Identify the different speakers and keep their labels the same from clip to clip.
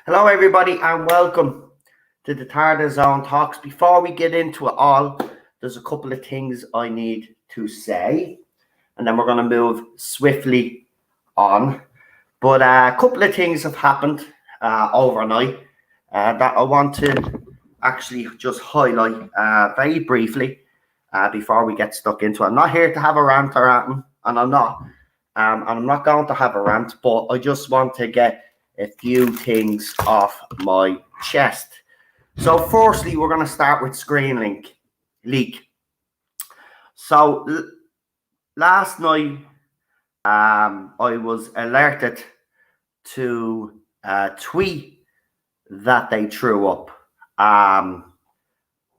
Speaker 1: Hello everybody and welcome to the Tardis Zone Talks. Before we get into it all, there's a couple of things I need to say and then we're going to move swiftly on. But a couple of things have happened overnight that I want to actually just highlight very briefly before we get stuck into it. I'm not here to have a rant or anything, and I'm not going to have a rant, but I just want to get a few things off my chest. So firstly, we're going to start with screen leak. So last night, I was alerted to a tweet that they threw up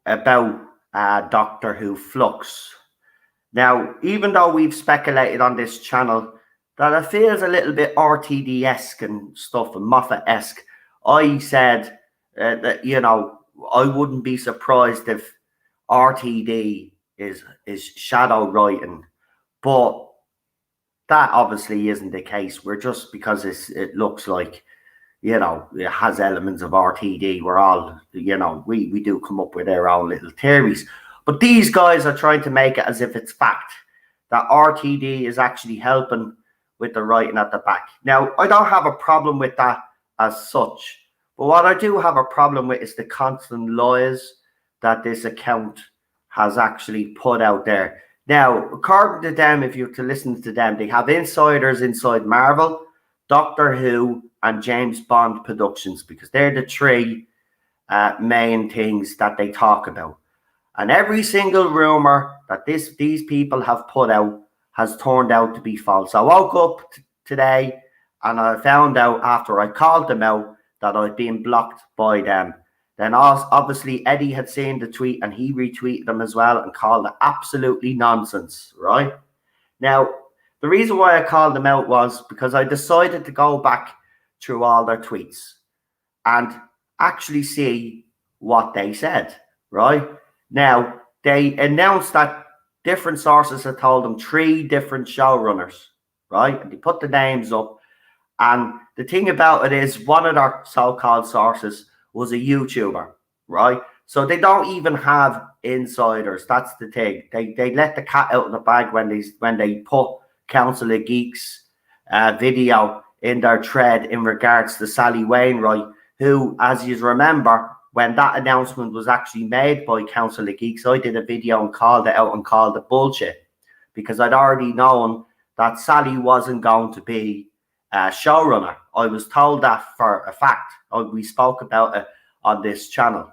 Speaker 1: about Doctor Who Flux. Now, even though we've speculated on this channel that it feels a little bit RTD-esque and stuff and Moffat-esque, I said that, you know, I wouldn't be surprised if RTD is shadow writing, but that obviously isn't the case. We're just because it looks like, you know, it has elements of RTD. We're all, you know, we do come up with our own little theories, but these guys are trying to make it as if it's fact that RTD is actually helping with the writing at the back. Now, I don't have a problem with that as such, but what I do have a problem with is the constant lies that this account has actually put out there. Now, according to them, if you were to listen to them, they have insiders inside Marvel, Doctor Who, and James Bond Productions, because they're the three main things that they talk about. And every single rumor that these people have put out has turned out to be false. I woke up today and I found out after I called them out that I'd been blocked by them. Then obviously Eddie had seen the tweet and he retweeted them as well and called it absolutely nonsense, right? Now, the reason why I called them out was because I decided to go back through all their tweets and actually see what they said, right? Now, they announced that different sources had told them 3 different showrunners, right? And they put the names up. And the thing about it is one of their so-called sources was a YouTuber, right? So they don't even have insiders. That's the thing. They let the cat out of the bag when they put Council of Geeks video in their thread in regards to Sally Wainwright, who, as you remember, when that announcement was actually made by Council of Geeks, I did a video and called it out and called it bullshit because I'd already known that Sally wasn't going to be a showrunner. I was told that for a fact. We spoke about it on this channel.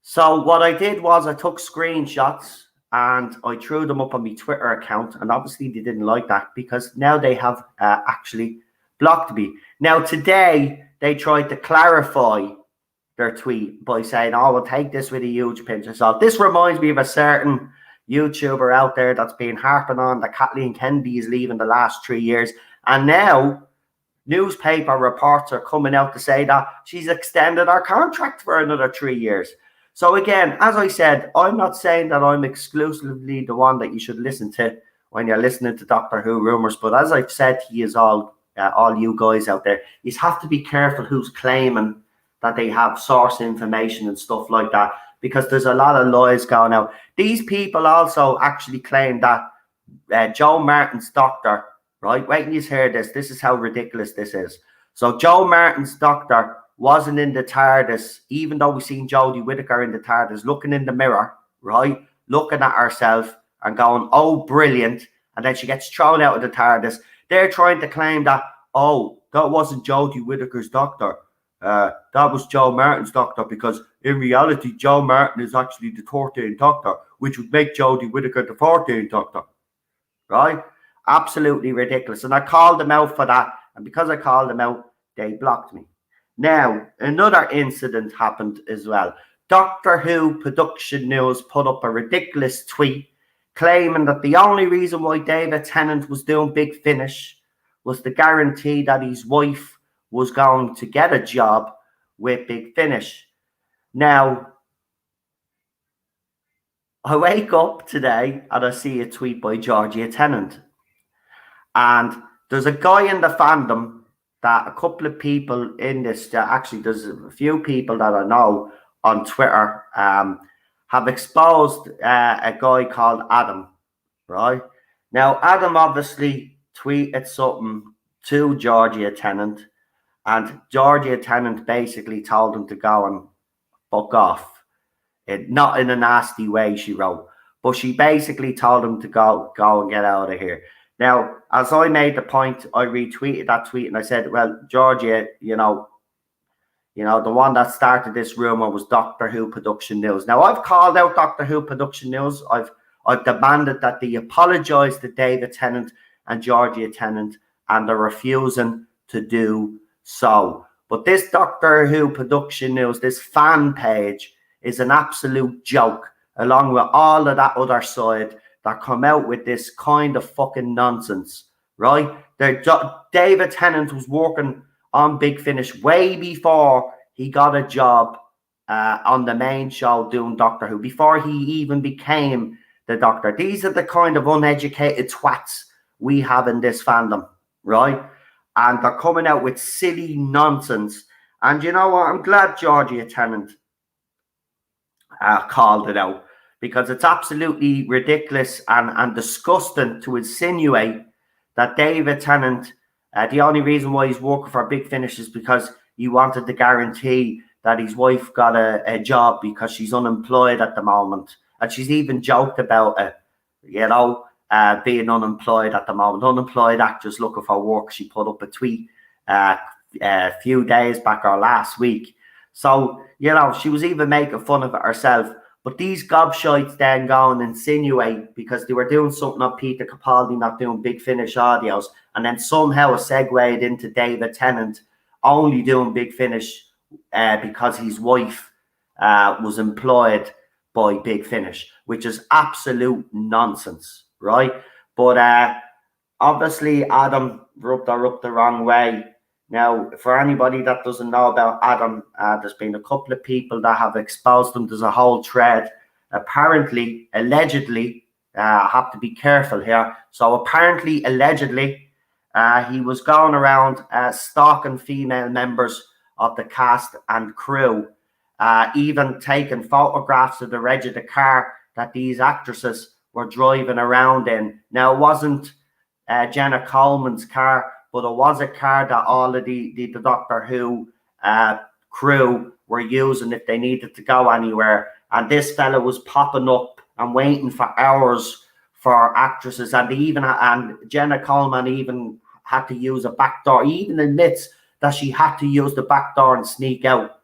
Speaker 1: So what I did was I took screenshots and I threw them up on my Twitter account, and obviously they didn't like that because now they have actually blocked me. Now today they tried to clarify their tweet by saying, oh, we'll take this with a huge pinch of salt. This reminds me of a certain YouTuber out there that's been harping on that Kathleen Kennedy is leaving the last 3 years. And now newspaper reports are coming out to say that she's extended her contract for another 3 years. So again, as I said, I'm not saying that I'm exclusively the one that you should listen to when you're listening to Doctor Who rumors. But as I've said to you all all you guys out there, you have to be careful who's claiming that they have source information and stuff like that, because there's a lot of lies going out. These people also actually claim that Joe Martin's doctor, right? Wait till you hear this. This is how ridiculous this is. So Joe Martin's doctor wasn't in the TARDIS, even though we seen Jodie Whittaker in the TARDIS, looking in the mirror, right? Looking at herself and going, oh, brilliant. And then she gets thrown out of the TARDIS. They're trying to claim that, oh, that wasn't Jodie Whittaker's doctor. That was Joe Martin's doctor, because in reality, Joe Martin is actually the 13th doctor, which would make Jodie Whittaker the 14th doctor. Right? Absolutely ridiculous. And I called them out for that. And because I called them out, they blocked me. Now, another incident happened as well. Doctor Who Production News put up a ridiculous tweet claiming that the only reason why David Tennant was doing Big Finish was the guarantee that his wife was going to get a job with Big Finish. Now, I wake up today and I see a tweet by Georgia Tennant. And there's a guy in the fandom that a couple of people in this, actually there's a few people that I know on Twitter, have exposed a guy called Adam, right? Now, Adam obviously tweeted something to Georgia Tennant, and Georgia Tennant basically told him to go and fuck off. Not in a nasty way, she wrote, but she basically told him to go and get out of here. Now, as I made the point, I retweeted that tweet and I said, well, Georgia, you know, the one that started this rumor was Doctor Who Production News. Now, I've called out Doctor Who Production News. I've demanded that they apologise to David Tennant and Georgia Tennant, and they're refusing to do so. But this Doctor Who Production News, this fan page, is an absolute joke, along with all of that other side that come out with this kind of fucking nonsense, right? David Tennant was working on Big Finish way before he got a job on the main show doing Doctor Who, before he even became the Doctor. These are the kind of uneducated twats we have in this fandom, right? And they're coming out with silly nonsense. And you know what? I'm glad Georgia Tennant called it out, because it's absolutely ridiculous and disgusting to insinuate that David Tennant, the only reason why he's working for Big Finish is because he wanted to guarantee that his wife got a job because she's unemployed at the moment. And she's even joked about it, you know, being unemployed at the moment. Unemployed actress looking for work. She put up a tweet a few days back or last week. So, you know, she was even making fun of it herself. But these gobshites then go and insinuate, because they were doing something on Peter Capaldi not doing Big Finish audios, and then somehow it segued into David Tennant only doing Big Finish because his wife was employed by Big Finish, which is absolute nonsense, right? But obviously Adam rubbed her up the wrong way. Now, for anybody that doesn't know about Adam, there's been a couple of people that have exposed him. There's a whole thread. Apparently, allegedly, I have to be careful here. So apparently, allegedly, he was going around stalking female members of the cast and crew, even taking photographs of the reg of the car that these actresses were driving around in. Now, it wasn't Jenna Coleman's car, but it was a car that all of the Doctor Who crew were using if they needed to go anywhere. And this fella was popping up and waiting for hours for actresses. And Jenna Coleman even had to use a back door. He even admits that she had to use the back door and sneak out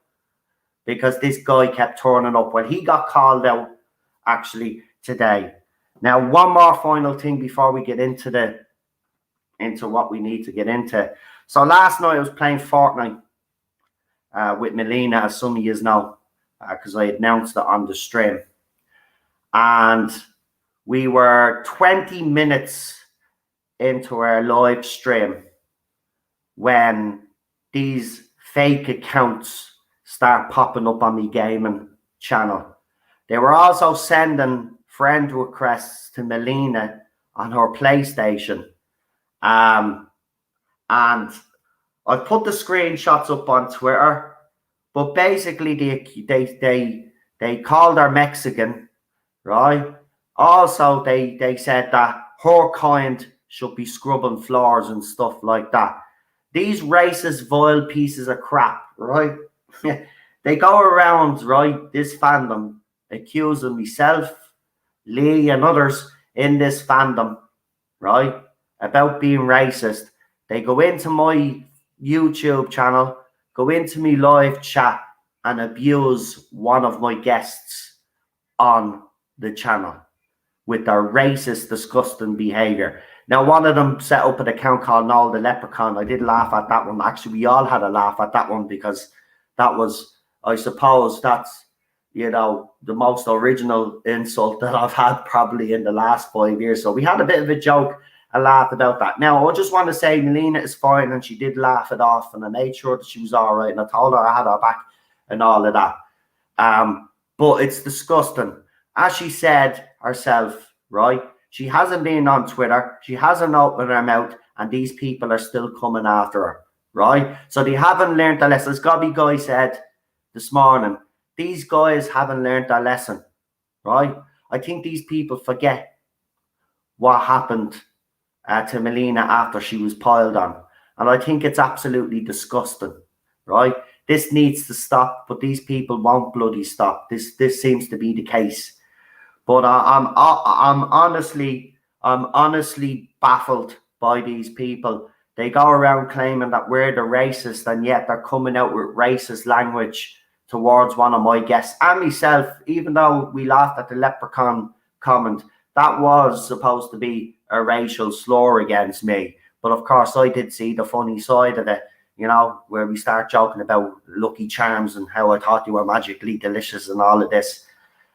Speaker 1: because this guy kept turning up. Well, he got called out actually today. Now, one more final thing before we get into what we need to get into. So last night I was playing Fortnite with Melina, as some of you know, because I announced it on the stream. And we were 20 minutes into our live stream when these fake accounts start popping up on my gaming channel. They were also sending friend requests to Melina on her PlayStation. And And I put the screenshots up on Twitter, but basically they called her Mexican, right? Also, they said that her kind should be scrubbing floors and stuff like that. These racist, vile pieces of crap, right? They go around, right, this fandom, accusing myself, Lee, and others in this fandom, right, about being racist. They go into my YouTube channel, go into me live chat, and abuse one of my guests on the channel with their racist, disgusting behavior. Now, one of them set up an account called Noel the Leprechaun. I did laugh at that one. Actually, we all had a laugh at that one because that was, I suppose, that's, you know, the most original insult that I've had probably in the last 5 years. So we had a bit of a joke, a laugh about that. Now, I just want to say Melina is fine, and she did laugh it off, and I made sure that she was all right, and I told her I had her back and all of that. But it's disgusting. As she said herself, right? She hasn't been on Twitter. She hasn't opened her mouth, and these people are still coming after her, right? So they haven't learned the lesson. As Gobby Guy said this morning, these guys haven't learned their lesson, right? I think these people forget what happened to Melina after she was piled on. And I think it's absolutely disgusting, right? This needs to stop, but these people won't bloody stop. This seems to be the case. But I'm honestly baffled by these people. They go around claiming that we're the racist, and yet they're coming out with racist language towards one of my guests and myself. Even though we laughed at the leprechaun comment, that was supposed to be a racial slur against me. But of course, I did see the funny side of it, you know, where we start joking about Lucky Charms and how I thought you were magically delicious and all of this.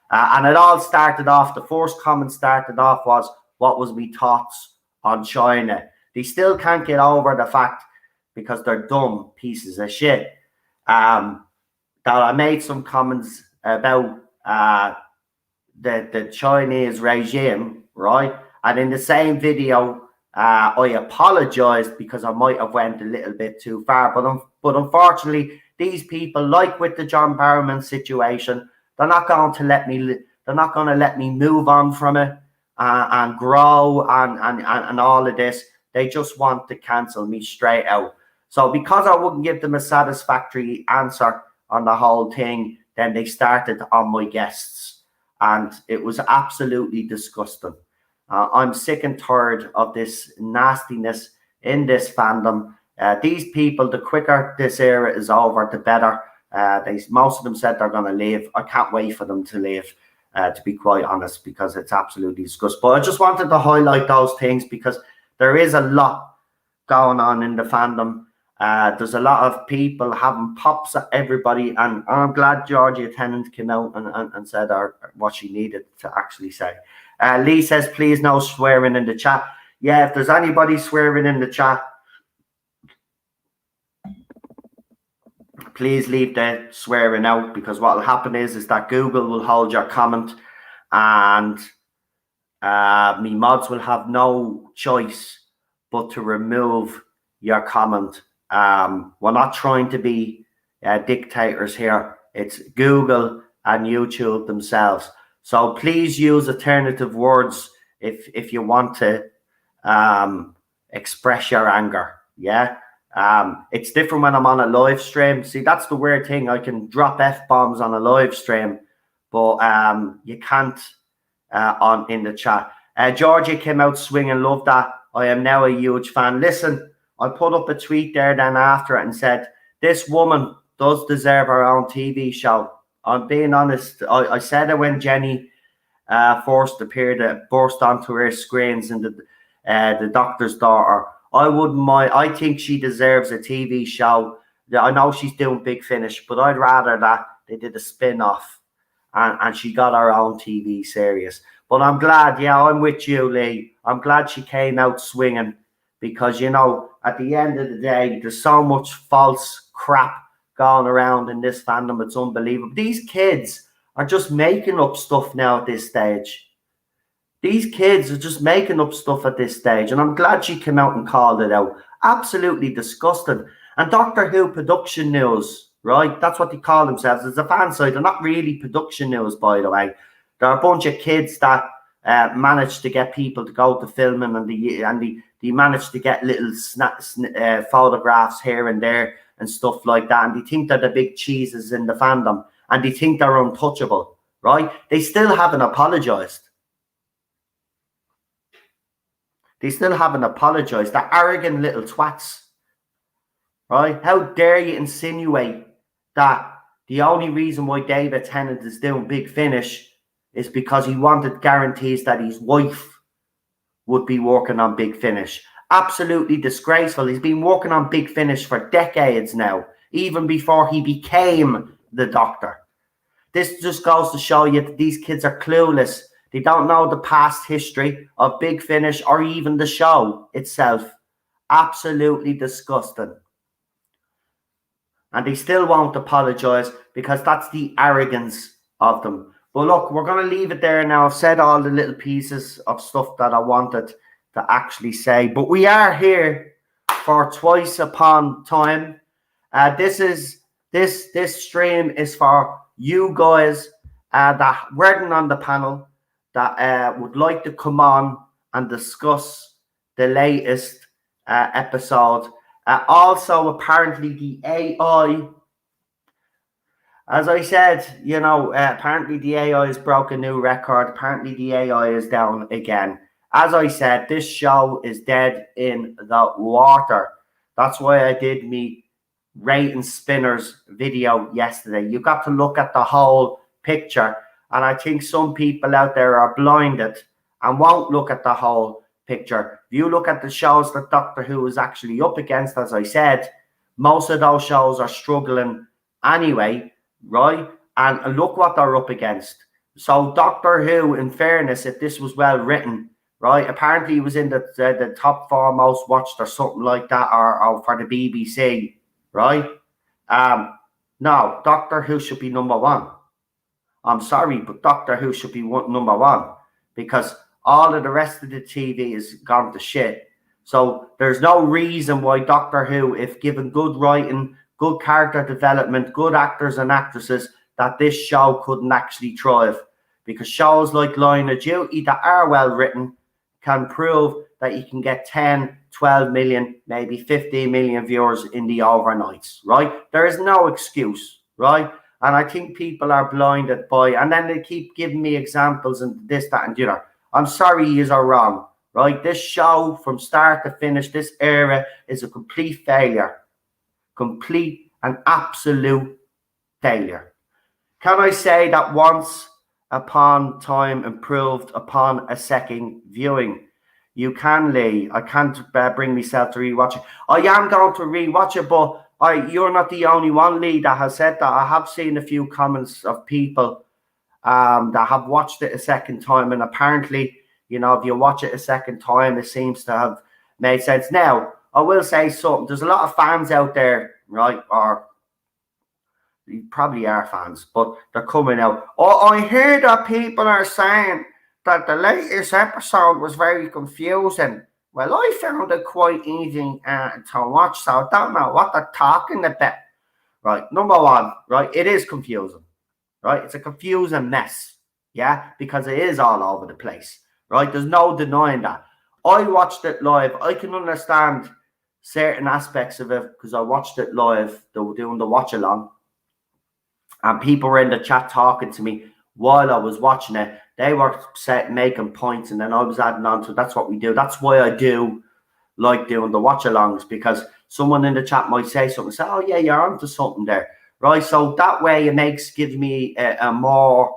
Speaker 1: And it all started off, the first comment started off was, what was my thoughts on China? They still can't get over the fact, because they're dumb pieces of shit, that I made some comments about the Chinese regime, right? And in the same video, I apologized because I might have went a little bit too far. But unfortunately, these people, like with the John Barrowman situation, they're not going to let me. They're not going to let me move on from it and grow and all of this. They just want to cancel me straight out. So because I wouldn't give them a satisfactory answer on the whole thing, then they started on my guests, and it was absolutely disgusting. I'm sick and tired of this nastiness in this fandom. These people, the quicker this era is over, the better. Most of them said they're going to leave. I can't wait for them to leave, to be quite honest, because it's absolutely disgusting. But I just wanted to highlight those things because there is a lot going on in the fandom. There's a lot of people having pops at everybody, and I'm glad Georgia Tennant came out and said what she needed to actually say. Lee says, please no swearing in the chat. Yeah, if there's anybody swearing in the chat, please leave the swearing out, because what will happen is that Google will hold your comment, and me mods will have no choice but to remove your comment. We're not trying to be dictators here. It's Google and YouTube themselves. So please use alternative words if you want to express your anger. Yeah. It's different when I'm on a live stream. See, that's the weird thing. I can drop F-bombs on a live stream, but you can't in the chat. Georgia came out swinging. Love that. I am now a huge fan. Listen, I put up a tweet there then after it and said, this woman does deserve her own TV show. I'm being honest. I said it when Jenny first appeared, burst onto her screens in the Doctor's Daughter. I wouldn't mind. I think she deserves a TV show. I know she's doing Big Finish, but I'd rather that they did a spin-off and she got her own TV series. But I'm glad, yeah, I'm with you, Lee. I'm glad she came out swinging, because, you know, at the end of the day, there's so much false crap going around in this fandom. It's unbelievable. These kids are just making up stuff now at this stage. These kids are just making up stuff at this stage. And I'm glad she came out and called it out. Absolutely disgusting. And Doctor Who production news, right? That's what they call themselves. It's a fan site. They're not really production news, by the way. They're a bunch of kids that managed to get people to go to filming, and they managed to get little photographs here and there and stuff like that. And they think they're the big cheeses in the fandom, and they think they're untouchable, right? They still haven't apologized. They still haven't apologized. They're arrogant little twats, right? How dare you insinuate that the only reason why David Tennant is doing Big Finish is because he wanted guarantees that his wife would be working on Big Finish. Absolutely disgraceful. He's been working on Big Finish for decades now, even before he became the Doctor. This just goes to show you that these kids are clueless. They don't know the past history of Big Finish or even the show itself. Absolutely disgusting. And they still won't apologise because that's the arrogance of them. But look, we're going to leave it there now. I've said all the little pieces of stuff that I wanted to actually say. But we are here for Twice Upon Time. This stream is for you guys that weren't on the panel, that would like to come on and discuss the latest episode. Also, apparently the AI, as I said, you know, apparently the AI has broken a new record. Apparently the AI is down again. As I said, this show is dead in the water. That's why I did me rating spinners video yesterday. You got to look at the whole picture. And I think some people out there are blinded and won't look at the whole picture. If you look at the shows that Doctor Who is actually up against, as I said, most of those shows are struggling anyway, right? And look what they're up against. So Doctor Who, in fairness, if this was well written, right? Apparently he was in the top 4 most watched or something like that, or for the BBC, right? No, Doctor Who should be number 1. I'm sorry, but Doctor Who should be number 1 because all of the rest of the TV is gone to shit. So there's no reason why Doctor Who, if given good writing, good character development, good actors and actresses, that this show couldn't actually thrive. Because shows like Line of Duty that are well written can prove that you can get 10, 12 million, maybe 15 million viewers in the overnights, right? There is no excuse, right? And I think people are blinded by, and then they keep giving me examples and this, that, and the other. I'm sorry, you are wrong, right? This show, from start to finish, this era is a complete failure. Complete and absolute failure. Can I say that Once Upon Time improved upon a second viewing? You can, Lee. I can't bring myself to rewatch it. I am going to rewatch it, but you're not the only one, Lee, that has said that. I have seen a few comments of people that have watched it a second time, and apparently, you know, if you watch it a second time, it seems to have made sense. Now, I will say something. There's a lot of fans out there, right? Or you probably are fans, but they're coming out. Oh, I hear that people are saying that the latest episode was very confusing. Well, I found it quite easy to watch, so I don't know what they're talking about. Right, number 1, right, it is confusing, right? It's a confusing mess, yeah, because it is all over the place, right? There's no denying that. I watched it live. I can understand certain aspects of it because I watched it live. They were doing the watch along, and people were in the chat talking to me while I was watching it. They were making points, and then I was adding on to it. That's what we do. That's why I do like doing the watch alongs, because someone in the chat might say something, say, oh yeah, you're onto something there, right? So that way it gives me a more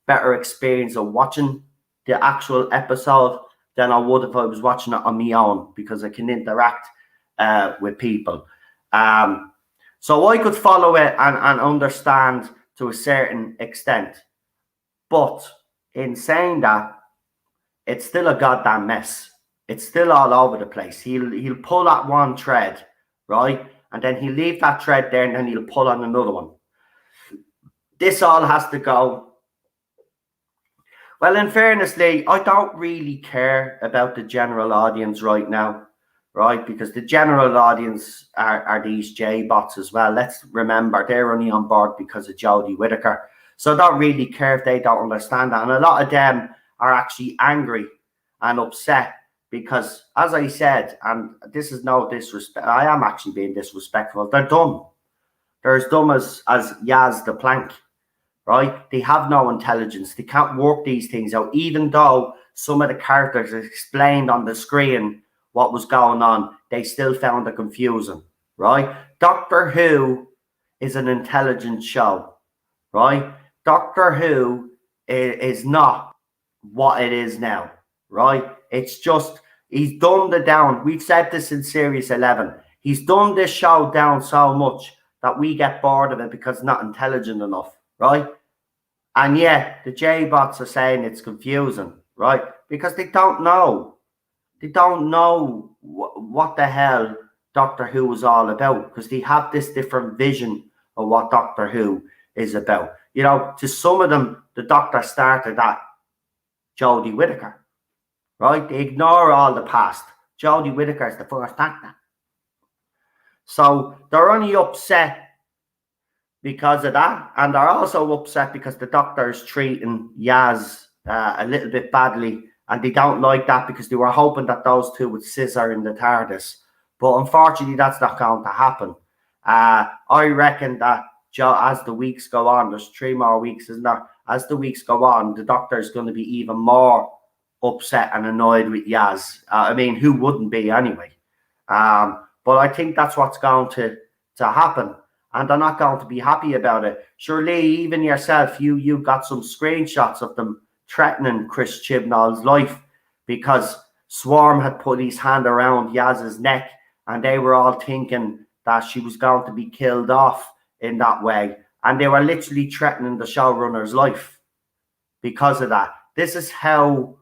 Speaker 1: better experience of watching the actual episode than I would if I was watching it on my own, because I can interact with people. So I could follow it and understand to a certain extent. But in saying that, it's still a goddamn mess. It's still all over the place. He'll pull at one thread, right? And then he'll leave that thread there, and then he'll pull on another one. This all has to go. Well, in fairness, Lee, I don't really care about the general audience right now, right? Because the general audience are these J-bots as well. Let's remember, they're only on board because of Jodie Whittaker. So I don't really care if they don't understand that. And a lot of them are actually angry and upset because, as I said, and this is no disrespect, I am actually being disrespectful, they're dumb. They're as dumb as Yaz the Plank, right? They have no intelligence. They can't work these things out, even though some of the characters explained on the screen what was going on. They still found it confusing, right? Doctor Who is an intelligent show, right? Doctor Who is not what it is now, right? It's just, he's dumbed it down. We've said this in Series 11. He's dumbed this show down so much that we get bored of it because it's not intelligent enough, right? And yeah, the J-bots are saying it's confusing, right? Because they don't know. They don't know what the hell Doctor Who is all about, because they have this different vision of what Doctor Who is about. You know, to some of them, the Doctor started at Jodie Whittaker, right? They ignore all the past. Jodie Whittaker is the first Doctor. So they're only upset because of that, and they're also upset because the Doctor is treating Yaz a little bit badly, and they don't like that because they were hoping that those two would scissor in the TARDIS. But unfortunately, that's not going to happen. I reckon that as the weeks go on, there's 3 more weeks, isn't there? As the weeks go on, the Doctor is going to be even more upset and annoyed with Yaz. I mean, who wouldn't be anyway? But I think that's what's going to happen. And they're not going to be happy about it. Surely, even yourself, you got some screenshots of them threatening Chris Chibnall's life because Swarm had put his hand around Yaz's neck and they were all thinking that she was going to be killed off in that way. And they were literally threatening the showrunner's life because of that. This is how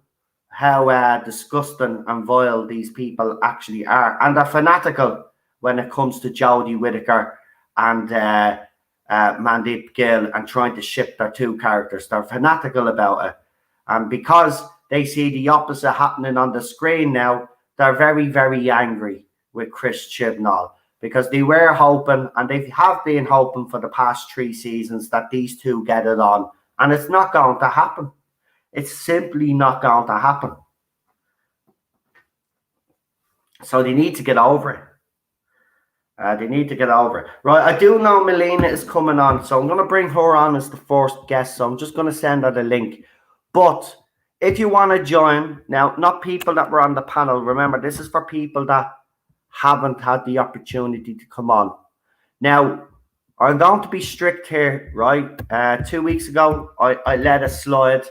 Speaker 1: disgusting and vile these people actually are. And they're fanatical when it comes to Jodie Whittaker and Mandeep Gill and trying to ship their 2 characters. They're fanatical about it. And because they see the opposite happening on the screen now, they're very, very angry with Chris Chibnall because they were hoping, and they have been hoping for the past 3 seasons, that these 2 get it on. And it's not going to happen. It's simply not going to happen. So they need to get over it. They need to get over it. Right, I do know Melina is coming on, so I'm going to bring her on as the first guest. So I'm just going to send her the link. But if you want to join, now, not people that were on the panel. Remember, this is for people that haven't had the opportunity to come on. Now, I'm going to be strict here, right? 2 weeks ago, I let it slide.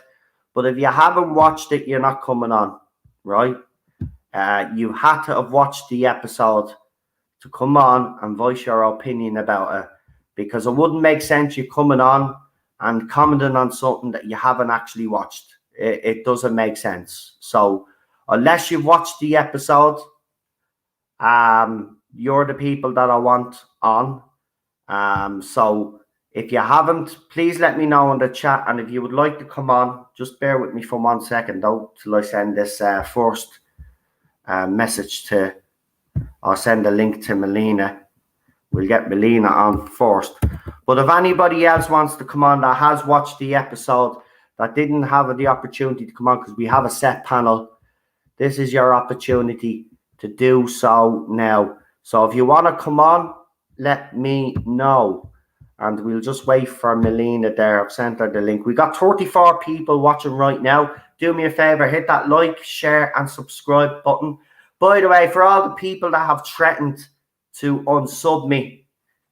Speaker 1: But if you haven't watched it, you're not coming on, right? You had to have watched the episode to come on and voice your opinion about it, because it wouldn't make sense you coming on and commenting on something that you haven't actually watched. It doesn't make sense. So unless you've watched the episode, you're the people that I want on. So if you haven't, please let me know in the chat. And if you would like to come on, just bear with me for 1 second though, till I send this first message to, I'll send a link to Melina. We'll get Melina on first. But if anybody else wants to come on that has watched the episode, that didn't have the opportunity to come on because we have a set panel, this is your opportunity to do so now. So if you want to come on, let me know. And we'll just wait for Melina there. I've sent her the link. We got 34 people watching right now. Do me a favor, hit that like, share, and subscribe button. By the way, for all the people that have threatened to unsub me,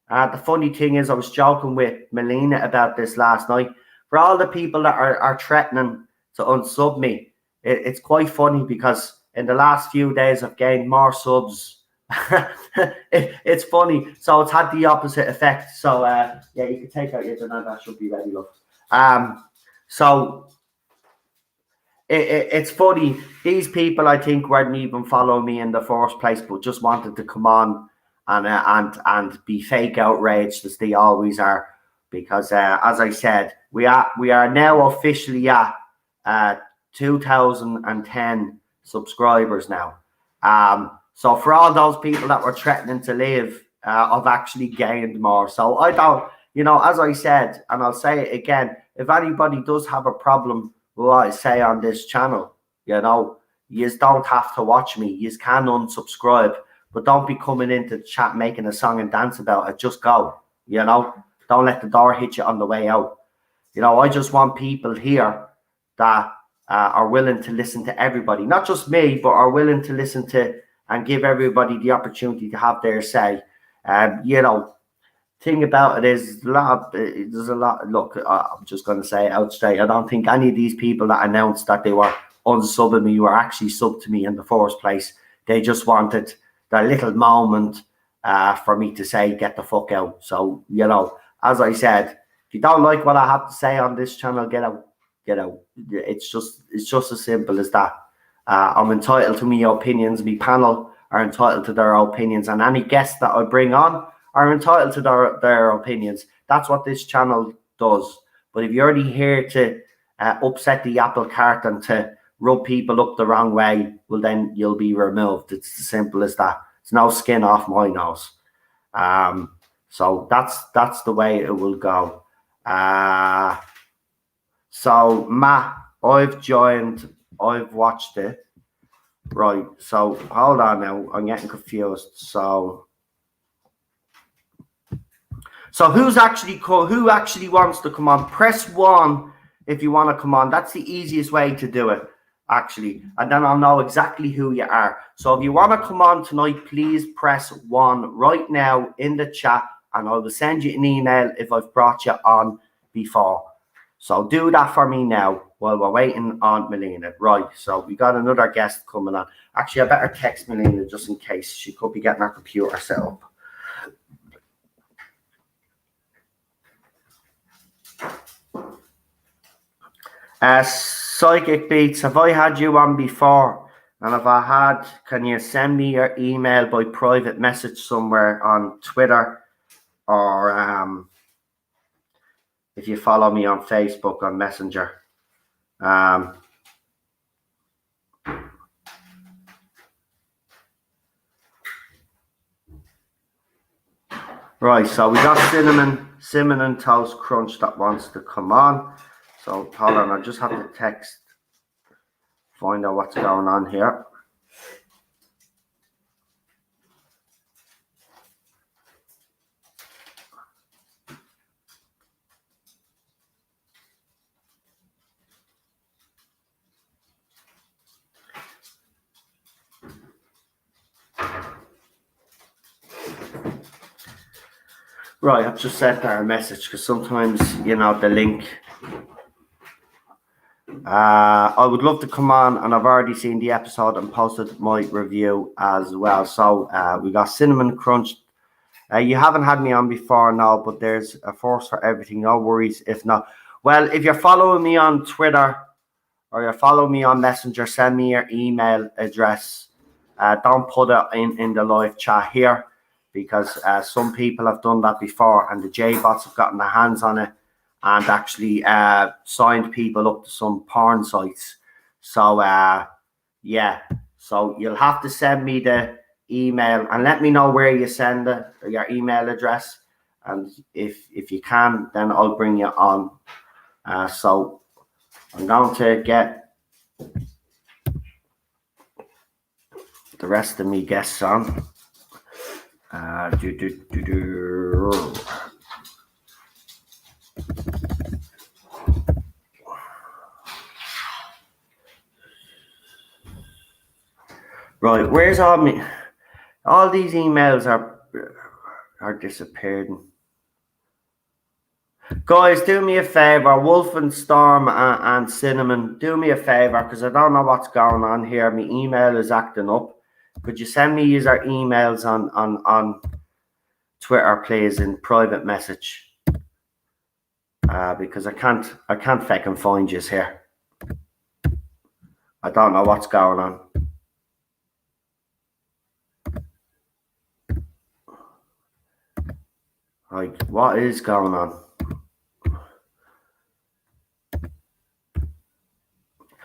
Speaker 1: the funny thing is I was joking with Melina about this last night. For all the people that are threatening to unsub me, it's quite funny because in the last few days I've gained more subs. It's funny. So it's had the opposite effect. So yeah, you can take out your dinner. That should be ready, look. So it's funny. These people, I think, weren't even following me in the first place, but just wanted to come on and be fake outraged as they always are. Because as I said, we are now officially at 2010 subscribers now. So for all those people that were threatening to leave, I've actually gained more. So I don't, as I said, and I'll say it again, if anybody does have a problem with what I say on this channel, you don't have to watch me. You can unsubscribe, but don't be coming into the chat making a song and dance about it. Just go, Don't let the door hit you on the way out. I just want people here that are willing to listen to everybody, not just me, but are willing to listen to and give everybody the opportunity to have their say. Thing about it is there's a lot. Look, I'm just going to say it out straight. I don't think any of these people that announced that they were unsubbing me were actually sub to me in the first place. They just wanted their little moment for me to say, get the fuck out. So, as I said, if you don't like what I have to say on this channel, get out. Get out. It's just as simple as that. I'm entitled to my opinions. My panel are entitled to their opinions, and any guests that I bring on are entitled to their opinions. That's what this channel does. But if you're already here to upset the apple cart and to rub people up the wrong way, well, then you'll be removed. It's as simple as that. It's no skin off my nose. So that's the way it will go. So Matt, I've joined. I've watched it. Right. So hold on now. I'm getting confused. So who actually wants to come on? Press 1 if you want to come on. That's the easiest way to do it, actually. And then I'll know exactly who you are. So if you want to come on tonight, please press 1 right now in the chat, and I will send you an email if I've brought you on before. So do that for me now while we're waiting on Melina. Right, so we got another guest coming on. Actually, I better text Melina just in case. She could be getting her computer set up. Psychic Beats, have I had you on before? And if I had, can you send me your email by private message somewhere on Twitter, or if you follow me on Facebook on Messenger? Right, so we got Cinnamon Toast Crunch that wants to come on. So hold on, I just have to text, find out what's going on here. Right, I've just sent her a message because sometimes, the link. I would love to come on, and I've already seen the episode and posted my review as well. So we got Cinnamon Crunch. You haven't had me on before, no, but there's a force for everything. No worries if not. Well, if you're following me on Twitter or you're following me on Messenger, send me your email address. Don't put it in the live chat here, because some people have done that before, and the J-bots have gotten their hands on it and actually signed people up to some porn sites. So, yeah. So you'll have to send me the email and let me know where you send it, or your email address. And if you can, then I'll bring you on. So I'm going to get the rest of me guests on. Right, where's all these emails are disappearing. Guys, do me a favor, Wolf and Storm and Cinnamon, do me a favor, because I don't know what's going on here. My email is acting up. Could you send me user emails on Twitter, please, in private message? Because I can't fucking find you here. I don't know what's going on. Like, what is going on?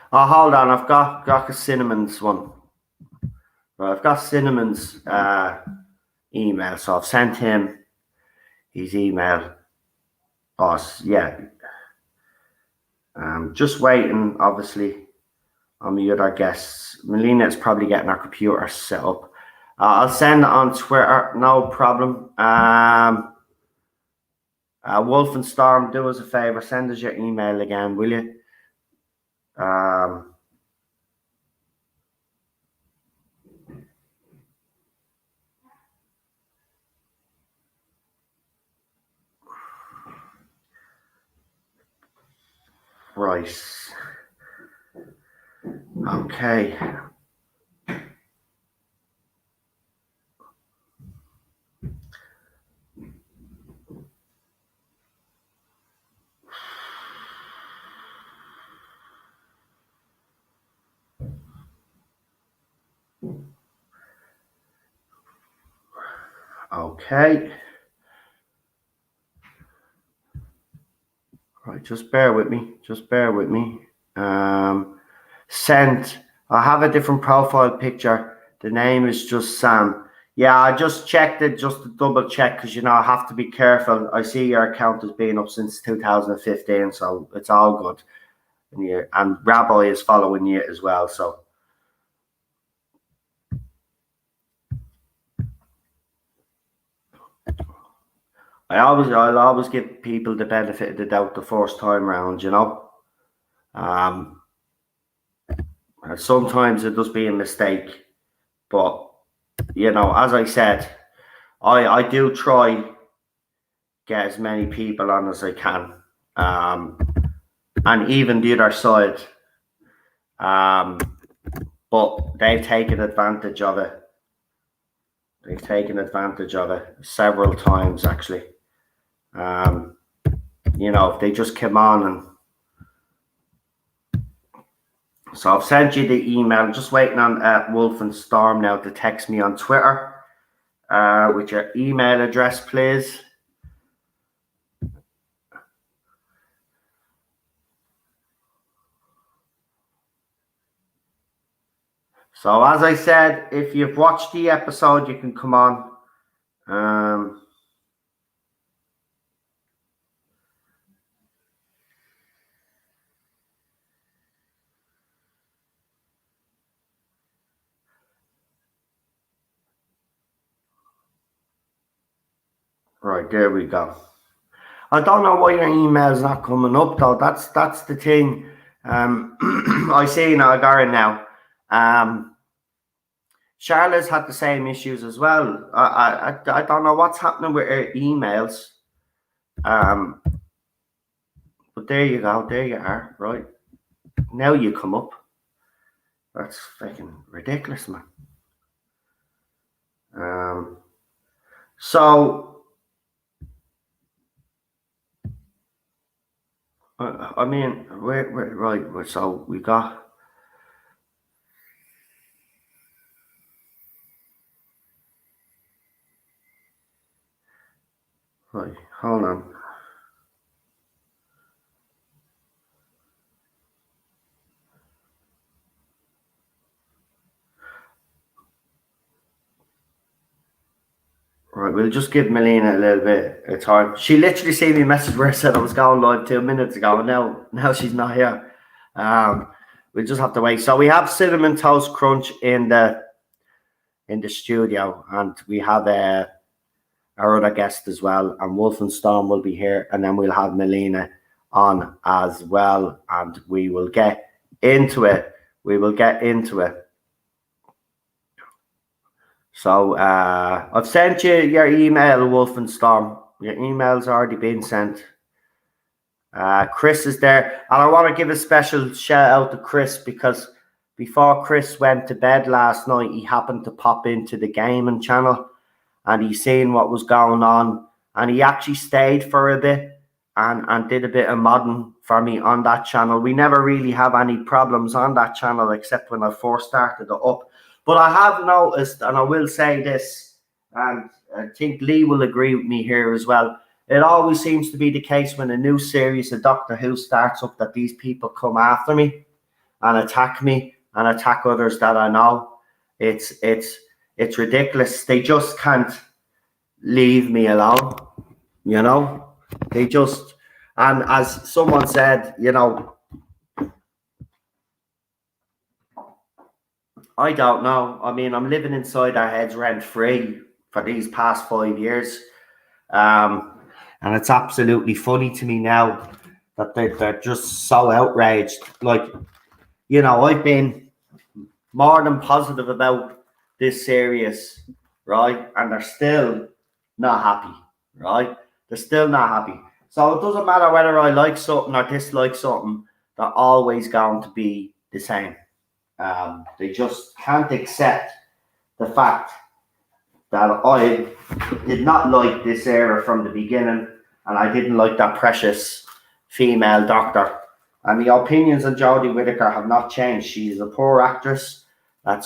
Speaker 1: Oh, hold on, I've got a Cinnamon's one. Right, I've got Cinnamon's email, so I've sent him his email. Oh, yeah. Just waiting, obviously, on the other guests. Melina is probably getting her computer set up. I'll send it on Twitter, no problem. Wolfenstorm, do us a favor, send us your email again, will you? Right. Okay. Okay. Right, just bear with me. Just bear with me. Sent. I have a different profile picture. The name is just Sam. Yeah, I just checked it just to double check because, you know, I have to be careful. I see your account has been up since 2015, so it's all good. And Rabbi is following you as well, so. I'll always give people the benefit of the doubt the first time round, you know. Sometimes it does be a mistake, but you know, as I said, I do try get as many people on as I can, and even the other side, but they've taken advantage of it. They've taken advantage of it several times, actually. You know, if they just came on and. So I've sent you the email. I'm just waiting on Wolfenstorm now to text me on Twitter with your email address, please. So as I said, if you've watched the episode, you can come on. Right, there we go. I don't know why your email's not coming up though. That's the thing. I see now, I got it now. Charlotte's had the same issues as well. I don't know what's happening with her emails. But there you go. There you are. Right. Now you come up. That's fucking ridiculous, man. So, I mean, right. So we got. Right, hold on. Right, we'll just give Melina a little bit of time. She literally seen me message where I said I was going live 2 minutes ago, and now she's not here. We'll just have to wait. So we have Cinnamon Toast Crunch in the studio, and we have our other guest as well, and Wolfenstorm will be here, and then we'll have Melina on as well, and we will get into it. So I've sent you your email, Wolfenstorm. Your email's already been sent. Chris is there, and I want to give a special shout out to Chris because before Chris went to bed last night, he happened to pop into the gaming channel, and he seen what was going on, and he actually stayed for a bit and did a bit of modding for me on that channel. We never really have any problems on that channel except when I first started it up. But I have noticed, and I will say this, and I think Lee will agree with me here as well, it always seems to be the case when a new series of Doctor Who starts up that these people come after me and attack me and attack others that I know. It's ridiculous. They just can't leave me alone. You know, they just, and as someone said, you know, I don't know. I mean, I'm living inside our heads rent free for these past 5 years. And it's absolutely funny to me now that they're just so outraged. Like, you know, I've been more than positive about this series, right? And they're still not happy, right? They're still not happy. So it doesn't matter whether I like something or dislike something, they're always going to be the same. They just can't accept the fact that I did not like this era from the beginning, and I didn't like that precious female doctor. And the opinions on Jodie Whittaker have not changed. She's a poor actress that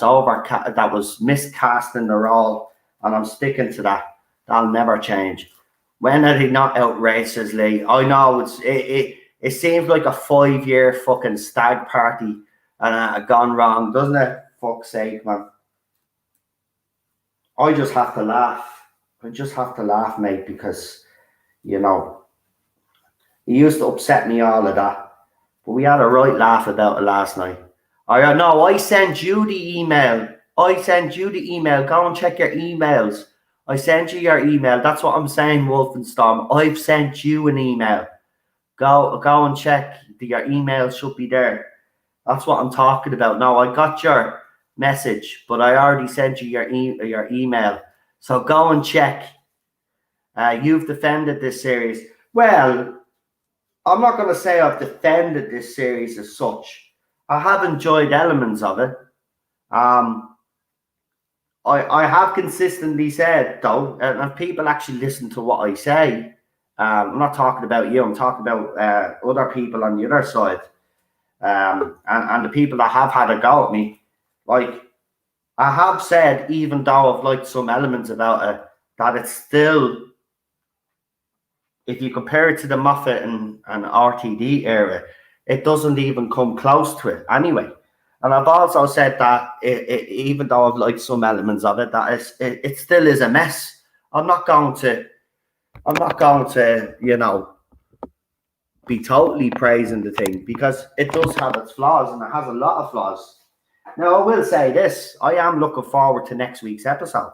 Speaker 1: was miscast in the role, and I'm sticking to that. That'll never change. When are they not outraged, Lee? I know it seems like a 5-year fucking stag party and gone wrong, doesn't it? Fuck's sake, man. I just have to laugh. I just have to laugh, mate, because, you know, it used to upset me all of that. But we had a right laugh about it last night. I sent you the email. Go and check your emails. I sent you your email. That's what I'm saying, Wolfenstorm. I've sent you an email. Go and check. Your email should be there. That's what I'm talking about. No, I got your message, but I already sent you your email. So go and check. You've defended this series. Well, I'm not going to say I've defended this series as such. I have enjoyed elements of it. I have consistently said, though, and if people actually listen to what I say, I'm not talking about you, I'm talking about other people on the other side, and the people that have had a go at me. Like, I have said, even though I've liked some elements about it, that it's still, if you compare it to the Moffat and RTD era, it doesn't even come close to it anyway. And I've also said that even though I've liked some elements of it, that it still is a mess. I'm not going to, you know, be totally praising the thing, because it does have its flaws, and it has a lot of flaws. Now, I will say this: I am looking forward to next week's episode.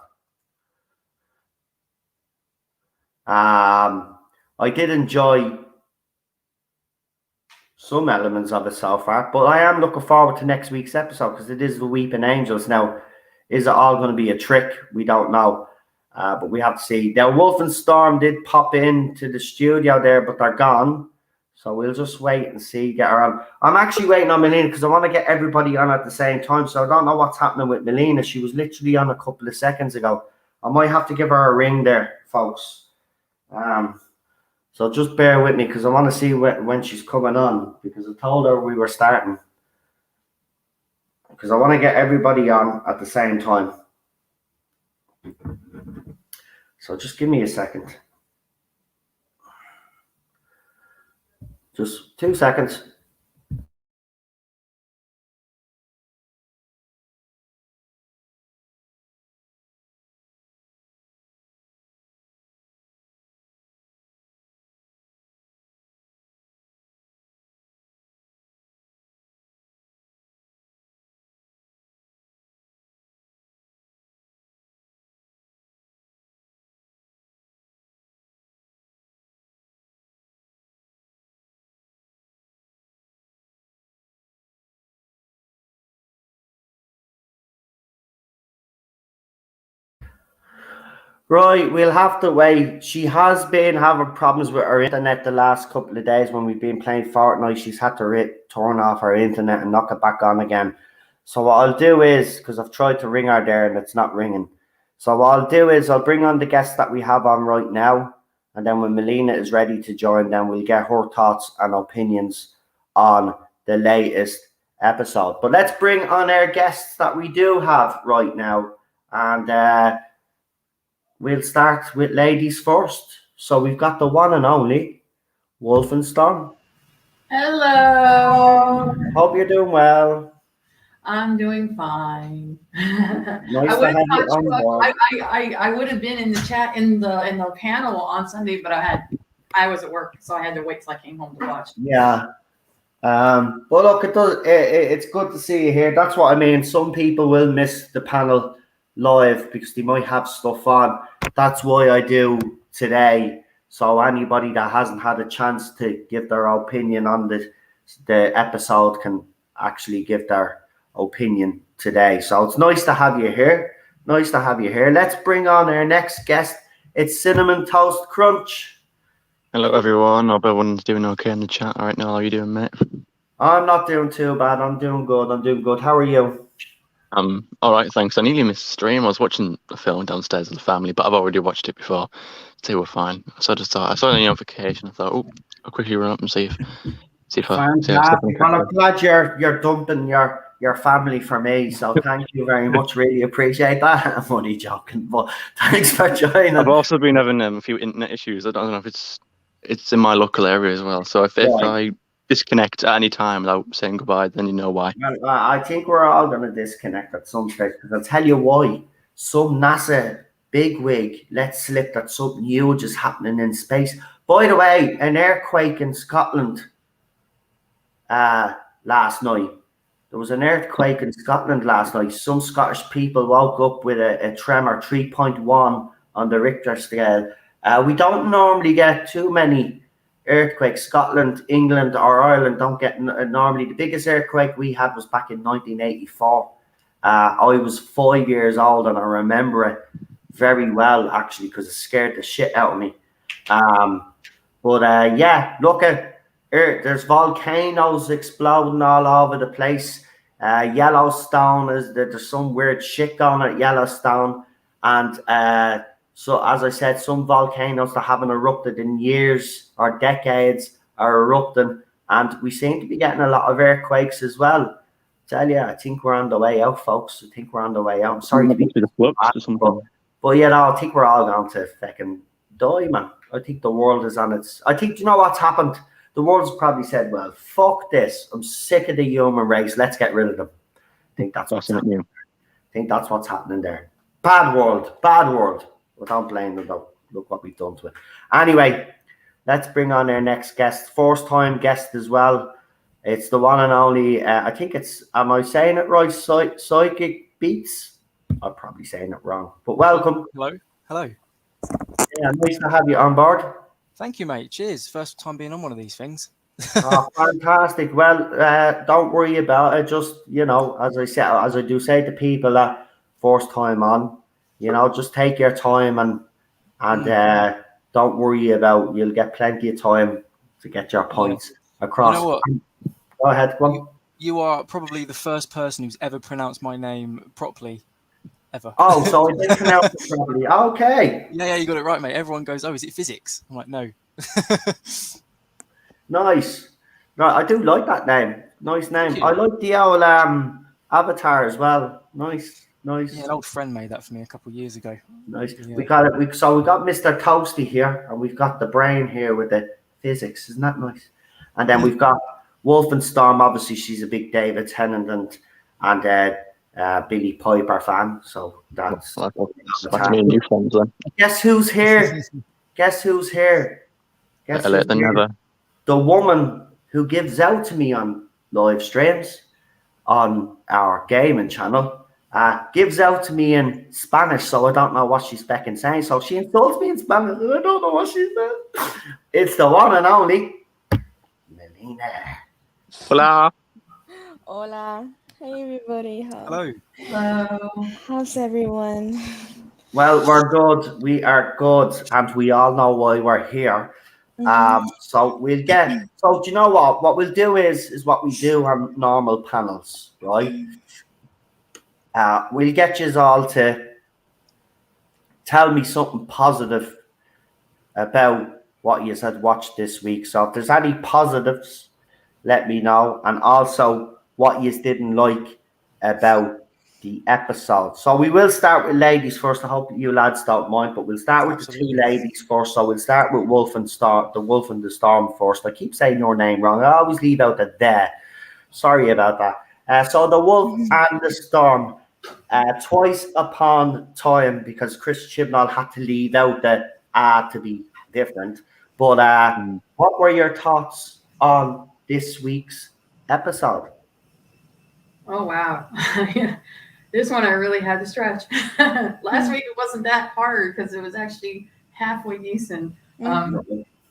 Speaker 1: I did enjoy some elements of it so far, but I am looking forward to next week's episode because it is the Weeping Angels. Now, is it all going to be a trick? We don't know, but we have to see. Now, Wolfenstorm did pop into the studio there, but they're gone, so we'll just wait and see. Get her on. I'm actually waiting on Melina because I want to get everybody on at the same time, so I don't know what's happening with Melina. She was literally on a couple of seconds ago. I might have to give her a ring there, folks. So just bear with me because I want to see when she's coming on, because I told her we were starting. Because I want to get everybody on at the same time. So just give me a second. Just 2 seconds. Right, we'll have to wait. She has been having problems with her internet the last couple of days when we've been playing Fortnite. She's had to turn off her internet and knock it back on again. So what I'll do is, because I've tried to ring her there and it's not ringing. So what I'll do is I'll bring on the guests that we have on right now. And then when Melina is ready to join, then we'll get her thoughts and opinions on the latest episode. But let's bring on our guests that we do have right now. And we'll start with ladies first. So we've got the one and only Wolfenstorm.
Speaker 2: Hello.
Speaker 1: Hope you're doing well.
Speaker 2: I'm doing fine.
Speaker 1: Nice
Speaker 2: I
Speaker 1: to
Speaker 2: would have
Speaker 1: have you
Speaker 2: caught
Speaker 1: on
Speaker 2: you up.
Speaker 1: board.
Speaker 2: I would have been in the chat in the panel on Sunday, but I was at work, so I had to wait till I came home to watch.
Speaker 1: Yeah. But look, it's good to see you here. That's what I mean. Some people will miss the panel live because they might have stuff on. That's why I do today. So anybody that hasn't had a chance to give their opinion on the episode can actually give their opinion today. So it's nice to have you here. Nice to have you here. Let's bring on our next guest. It's Cinnamon Toast Crunch.
Speaker 3: Hello everyone, hope everyone's doing okay in the chat right now. How are you doing, mate?
Speaker 1: I'm not doing too bad. I'm doing good. How are you?
Speaker 3: All right, thanks. I nearly missed the stream. I was watching a film downstairs with the family, but I've already watched it before. They were fine. So I just thought I saw the notification. I thought, oh, I'll quickly run up and see if
Speaker 1: Fantastic. Well, I'm glad you're dumping your family for me. So thank you very much. Really appreciate that. I'm only joking, but thanks for joining.
Speaker 3: I've also been having a few internet issues. I don't know if it's in my local area as well. So if I disconnect at any time without saying goodbye, then you know why.
Speaker 1: Well, I think we're all going to disconnect at some stage because I'll tell you why. Some NASA bigwig let slip that something huge is happening in space. By the way, an earthquake in Scotland last night. There was an earthquake in Scotland last night. Some Scottish people woke up with a tremor 3.1 on the Richter scale. We don't normally get too many earthquakes. Scotland, England, or Ireland don't get normally. The biggest earthquake we had was back in 1984. I was 5 years old and I remember it very well actually because it scared the shit out of me. Yeah, look at there's volcanoes exploding all over the place. Yellowstone there's some weird shit going on at Yellowstone, and so as I said, some volcanoes that haven't erupted in years or decades are erupting, and we seem to be getting a lot of earthquakes as well. Tell you, I think we're on the way out, folks. I think we're on the way out. I'm sorry to be but you know, I think we're all going to fucking die, man. I think the world is on its. I think you know what's happened. The world's probably said, well, fuck this. I'm sick of the human race. Let's get rid of them. I think that's what's happening. I think that's what's happening there. Bad world. Well, don't blame them, though. Look what we've done to it. Anyway, let's bring on our next guest. First time guest as well. It's the one and only, I think it's, am I saying it right? Psychic Beats? I'm probably saying it wrong. But welcome.
Speaker 4: Hello.
Speaker 1: Yeah, nice to have you on board.
Speaker 4: Thank you, mate. Cheers. First time being on one of these things.
Speaker 1: Oh, fantastic. Well, don't worry about it. Just, you know, as I do say to people that first time on, you know, just take your time and don't worry about, you'll get plenty of time to get your points across.
Speaker 4: You know what?
Speaker 1: Go ahead. Go on.
Speaker 4: You are probably the first person who's ever pronounced my name properly. Ever.
Speaker 1: Oh, so I did pronounce it properly. Okay.
Speaker 4: Yeah, you got it right, mate. Everyone goes, oh, is it physics? I'm like, no.
Speaker 1: Nice. No, I do like that name. Nice name. I like the old avatar as well. Nice.
Speaker 4: Yeah, an old friend made that for me a couple of years ago.
Speaker 1: Nice.
Speaker 4: Yeah.
Speaker 1: We got it. So we got Mr. Toasty here, and we've got the brain here with the physics. Isn't that nice? And then we've got Wolfenstorm. Obviously, she's a big David Tennant and Billy Piper fan. So that's
Speaker 3: me and you friends then.
Speaker 1: Guess who's here? Guess who's here?
Speaker 3: Better late than never.
Speaker 1: The woman who gives out to me on live streams on our gaming channel gives out to me in Spanish, so I don't know what she's fucking saying. So she insults me in Spanish, and I don't know what she said. It's the one and only Melina.
Speaker 3: Hola.
Speaker 5: Hola. Hey, everybody.
Speaker 4: Hello.
Speaker 5: How's everyone?
Speaker 1: Well, we're good. We are good, and we all know why we're here. So we'll get. So do you know what? What we'll do is what we do on normal panels, right? We'll get you all to tell me something positive about what you had watched this week. So if there's any positives, let me know, and also what you didn't like about the episode. So we will start with ladies first. I hope you lads don't mind, but we'll start with the two ladies first. So we'll start with Wolf and the Storm first. I keep saying your name wrong. I always leave out the there. Sorry about that. So the Wolf and the Storm, twice upon time, because Chris Chibnall had to leave out the to be different. But what were your thoughts on this week's episode?
Speaker 2: Oh wow. This one I really had to stretch. Last week it wasn't that hard because it was actually halfway decent.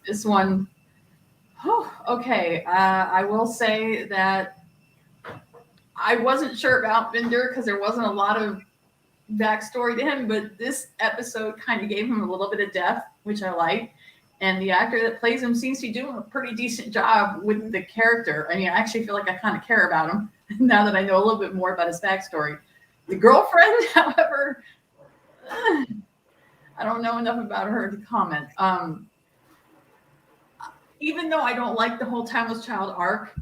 Speaker 2: This one, okay. I will say that I wasn't sure about Binder because there wasn't a lot of backstory to him, but this episode kind of gave him a little bit of depth, which I like. And the actor that plays him seems to be doing a pretty decent job with the character. I mean, I actually feel like I kind of care about him now that I know a little bit more about his backstory. The girlfriend, however, I don't know enough about her to comment. Even though I don't like the whole Timeless Child arc,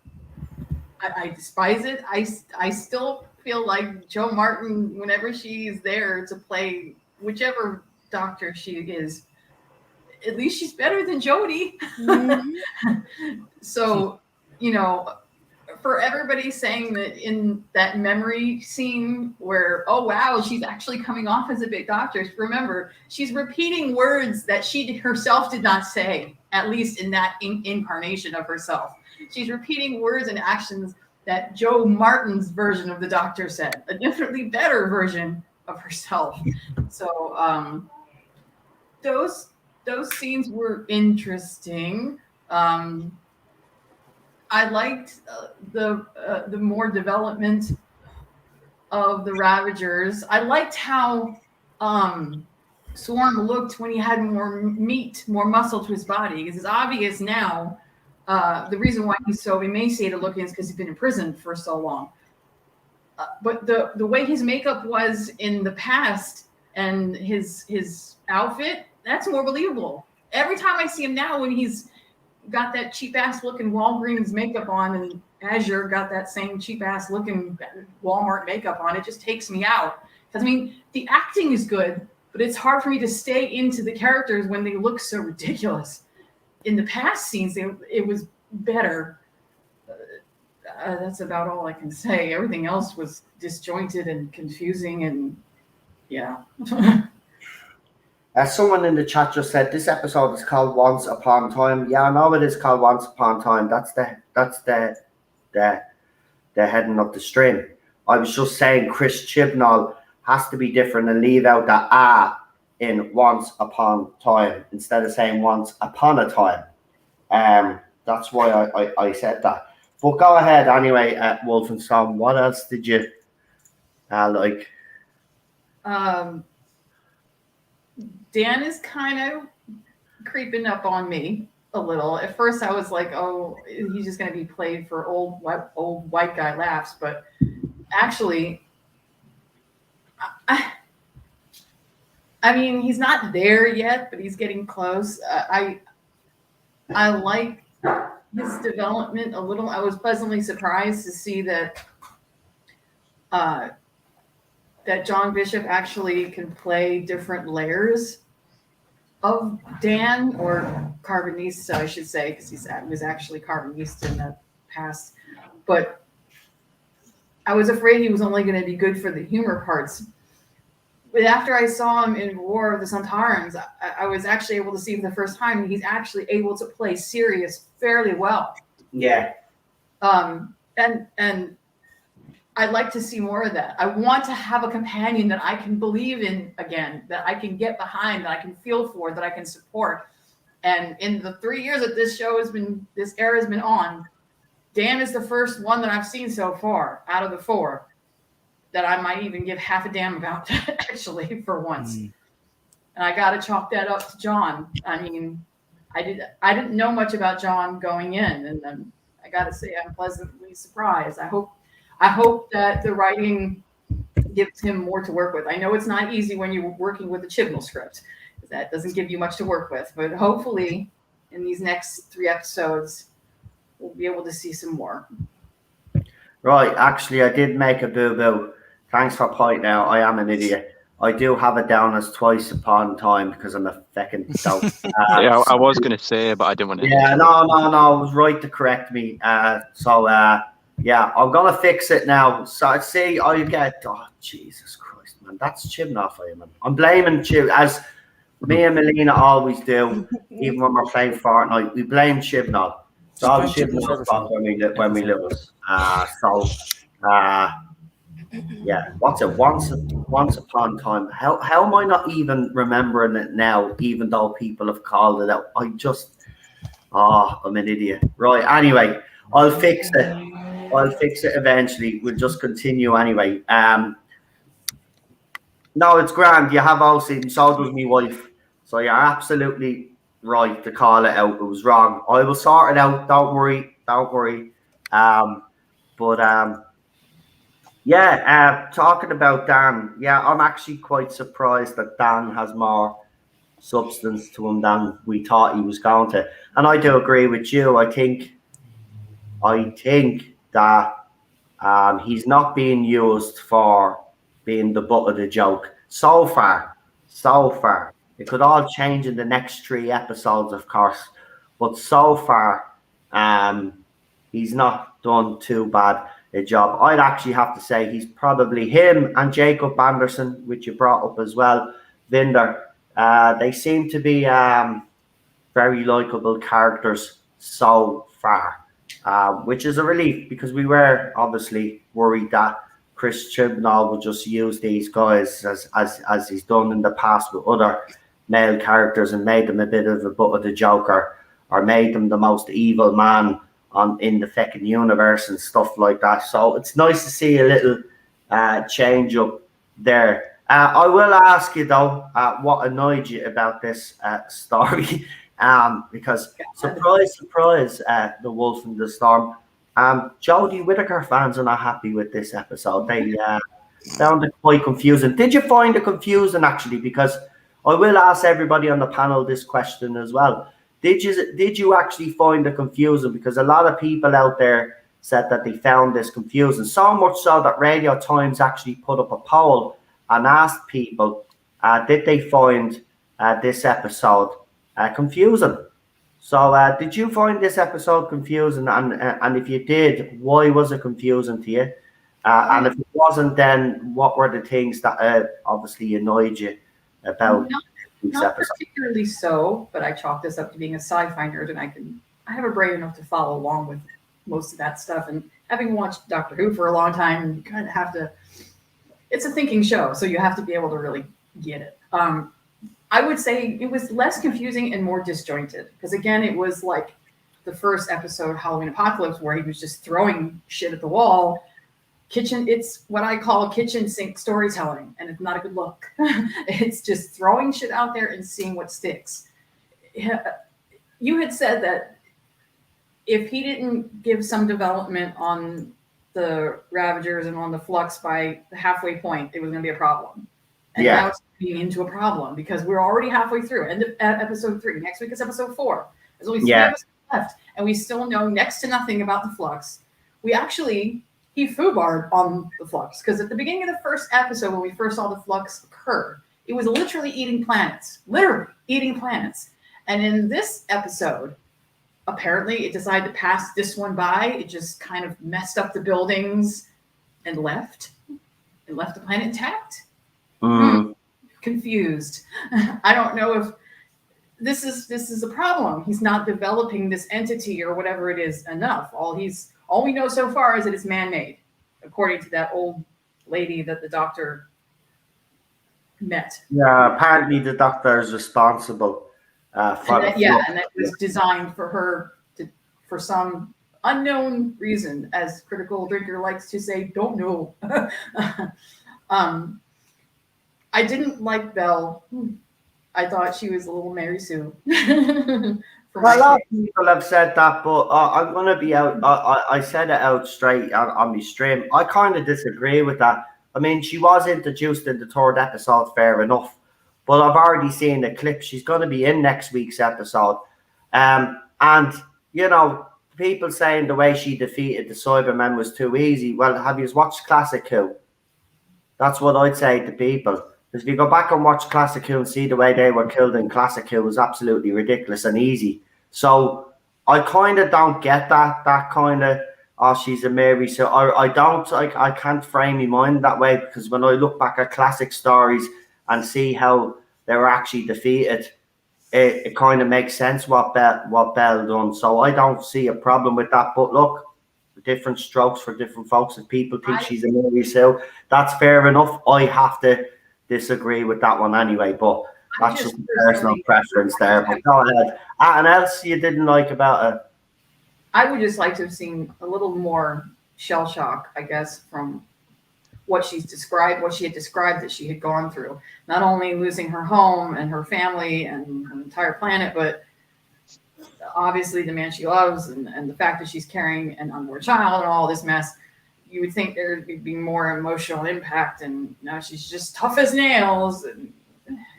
Speaker 2: I despise it. I still feel like Jo Martin, whenever she's there to play whichever doctor she is, at least she's better than Jodie. So, you know, for everybody saying that in that memory scene where, oh, wow, she's actually coming off as a big doctor. Remember, she's repeating words that she herself did not say, at least in that incarnation of herself. She's repeating words and actions that Jo Martin's version of the doctor said, a definitely better version of herself. So those scenes were interesting. I liked the more development of the Ravagers. I liked how Swarm looked when he had more meat, more muscle to his body. Because it's obvious now the reason why he's so emaciated looking is because he's been in prison for so long. But the way his makeup was in the past and his outfit, that's more believable. Every time I see him now when he's got that cheap ass looking Walgreens makeup on and Azure got that same cheap ass looking Walmart makeup on, it just takes me out. Because I mean, the acting is good, but it's hard for me to stay into the characters when they look so ridiculous. In the past scenes, it was better. That's about all I can say. Everything else was disjointed and confusing, and yeah.
Speaker 1: Someone in the chat just said this episode is called Once Upon a Time. Yeah, I know it is called Once Upon a Time. That's the heading of the string. I was just saying Chris Chibnall has to be different and leave out the in Once Upon Time instead of saying Once Upon a Time. That's why I said that. But go ahead anyway, Wolf and Storm. What else did you like?
Speaker 2: Dan is kind of creeping up on me a little. At first, I was like, "Oh, he's just going to be played for old white guy laughs." But actually, I mean, he's not there yet, but he's getting close. I like his development a little. I was pleasantly surprised to see that that John Bishop actually can play different layers of Dan, or Carbonista, I should say, because he was actually Carbonista in the past. But I was afraid he was only going to be good for the humor parts. But after I saw him in War of the Sontarans, I was actually able to see for the first time he's actually able to play serious fairly well.
Speaker 1: Yeah.
Speaker 2: And I'd like to see more of that. I want to have a companion that I can believe in again, that I can get behind, that I can feel for, that I can support. And in the 3 years that this era has been on, Dan is the first one that I've seen so far out of the 4 that I might even give half a damn about, actually, for once. And I got to chalk that up to John. I mean, I didn't know much about John going in, and then I got to say I'm pleasantly surprised. I hope that the writing gives him more to work with. I know it's not easy when you're working with a Chibnall script. That doesn't give you much to work with. But hopefully in these next 3 episodes, we'll be able to see some more.
Speaker 1: Right. Actually, I did make a boo-boo. Thanks for pointing out. I am an idiot. I do have it down as Twice Upon Time because I'm a fucking dope.
Speaker 3: Yeah, I was going to say, but I didn't want to.
Speaker 1: Yeah, no. I was right to correct me. So Yeah, I'm gonna fix it now. So see, I get. Oh Jesus Christ, man, that's Chibnall for you, man. I'm blaming Chib as me and Melina always do, even when we're playing Fortnite. We blame Chibnall. It's
Speaker 4: Just
Speaker 1: all
Speaker 4: blame Chibnall for
Speaker 1: Chibnall's fault when we
Speaker 4: everything.
Speaker 1: lose. Yeah. What's it? Once upon a time. How am I not even remembering it now? Even though people have called it out, I'm an idiot. Right. Anyway, I'll fix it. I'll fix it eventually. We'll just continue anyway. No, it's grand. You have all seen. So does my wife. So you're absolutely right to call it out. It was wrong. I will sort it out. Don't worry. Don't worry. But yeah. Talking about Dan. Yeah, I'm actually quite surprised that Dan has more substance to him than we thought he was going to. And I do agree with you. I think that he's not being used for being the butt of the joke so far. It could all change in the next 3 episodes, of course, but so far, he's not done too bad a job. I'd actually have to say he's probably him and Jacob Anderson, which you brought up as well, Vinder. They seem to be very likable characters so far. Which is a relief because we were obviously worried that Chris Chibnall would just use these guys as he's done in the past with other male characters and made them a bit of a butt of the joker or made them the most evil man in the fucking universe and stuff like that. So it's nice to see a little change up there. I will ask you though, what annoyed you about this story? Because surprise, the Wolf in the Storm. Jodie Whittaker fans are not happy with this episode. They found it quite confusing. Did you find it confusing actually? Because I will ask everybody on the panel this question as well. Did you actually find it confusing? Because a lot of people out there said that they found this confusing. So much so that Radio Times actually put up a poll and asked people, did they find this episode confusing? So did you find this episode confusing? And if you did, why was it confusing to you? And if it wasn't, then what were the things that obviously annoyed you about this
Speaker 2: Not
Speaker 1: episode?
Speaker 2: particularly so, but I chalk this up to being a sci-fi nerd, and I have a brain enough to follow along with most of that stuff. And having watched Doctor Who for a long time, you kind of have to. It's a thinking show, so you have to be able to really get it. I would say it was less confusing and more disjointed because, again, it was like the first episode, Halloween Apocalypse, where he was just throwing shit at the wall. It's what I call kitchen sink storytelling, and it's not a good look. It's just throwing shit out there and seeing what sticks. You had said that if he didn't give some development on the Ravagers and on the Flux by the halfway point, it was going to be a problem. And now it's being into a problem because we're already halfway through. End of episode 3. Next week is episode 4. There's only 3 episodes left, and we still know next to nothing about the Flux. He foobarred on the Flux because at the beginning of the first episode, when we first saw the Flux occur, it was literally eating planets. And in this episode, apparently it decided to pass this one by. It just kind of messed up the buildings and left. It left the planet intact. Confused. I don't know if this is a problem. He's not developing this entity or whatever it is enough. All we know so far is that it's man-made, according to that old lady that the doctor met.
Speaker 1: Yeah, apparently the doctor is responsible for
Speaker 2: and that was designed for her for some unknown reason, as Critical Drinker likes to say, don't know. I didn't like Belle. I thought she was a little Mary Sue.
Speaker 1: Well, a lot of people have said that, but I'm going to be out. I said it out straight on my stream. I kind of disagree with that. I mean, she was introduced in the 3rd episode, fair enough. But I've already seen the clip. She's going to be in next week's episode. And, you know, people saying the way she defeated the Cybermen was too easy. Well, have you watched Classic Who? That's what I'd say to people. Because if you go back and watch Classic Who and see the way they were killed in Classic Who, it was absolutely ridiculous and easy. So I kind of don't get that kind of oh, she's a Mary. So I can't frame my mind that way, because when I look back at classic stories and see how they were actually defeated, it kind of makes sense what Belle done. So I don't see a problem with that. But look, different strokes for different folks. If people think she's a Mary Sue, that's fair enough. I have to disagree with that one anyway. But that's just a personal preference there. But go ahead. Anything else you didn't like about it?
Speaker 2: I would just like to have seen a little more shell shock, I guess, from what she had described that she had gone through. Not only losing her home and her family and her entire planet, but obviously the man she loves and the fact that she's carrying an unborn child and all this mess. You would think there would be more emotional impact, and now she's just tough as nails. And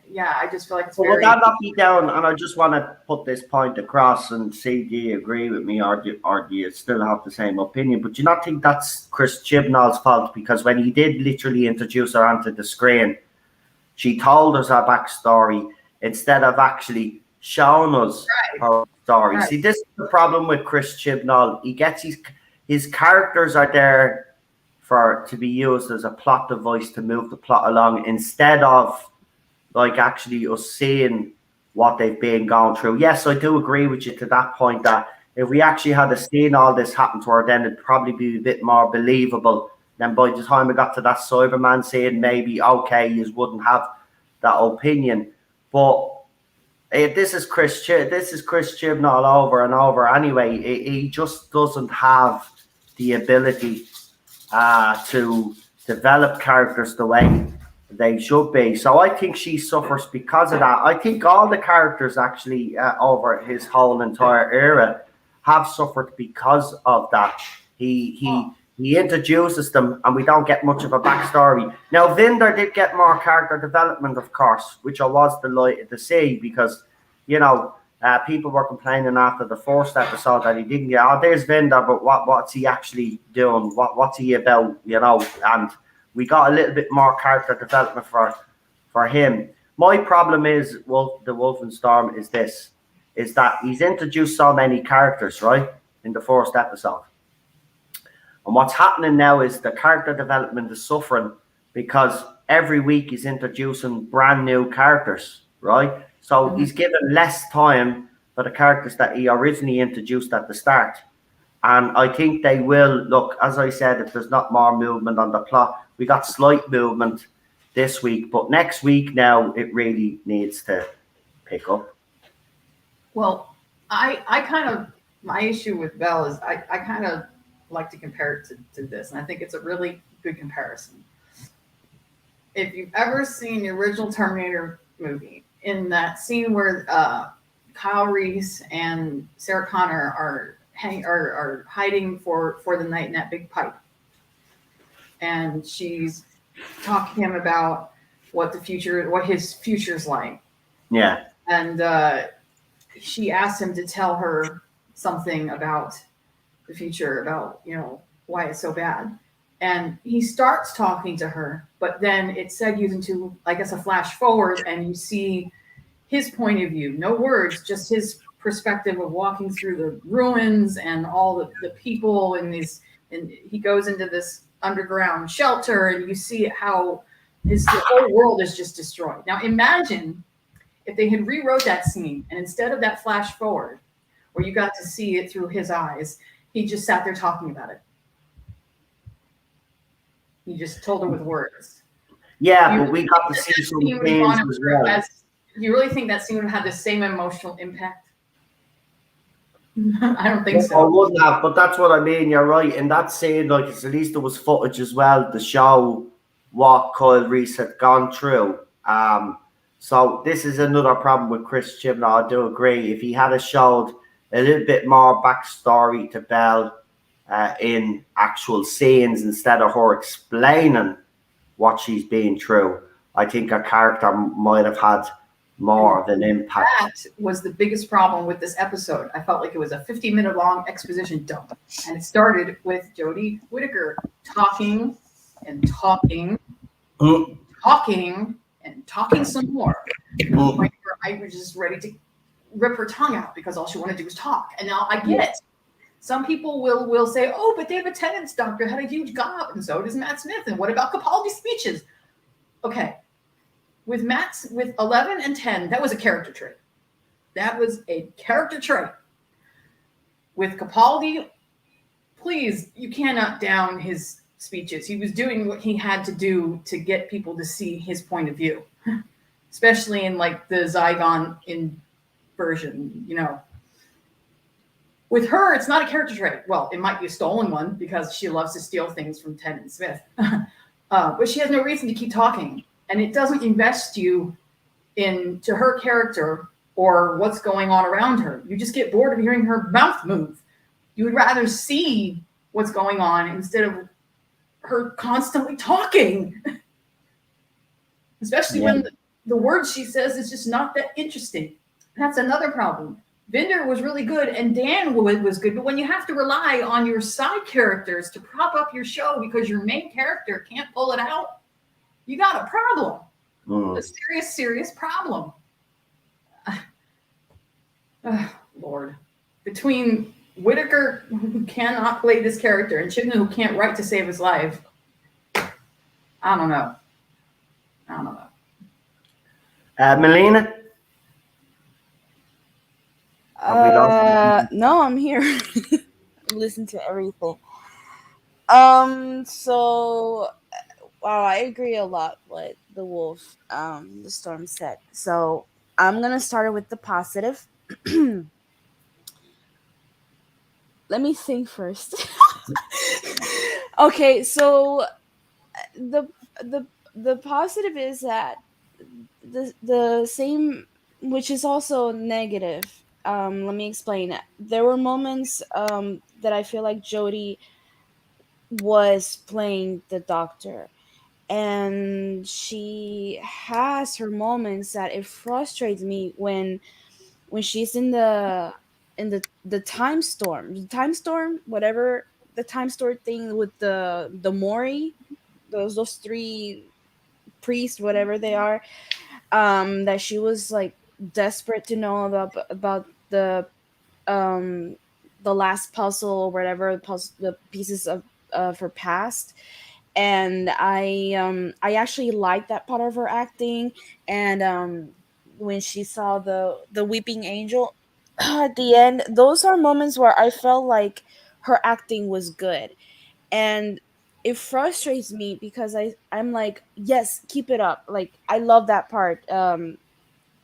Speaker 2: yeah, I just feel like it's
Speaker 1: Well, that not be down, and I just want to put this point across and see, do you agree with me, or do you still have the same opinion? But do you not think that's Chris Chibnall's fault? Because when he did literally introduce her onto the screen, she told us her backstory instead of actually showing us her story.
Speaker 2: Right.
Speaker 1: See, this is the problem with Chris Chibnall. He gets his characters are there to be used as a plot device to move the plot along, instead of like actually us seeing what they've been going through. Yes, I do agree with you to that point, that if we actually had seen all this happen to her, then it'd probably be a bit more believable. Then by the time we got to that Cyberman scene, maybe, okay, you wouldn't have that opinion. But this is Chris Chibnall over and over anyway. He just doesn't have the ability to develop characters the way they should be. So I think she suffers because of that. I think all the characters actually over his whole entire era have suffered because of that. He introduces them and we don't get much of a backstory. Now Vinder did get more character development, of course, which I was delighted to see, because people were complaining after the first episode that he didn't get, oh, there's Vinder, but what's he actually doing? What's he about? And we got a little bit more character development for him. My problem is, the Wolfenstorm is that he's introduced so many characters, right, in the first episode. And what's happening now is the character development is suffering, because every week he's introducing brand new characters, right? So he's given less time for the characters that he originally introduced at the start. And I think they will, look, as I said, if there's not more movement on the plot, we got slight movement this week, but next week now it really needs to pick up.
Speaker 2: Well, I kind of, my issue with Belle is I kind of like to compare it to this, and I think it's a really good comparison. If you've ever seen the original Terminator movie, in that scene where Kyle Reese and Sarah Connor are hiding for the night in that big pipe, and she's talking to him about what his future's like.
Speaker 1: Yeah.
Speaker 2: And she asked him to tell her something about the future, about why it's so bad. And he starts talking to her, but then it segues into, I guess, a flash forward, and you see his point of view. No words, just his perspective of walking through the ruins and all the people and he goes into this underground shelter, and you see how the whole world is just destroyed. Now imagine if they had rewrote that scene, and instead of that flash forward where you got to see it through his eyes, he just sat there talking about it. He just told her with words.
Speaker 1: Yeah, but we got to see some things as well.
Speaker 2: You really think that scene would have had the same emotional impact? I don't think so.
Speaker 1: I wouldn't have, but that's what I mean. You're right. In that scene, like, at least there was footage as well to show what Kyle Reese had gone through. So this is another problem with Chris Chibnall. I do agree. If he had showed a little bit more backstory to Belle in actual scenes, instead of her explaining what she's been through, I think her character might have had more of an impact.
Speaker 2: That was the biggest problem with this episode. I felt like it was a 50-minute long exposition dump. And it started with Jodie Whittaker talking and talking, talking and talking some more. To the point where I was just ready to rip her tongue out, because all she wanted to do was talk. And now I get it. Some people will say, oh, but David Tennant's doctor had a huge gob, and so does Matt Smith. And what about Capaldi's speeches? Okay. With 11 and 10, that was a character trait. That was a character trait. With Capaldi, please, you cannot down his speeches. He was doing what he had to do to get people to see his point of view, especially in like the Zygon version, you know. With her, it's not a character trait. Well, it might be a stolen one because she loves to steal things from Tennant Smith. But she has no reason to keep talking. And it doesn't invest you into her character or what's going on around her. You just get bored of hearing her mouth move. You would rather see what's going on instead of her constantly talking. Especially when the words she says is just not that interesting. That's another problem. Vinder was really good and Dan was good, but when you have to rely on your side characters to prop up your show because your main character can't pull it out, you got a problem. A serious, serious problem. Lord. Between Whitaker, who cannot play this character, and Chibnall, who can't write to save his life, I don't know.
Speaker 1: Melina?
Speaker 5: No, I'm here. Listen to everything. So wow, I agree a lot with the Wolf, the Storm said. So I'm gonna start with the positive. Let me think first. Okay, so the positive is that the same, which is also negative. Let me explain. There were moments that I feel like Jodie was playing the doctor, and she has her moments that it frustrates me when she's in the time storm, whatever the time storm thing with the Mori, those three priests, whatever they are, that she was like desperate to know about the last puzzle or whatever the pieces of her past. And I actually liked that part of her acting. And when she saw the weeping angel at the end, those are moments where I felt like her acting was good. And it frustrates me because I'm like, yes, keep it up, like I love that part.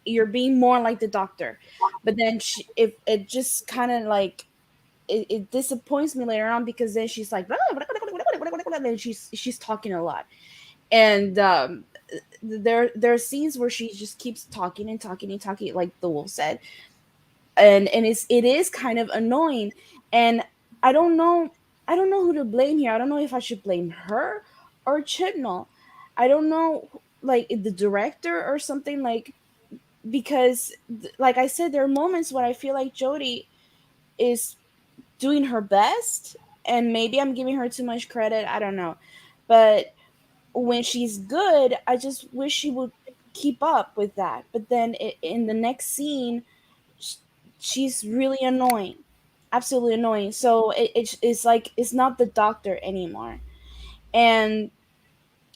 Speaker 5: You're being more like the doctor. But then if it just kind of like it disappoints me later on, because then she's like and she's talking a lot. And there are scenes where she just keeps talking and talking and talking, like the Wolf said. And it is kind of annoying. And I don't know who to blame here. I don't know if I should blame her or Chibnall. I don't know, like the director or something, like, because like I said, there are moments when I feel like Jodie is doing her best, and maybe I'm giving her too much credit, I don't know. But when she's good, I just wish she would keep up with that. But then in the next scene, she's really annoying, absolutely annoying. So it's like it's not the doctor anymore. And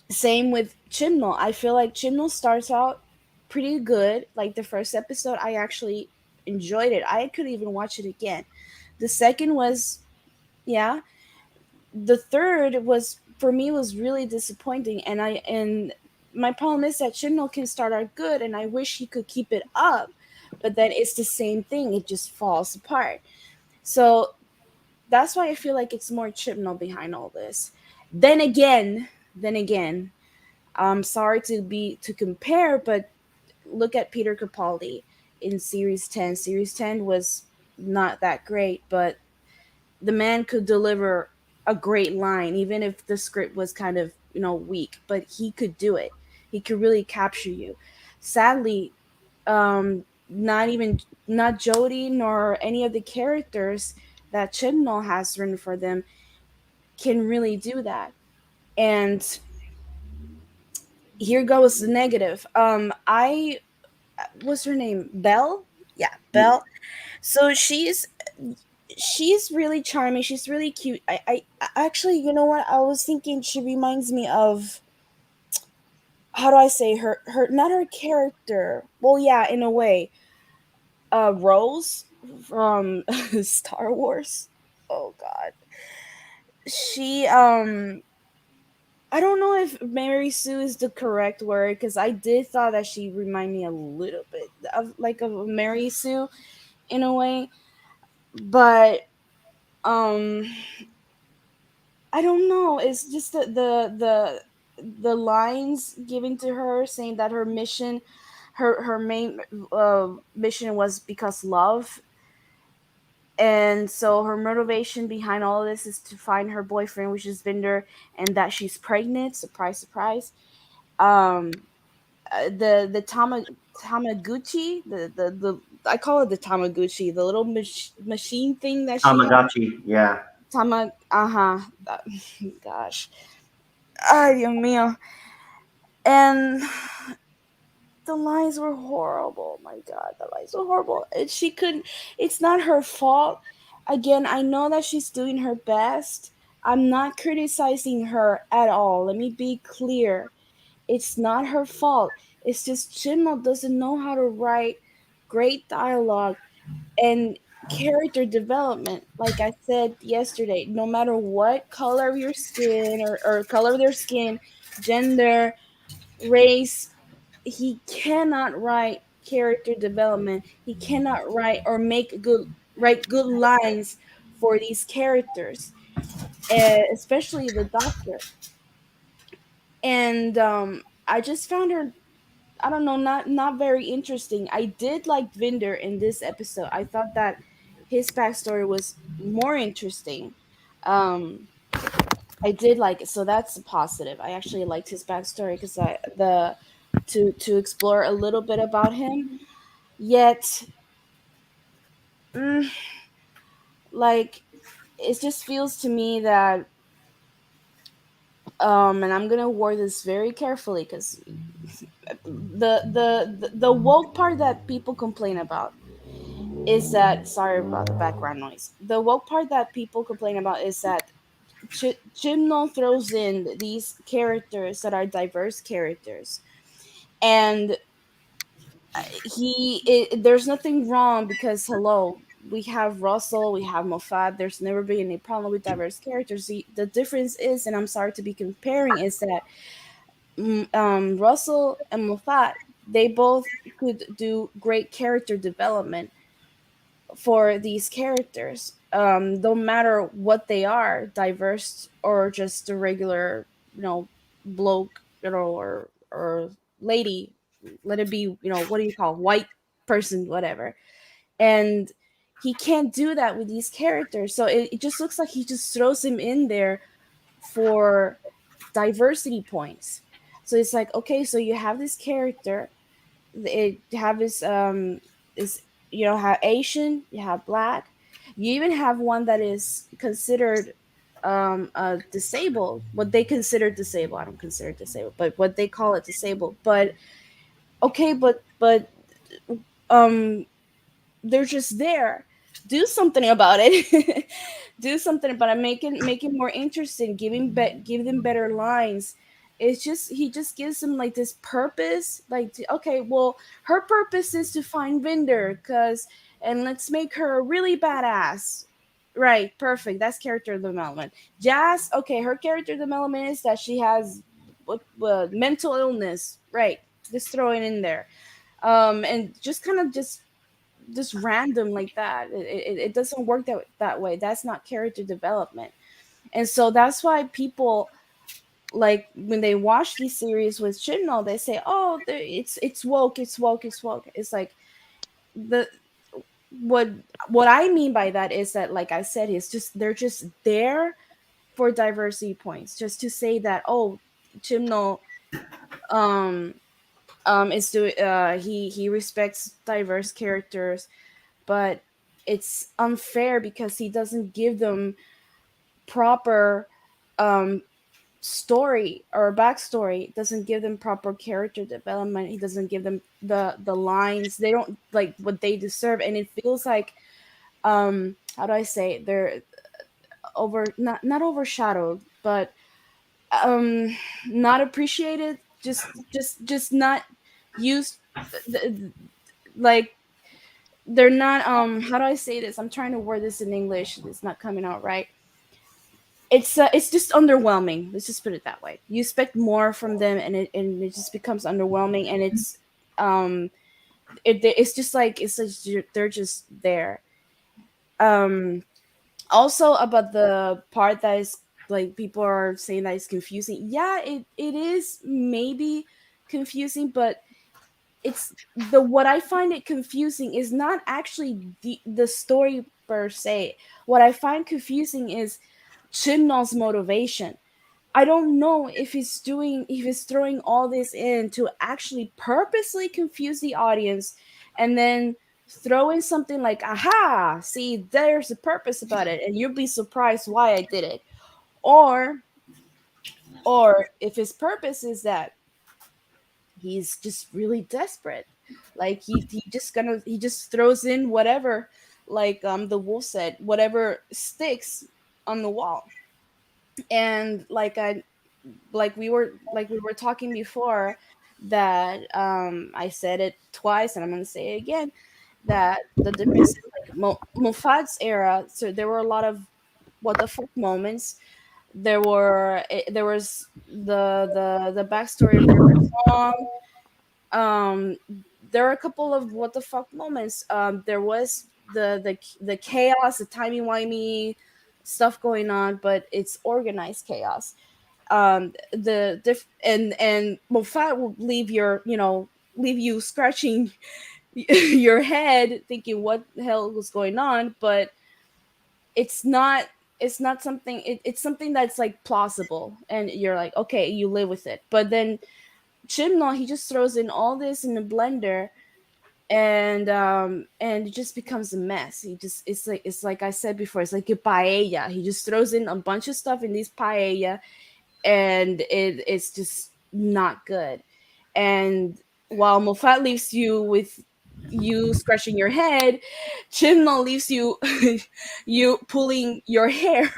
Speaker 5: same with Chibnall. I feel like Chibnall starts out pretty good. Like the first episode, I actually enjoyed it. I could even watch it again. The second was, yeah. The third was, for me, was really disappointing. And my problem is that Chibnall can start out good, and I wish he could keep it up. But then it's the same thing; it just falls apart. So that's why I feel like it's more Chibnall behind all this. Then again, I'm sorry to compare, but look at Peter Capaldi in series 10. Series 10 was not that great, but the man could deliver a great line, even if the script was kind of, weak, but he could do it. He could really capture you. Sadly, not Jodie nor any of the characters that Chibnall has written for them can really do that. And here goes the negative. What's her name? Belle? Yeah, Belle. So she's she's really charming. She's really cute. Actually, you know what? I was thinking she reminds me of, how do I say her not her character. Well, yeah, in a way. Rose from Star Wars. Oh god. She I don't know if Mary Sue is the correct word, because I did thought that she reminded me a little bit of Mary Sue in a way, but um I don't know. It's just the lines given to her saying that her main mission was because love, and so her motivation behind all of this is to find her boyfriend, which is Vinder, and that she's pregnant. Surprise, surprise. Um, the Tamaguchi, the I call it the Tamaguchi, the little machine thing that she has.
Speaker 1: Tamagotchi, yeah.
Speaker 5: Gosh. Ay, Dios mío. And the lines were horrible. My God, the lines were horrible. And she couldn't, it's not her fault. Again, I know that she's doing her best. I'm not criticizing her at all. Let me be clear. It's not her fault. It's just Chimo doesn't know how to write great dialogue and character development. Like I said yesterday, no matter what color of your skin, or color of their skin, gender, race, he cannot write character development. He cannot write good lines for these characters, especially the doctor. And I just found her, I don't know, not very interesting. I did like Vinder in this episode. I thought that his backstory was more interesting. Um, I did like it, so that's a positive. I actually liked his backstory because I the to explore a little bit about him. Yet, mm, like, it just feels to me that, and I'm gonna word this very carefully, because the woke part that people complain about is that, sorry about the background noise. The woke part that people complain about is that Chimno throws in these characters that are diverse characters, and there's nothing wrong, because hello, we have Russell, we have Moffat. There's never been any problem with diverse characters. The difference is, and I'm sorry to be comparing, is that Russell and Moffat, they both could do great character development for these characters. No matter what they are, diverse or just a regular, bloke, or lady. Let it be, what do you call, white person, whatever. And he can't do that with these characters, so it just looks like he just throws him in there for diversity points. So it's like, okay, so you have this character, it have this, have Asian, you have black, you even have one that is considered disabled, what they consider disabled. I don't consider it disabled, but what they call it disabled. But okay, but um they're just there. Do something about it. Do something about it. Make it more interesting. Give them better lines. It's just, he just gives them like this purpose. Like, okay, well, her purpose is to find Vinder, and let's make her a really badass. Right, perfect. That's character development. Jazz, okay, her character development is that she has mental illness. Right, just throw it in there. And just kind of just random like that. It doesn't work that way. That's not character development. And so that's why people, like, when they watch these series with Chibnall, they say, "Oh, it's woke, it's woke, it's woke." It's like, the what what I mean by that is that, like I said, it's just, they're just there for diversity points, just to say that, oh, Chibnall um is doing, he respects diverse characters, but it's unfair because he doesn't give them proper um story or backstory, doesn't give them proper character development. He doesn't give them the lines, they don't like what they deserve. And it feels like how do I say it? They're not overshadowed, but not appreciated, just not used, like they're not, how do I say this? I'm trying to word this in English, it's not coming out right. It's just underwhelming, let's just put it that way. You expect more from them, and it just becomes underwhelming, and um it's just like, they're just there. um Also, about the part that is, like, people are saying that it's confusing. Yeah, it is maybe confusing, but it's the what I find it confusing is not actually the story per se. What I find confusing is Chimnall's motivation. I don't know if he's throwing all this in to actually purposely confuse the audience, and then throw in something like, aha, see, there's a purpose about it, and you'll be surprised why I did it. Or if his purpose is that he's just really desperate, like he just throws in whatever, like the wolf said, whatever sticks on the wall. And like we were talking before, that I said it twice and I'm going to say it again, that the difference is like Moffat's era. So there were a lot of what the fuck moments. There was the backstory of River Song. um there are a couple of what the fuck moments. There was the chaos, the timey-wimey stuff going on, but it's organized chaos. And Moffat will leave you scratching your head thinking what the hell was going on, but it's not something, it's something that's like plausible, and you're like, okay, you live with it. But then Chibnall, he just throws in all this in a blender, and it just becomes a mess. It's like I said before, it's like a paella. He just throws in a bunch of stuff in this paella, and it's just not good. And while Moffat leaves you with you scratching your head, Chibnall leaves you you pulling your hair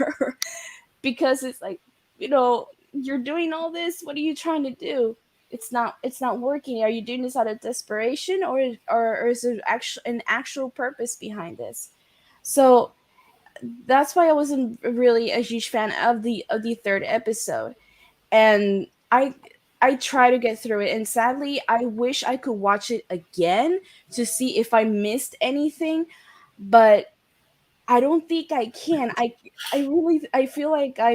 Speaker 5: because it's like, you're doing all this. What are you trying to do? It's not working. Are you doing this out of desperation, or is there an actual purpose behind this? So that's why I wasn't really a huge fan of the third episode. And I try to get through it, and sadly I wish I could watch it again to see if I missed anything, but I don't think I can. I feel like I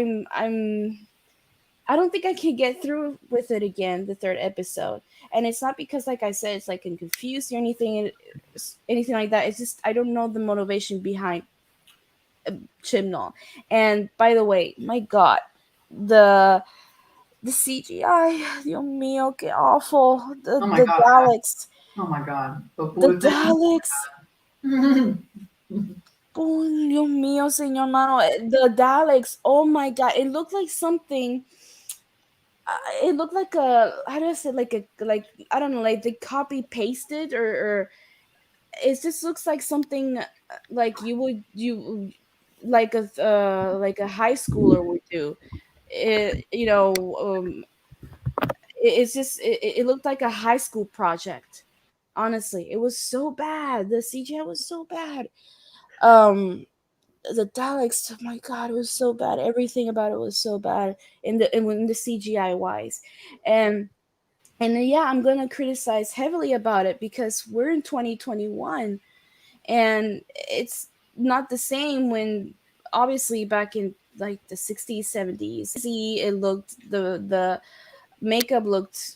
Speaker 5: don't think I can get through with it again, the third episode. And it's not because, like I said, it's like I'm confused or anything like that. It's just I don't know the motivation behind Chimnall. And by the way, my God, the CGI, Dios mío, qué awful.
Speaker 2: Oh my
Speaker 5: The
Speaker 2: God.
Speaker 5: Daleks.
Speaker 2: Oh my God.
Speaker 5: The Daleks. Oh, Dios mío, señor mano. The Daleks. Oh my God. It looked like something. It looked like how do I say, like I don't know, like they copy pasted, or it just looks like something like you like a high schooler would do. It, it's just it looked like a high school project. Honestly, it was so bad. The CGI was so bad. Um, the Daleks, oh my God, it was so bad. Everything about it was so bad in the CGI wise, and yeah, I'm gonna criticize heavily about it because we're in 2021, and it's not the same when obviously back in like the 60s, 70s. See, it looked the makeup looked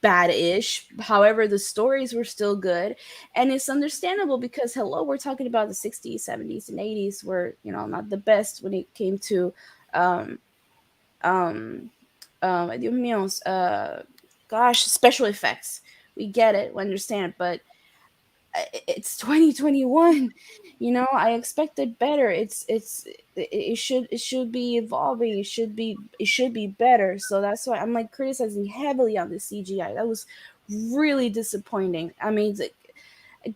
Speaker 5: bad-ish. However, the stories were still good, and it's understandable because hello, we're talking about the 60s, 70s, and 80s were not the best when it came to um um Dios mío, gosh, special effects. We get it, we understand, but it's 2021. I expected better. It should be evolving. It should be better. So that's why I'm like criticizing heavily on the CGI. That was really disappointing. I mean,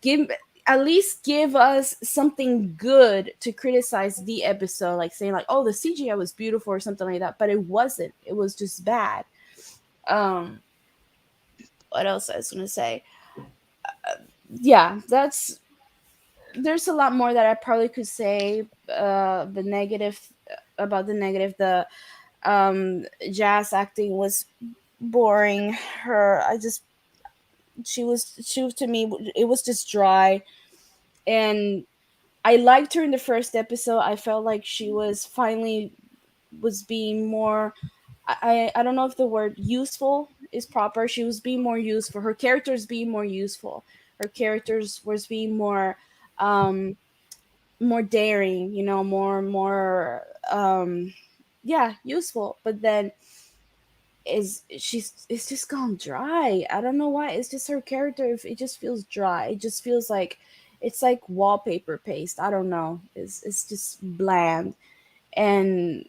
Speaker 5: give at least give us something good to criticize the episode, like saying like, oh, the CGI was beautiful or something like that, but it wasn't. It was just bad. What else I was gonna say? Yeah, there's a lot more that I probably could say. The negative about the negative, the Jazz acting was boring. She to me, it was just dry. And I liked her in the first episode. I felt like she was finally was being more, I don't know if the word useful is proper. She was being more useful. Her characters being more useful. Her characters was being more daring, more yeah, useful. But then it's just gone dry. I don't know why. It's just her character. It just feels dry. It just feels like it's like wallpaper paste. I don't know. It's just bland. And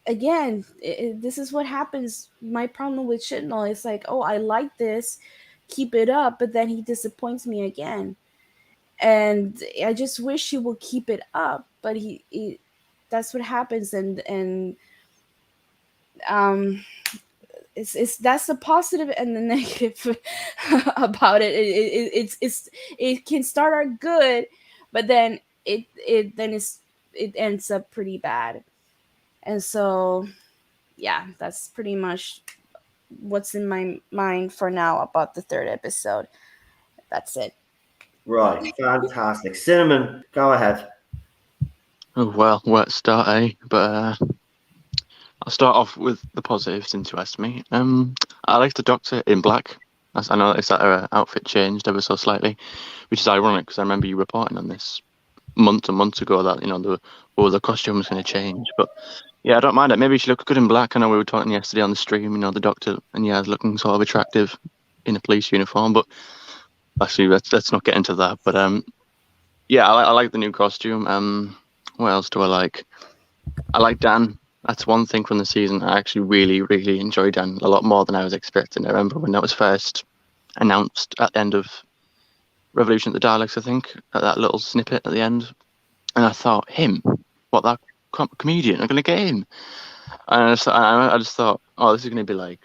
Speaker 5: again, this is what happens. My problem with Chitnall is like, oh, I like this, keep it up, but then he disappoints me again. And I just wish he would keep it up, but he that's what happens. And um it's that's the positive and the negative about it. It can start out good, but then it ends up pretty bad. And so yeah, that's pretty much what's in my mind for now about the third episode. That's it.
Speaker 1: Right, fantastic. Cinnamon, go ahead.
Speaker 3: Oh, well, where to start, eh? But I'll start off with the positive since you asked me. I like the Doctor in black. I noticed that her outfit changed ever so slightly, which is ironic because I remember you reporting on this months and months ago that the costume was going to change. But yeah, I don't mind it. Maybe she looks good in black. I know we were talking yesterday on the stream. The Doctor and looking sort of attractive in a police uniform. But actually, let's not get into that. But yeah, I like the new costume. What else do I like? I like Dan. That's one thing from the season. I actually really, really enjoyed Dan a lot more than I was expecting. I remember when that was first announced at the end of Revolution of the Daleks, I think, at that little snippet at the end. And I thought, him? What, that comedian? I'm going to get him. And I just thought, oh, this is going to be like...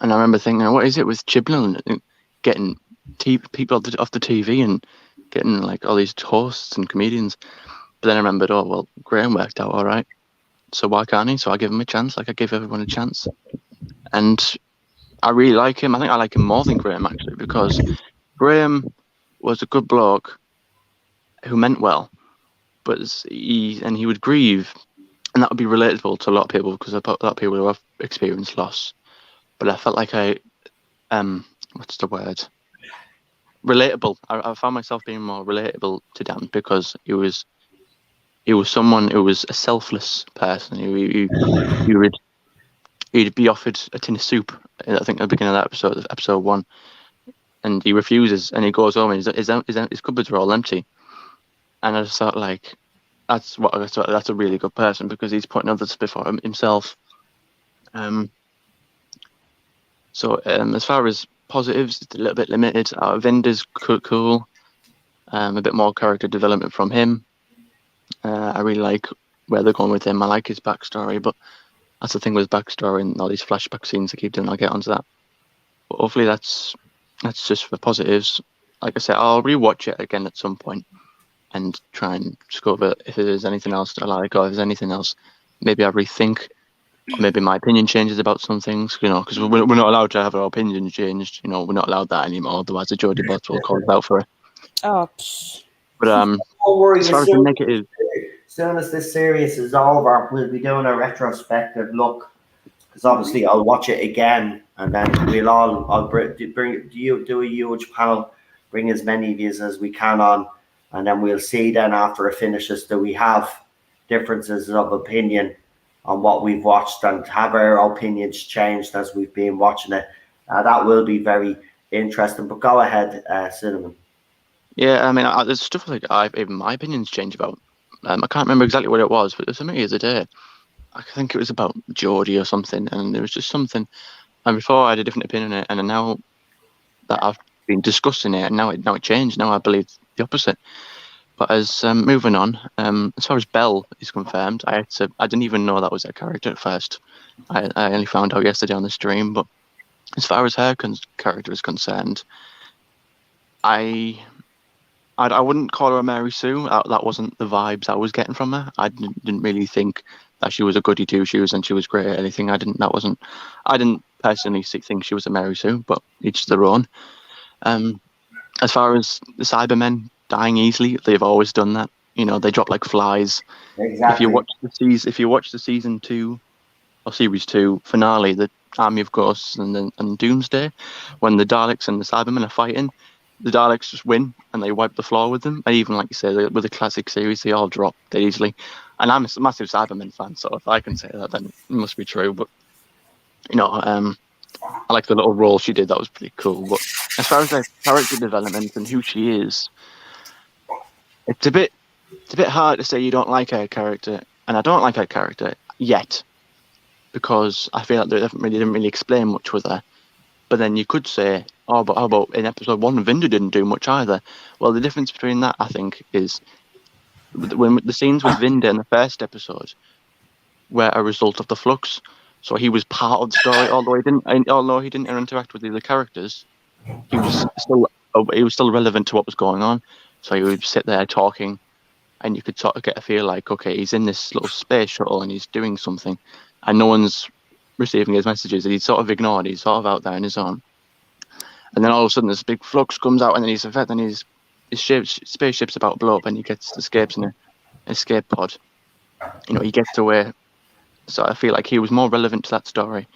Speaker 3: And I remember thinking, what is it with Chibnall getting people off the TV and getting like all these hosts and comedians? But then I remembered, oh, well, Graham worked out all right. So why can't he? So I give him a chance, like I give everyone a chance. And I really like him. I think I like him more than Graham, actually, because Graham was a good bloke who meant well, but he would grieve, and that would be relatable to a lot of people because a lot of people who have experienced loss. But I felt like what's the word? Relatable. I found myself being more relatable to Dan because he was someone who was a selfless person. He'd be offered a tin of soup, I think at the beginning of that episode 1, and he refuses, and he goes home and his cupboards are all empty. And I just thought, like, that's a really good person because he's putting others before himself. So as far as positives, it's a little bit limited. Vinder's cool. A bit more character development from him. I really like where they're going with him. I like his backstory, but that's the thing with backstory and all these flashback scenes they keep doing. I'll get onto that. But hopefully that's just for positives. Like I said, I'll rewatch it again at some point and try and discover if there's anything else that I like or if there's anything else maybe I rethink. Or maybe my opinion changes about some things, because we're not allowed to have our opinion changed. We're not allowed that anymore. Otherwise, the Jodie Bots will call us out for it.
Speaker 5: Oh,
Speaker 3: but
Speaker 1: Don't worry,
Speaker 3: as far as the negative,
Speaker 1: as soon as this series is over, we'll be doing a retrospective look. Because obviously, I'll watch it again, and then I'll do a huge panel, bring as many of you as we can on, and then we'll see then after it finishes, do we have differences of opinion on what we've watched and have our opinions changed as we've been watching it. That will be very interesting. But go ahead, Cinnamon.
Speaker 3: Yeah, I mean, there's stuff like even my opinions change about. I can't remember exactly what it was, but there's something the other day. I think it was about Geordie or something, and there was just something. And before I had a different opinion on it, and now that I've been discussing it, and now it changed. Now I believe the opposite. But as moving on, as far as Belle is confirmed, I didn't even know that was her character at first. I only found out yesterday on the stream. But as far as her character is concerned, I wouldn't call her a Mary Sue. That wasn't the vibes I was getting from her. I didn't really think that she was a goody two shoes and she was great at anything. I didn't personally think she was a Mary Sue, but each their own. As far as the Cybermen dying easily, they've always done that. You know, they drop like flies.
Speaker 1: Exactly.
Speaker 3: If you watch the season 2 or series 2 finale, the Army of Ghosts and Doomsday, when the Daleks and the Cybermen are fighting, the Daleks just win and they wipe the floor with them. And even like you say, with the classic series, they all drop dead easily. And I'm a massive Cybermen fan, so if I can say that, then it must be true. But you know, I like the little role she did. That was pretty cool. But as far as her character development and who she is, it's a bit hard to say you don't like her character, and I don't like her character yet because I feel like they didn't really explain much with her. But then you could say, oh, but how about in episode 1, Vinda didn't do much either? Well, the difference between that, I think, is when the scenes with Vinda in the first episode were a result of the Flux. So he was part of the story, although he didn't interact with the other characters. He was still relevant to what was going on. So he would sit there talking, and you could sort of get a feel like, okay, he's in this little space shuttle and he's doing something, and no one's receiving his messages. He's sort of ignored. He's sort of out there on his own. And then all of a sudden, this big Flux comes out, and then his spaceship's about to blow up, and he escapes in an escape pod. You know, he gets away. So I feel like he was more relevant to that story.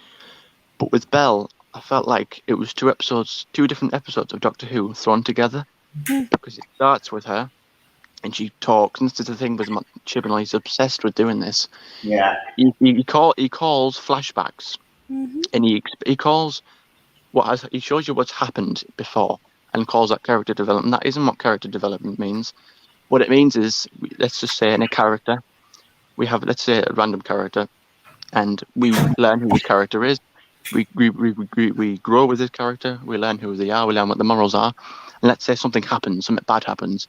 Speaker 3: But with Belle, I felt like it was two different episodes of Doctor Who thrown together, because it starts with her, and she talks. And this is the thing with Chibnall; he's obsessed with doing this.
Speaker 1: Yeah.
Speaker 3: He calls flashbacks, and he calls he shows you what's happened before, and calls that character development. That isn't what character development means. What it means is, let's just say in a character, we have, let's say, a random character, and we learn who his character is. We grow with his character. We learn who they are. We learn what the morals are. And let's say something happens, something bad happens.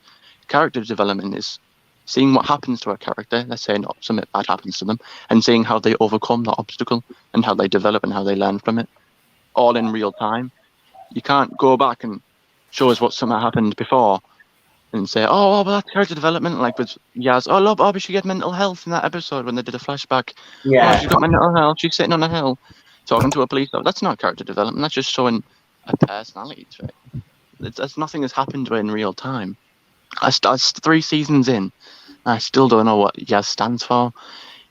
Speaker 3: Character development is seeing what happens to a character. Let's say something bad happens to them, and seeing how they overcome that obstacle and how they develop and how they learn from it, all in real time. You can't go back and show us what something happened before and say, oh, well, that's character development, like with Yaz. Oh, but she had mental health in that episode when they did a flashback.
Speaker 1: Yeah.
Speaker 3: Oh, she's got mental health. She's sitting on a hill talking to a police officer. That's not character development. That's just showing a personality trait. That's nothing has happened to her in real time. I 3 seasons in. I still don't know what Yaz stands for.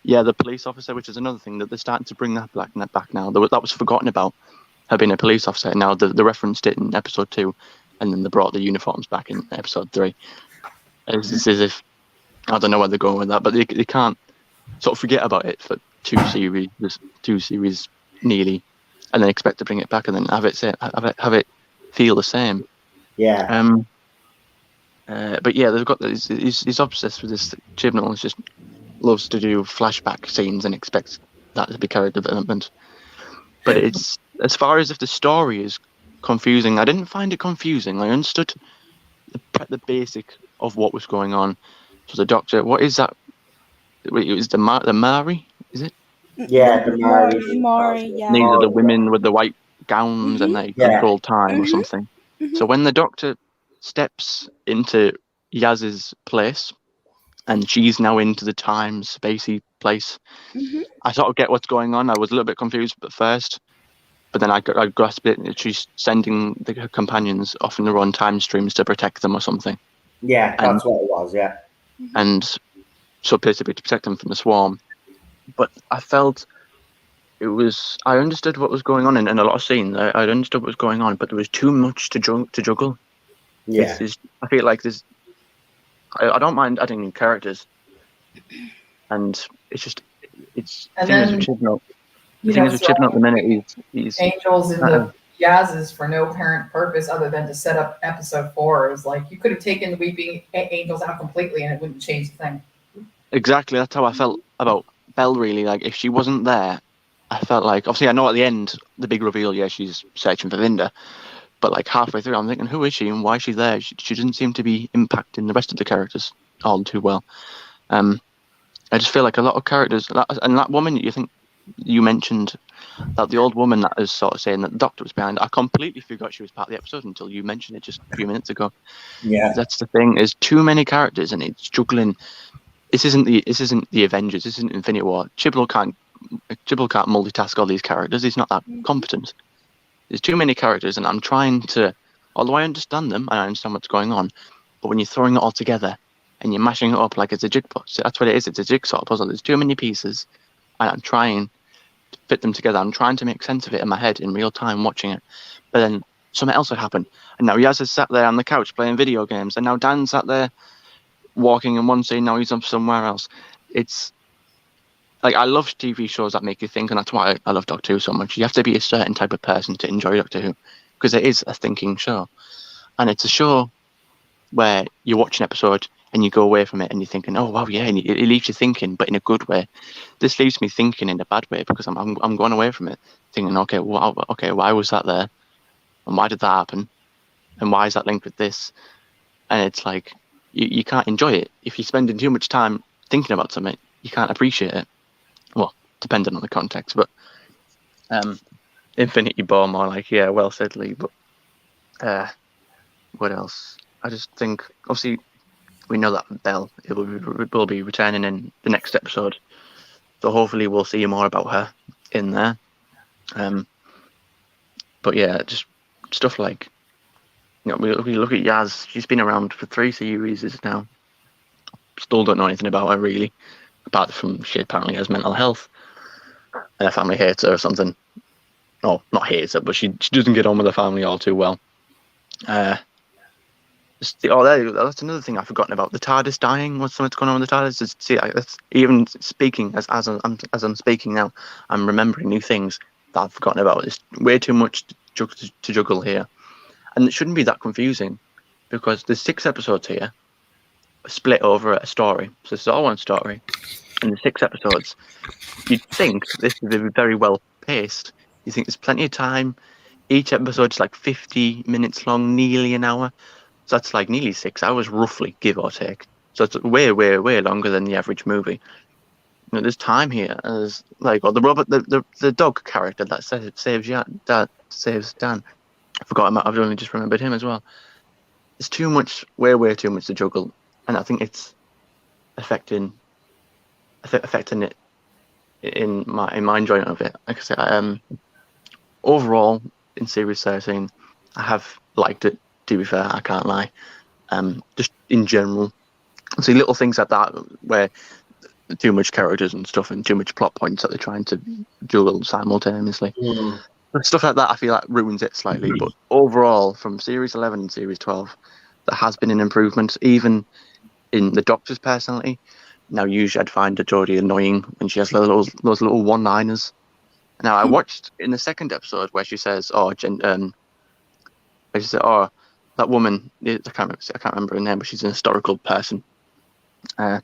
Speaker 3: Yeah, the police officer, which is another thing that they're starting to bring that back now. That was forgotten about, her being a police officer. Now they referenced it in episode 2. And then they brought the uniforms back in episode 3. It's as if, I don't know where they're going with that, but they can't sort of forget about it for 2 series nearly, and then expect to bring it back and then have it feel the same.
Speaker 1: Yeah.
Speaker 3: But yeah, they've got he's obsessed with this. Chibnall just loves to do flashback scenes and expects that to be character development. But it's, as far as if the story is confusing, I didn't find it confusing. I understood the basic of what was going on. So the Doctor, what is that? It was the Mari, is it?
Speaker 1: Yeah, the
Speaker 5: Mari, yeah.
Speaker 3: These are the women with the white gowns and they control time or something. So when the Doctor steps into Yaz's place, and she's now into the time spacey place, I sort of get what's going on. I was a little bit confused at first, but then I grasped it. She's sending her companions off in their own time streams to protect them or something.
Speaker 1: Yeah, that's what it was, yeah.
Speaker 3: And so basically to protect them from the swarm. But I felt I understood what was going on in a lot of scenes. I understood what was going on, but there was too much to juggle.
Speaker 1: Yeah.
Speaker 3: I feel like there's... I don't mind adding new characters. And it's just... It's...
Speaker 2: And
Speaker 3: the thing
Speaker 2: then,
Speaker 3: is with Chibnall,
Speaker 2: you
Speaker 3: the thing
Speaker 2: know,
Speaker 3: is with Chibnall at the minute, he's
Speaker 2: angels in the Yaz's for no apparent purpose other than to set up episode 4. It was like you could have taken the weeping angels out completely and it wouldn't change the thing.
Speaker 3: Exactly, that's how I felt about Belle, really. Like, if she wasn't there, I felt like... Obviously, I know at the end, the big reveal, yeah, she's searching for Vinda. But like halfway through, I'm thinking, who is she and why is she there? She doesn't seem to be impacting the rest of the characters all too well. I just feel like a lot of characters, and that woman you mentioned, that the old woman that is sort of saying that the Doctor was behind. I completely forgot she was part of the episode until you mentioned it just a few minutes ago.
Speaker 1: Yeah.
Speaker 3: That's the thing. There's too many characters, and it's juggling. This isn't the Avengers. This isn't Infinity War. Chibnall can't multitask all these characters. He's not that competent. There's too many characters, and I'm trying to. Although I understand them, and I understand what's going on, but when you're throwing it all together and you're mashing it up like it's a jigsaw, so that's what it is. It's a jigsaw puzzle. There's too many pieces, and I'm trying to fit them together. I'm trying to make sense of it in my head in real time watching it. But then something else would happen, and now Yaz has sat there on the couch playing video games, and now Dan sat there walking in one scene. Now he's up somewhere else. It's like I love TV shows that make you think, and that's why I love Doctor Who so much. You have to be a certain type of person to enjoy Doctor Who, because it is a thinking show, and it's a show where you watch an episode and you go away from it and you're thinking, oh wow, yeah, and it leaves you thinking, but in a good way. This leaves me thinking in a bad way because I'm going away from it, thinking, okay, wow, okay, why was that there, and why did that happen, and why is that linked with this? And it's like you can't enjoy it if you're spending too much time thinking about something. You can't appreciate it. Well, depending on the context, but Infinity Ball, more like, yeah, well said, Lee. But what else? I just think, obviously, we know that Belle will be returning in the next episode, so hopefully we'll see more about her in there. But yeah, just stuff like, we look at Yaz. She's been around for 3 series now. Still don't know anything about her really, apart from she apparently has mental health, and her family hates her or something. No, not hates her, but she doesn't get on with her family all too well. That's another thing I've forgotten about. The TARDIS dying. What's going on with the TARDIS? That's even speaking as I'm speaking now, I'm remembering new things that I've forgotten about. There's way too much to juggle here, and it shouldn't be that confusing because there's 6 episodes here, split over a story. So it's all one story, and the 6 episodes. You'd think this would be very well paced. You think there's plenty of time. Each episode's like 50 minutes long, nearly an hour. So that's like nearly 6 hours, roughly, give or take. So it's way, way, way longer than the average movie. There's time here. There's like, the dog character that saves Dan. I forgot him. I've only just remembered him as well. There's too much, way, way too much to juggle, and I think it's affecting it in my enjoyment of it. Like I said, overall in series 13, I have liked it. To be fair, I can't lie. Just in general, see little things like that where too much characters and stuff and too much plot points that they're trying to juggle simultaneously. Stuff like that I feel like ruins it slightly. But overall, from series 11 and series 12, there has been an improvement, even in the Doctor's personality. Now, usually I'd find Jodie annoying when she has those little one-liners. Now, I watched in the 2nd episode where she says, that woman, I can't remember her name, but she's an historical person. And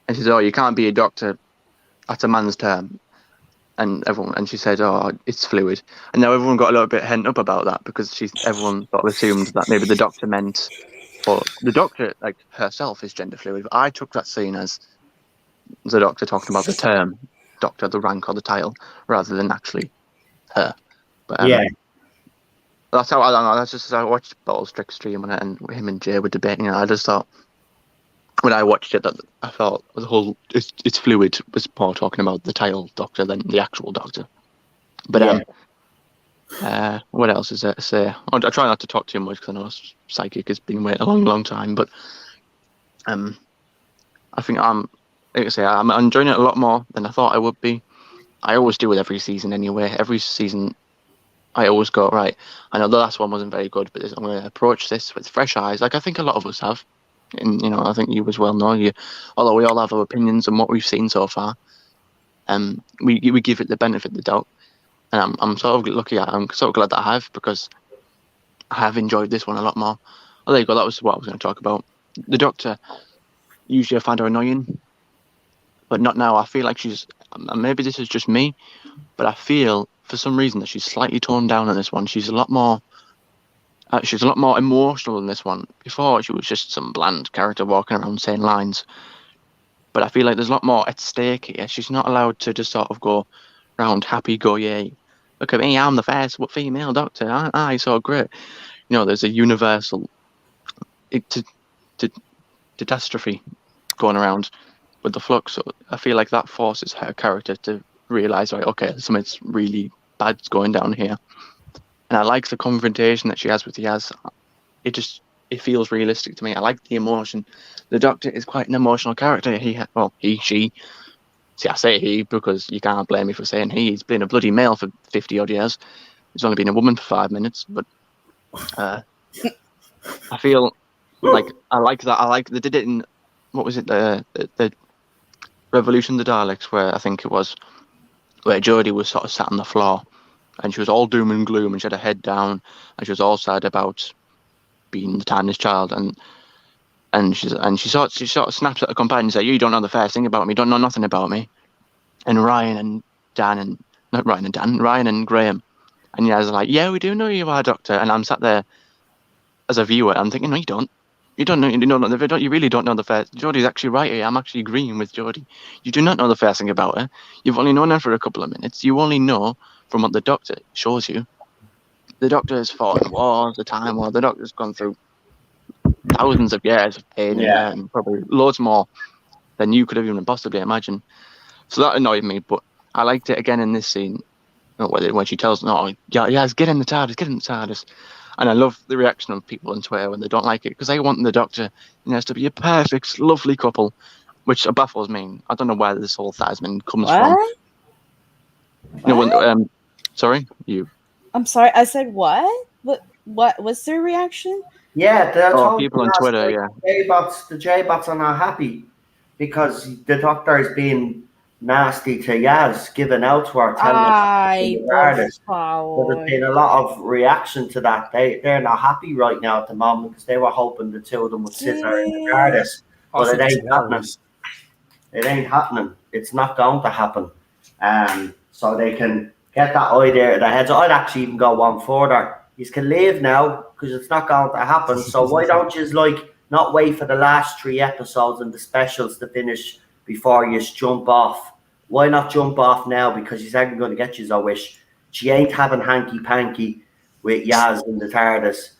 Speaker 3: she says, you can't be a doctor. That's a man's term. And she said, it's fluid. And now everyone got a little bit hent up about that because everyone sort of assumed that maybe the doctor meant, or the doctor, like herself, is gender fluid. But I took that scene as the doctor talking about the term doctor, the rank or the title, rather than actually her. But
Speaker 1: yeah.
Speaker 3: That's how I don't know. That's just I watched Bottle's Trick stream on it, and him and Jay were debating. I just thought when I watched it that I thought the whole it's fluid was more talking about the title Doctor than the actual Doctor. But what else is there to say? I try not to talk too much because I know Psychic has been waiting a long, long time. But I think I'm enjoying it a lot more than I thought I would be. I always do with every season anyway. Every season, I always go, right, I know the last one wasn't very good, but I'm going to approach this with fresh eyes, like I think a lot of us have. And, I think you as well know. Although we all have our opinions on what we've seen so far, we give it the benefit of the doubt. And I'm sort of lucky. I'm sort of glad that I have, because I have enjoyed this one a lot more. Oh, there you go. That was what I was going to talk about. The Doctor, usually I find her annoying, but not now. I feel like she's, maybe this is just me, but I feel for some reason that she's slightly toned down in this one. She's a lot more She's a lot more emotional in this one. Before, she was just some bland character walking around saying lines. But I feel like there's a lot more at stake here. She's not allowed to just sort of go round happy, go yay. Look at me, I'm the first female doctor. Aren't I so great? There's a universal catastrophe going around with the Flux. So I feel like that forces her character to realise, right, okay, something's really bad's going down here. And I like the confrontation that she has with Yaz. It feels realistic to me. I like the emotion. The Doctor is quite an emotional character. She. See, I say he because you can't blame me for saying he. He's been a bloody male for 50 odd years. He's only been a woman for 5 minutes. But I feel like I like that. I like they did it in, what was it, the Revolution of the Daleks, where I think it was, where Jodie was sort of sat on the floor and she was all doom and gloom and she had her head down and she was all sad about being the Tardis child, and she sort of snaps at her companion and says, "You don't know the first thing about me. You don't know nothing about me." And Ryan and Graham, and Yaz are like, "Yeah, we do know you are, Doctor." And I'm sat there as a viewer, I'm thinking, "No, you don't. You don't know. You really don't know the first. Jodie's actually right here. I'm actually agreeing with Jodie. You do not know the first thing about her. You've only known her for a couple of minutes. You only know from what the Doctor shows you. The Doctor has fought in wars, the Time War. The Doctor's gone through thousands of years of pain and hurt, and probably loads more than you could have even possibly imagined." So that annoyed me, but I liked it again in this scene, when she tells, "No, yes, get in the TARDIS." And I love the reaction of people on Twitter when they don't like it, because they want the Doctor and has to be a perfect, lovely couple, which baffles me. I don't know where this whole Thasman comes from. Sorry, you.
Speaker 5: I'm sorry, I said what? What was their reaction?
Speaker 1: Yeah,
Speaker 3: people on Twitter,
Speaker 1: the J-bots are not happy because the Doctor is being nasty to Yaz, giving out to her, telling her to But there's been a lot of reaction to that. They're not happy right now at the moment because they were hoping the two of them would sit there in the TARDIS. But it ain't happening. It ain't happening. It's not going to happen. So they can get that idea out of their heads. I'd actually even go one further. You can leave now because it's not going to happen. So why don't you not wait for the last 3 episodes and the specials to finish before you jump off? Why not jump off now? Because she's actually going to get you a wish. She ain't having hanky-panky with Yaz in the TARDIS.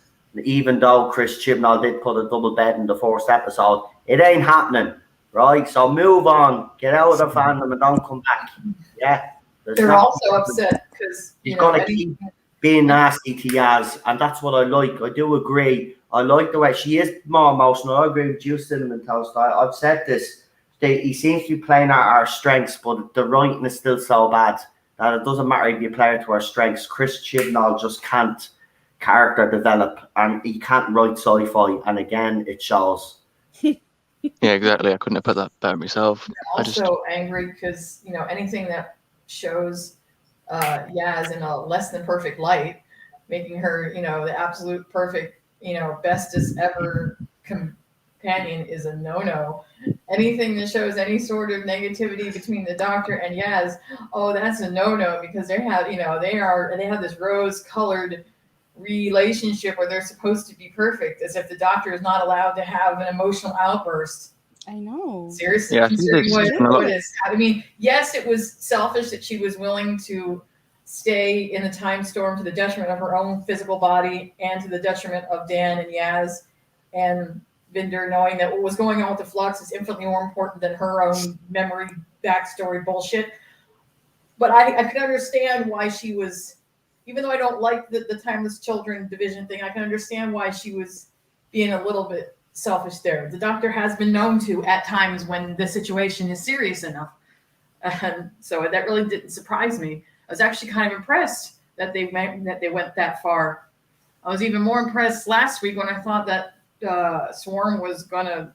Speaker 1: Even though Chris Chibnall did put a double bed in the first episode, it ain't happening, right? So move on. Get out of the fandom and don't come back. Yeah.
Speaker 2: They're also upset because
Speaker 1: he's going to keep being nasty to Yaz, and that's what I like. I do agree. I like the way she is more emotional. I agree with you, Cinnamon Toast. I've said this. He seems to be playing at our strengths, but the writing is still so bad that it doesn't matter if you play it to our strengths. Chris Chibnall just can't character develop, and he can't write sci-fi, and again, it shows.
Speaker 3: Yeah, exactly. I couldn't have put that better myself.
Speaker 2: I'm also angry because, anything that shows Yaz in a less than perfect light, making her, the absolute perfect, bestest ever companion is a no-no. Anything that shows any sort of negativity between the Doctor and Yaz, that's a no-no, because they have this rose-colored relationship where they're supposed to be perfect, as if the Doctor is not allowed to have an emotional outburst.
Speaker 5: I know.
Speaker 2: Seriously,
Speaker 3: yeah,
Speaker 2: considering what it is. I mean, yes, it was selfish that she was willing to stay in the time storm to the detriment of her own physical body and to the detriment of Dan and Yaz and Vinder, knowing that what was going on with the Flux is infinitely more important than her own memory backstory bullshit. But I could understand why she was, even though I don't like the Timeless Children division thing, I can understand why she was being a little bit selfish there. The Doctor has been known to at times when the situation is serious enough. So that really didn't surprise me. I was actually kind of impressed that they went that far. I was even more impressed last week when I thought that Swarm was gonna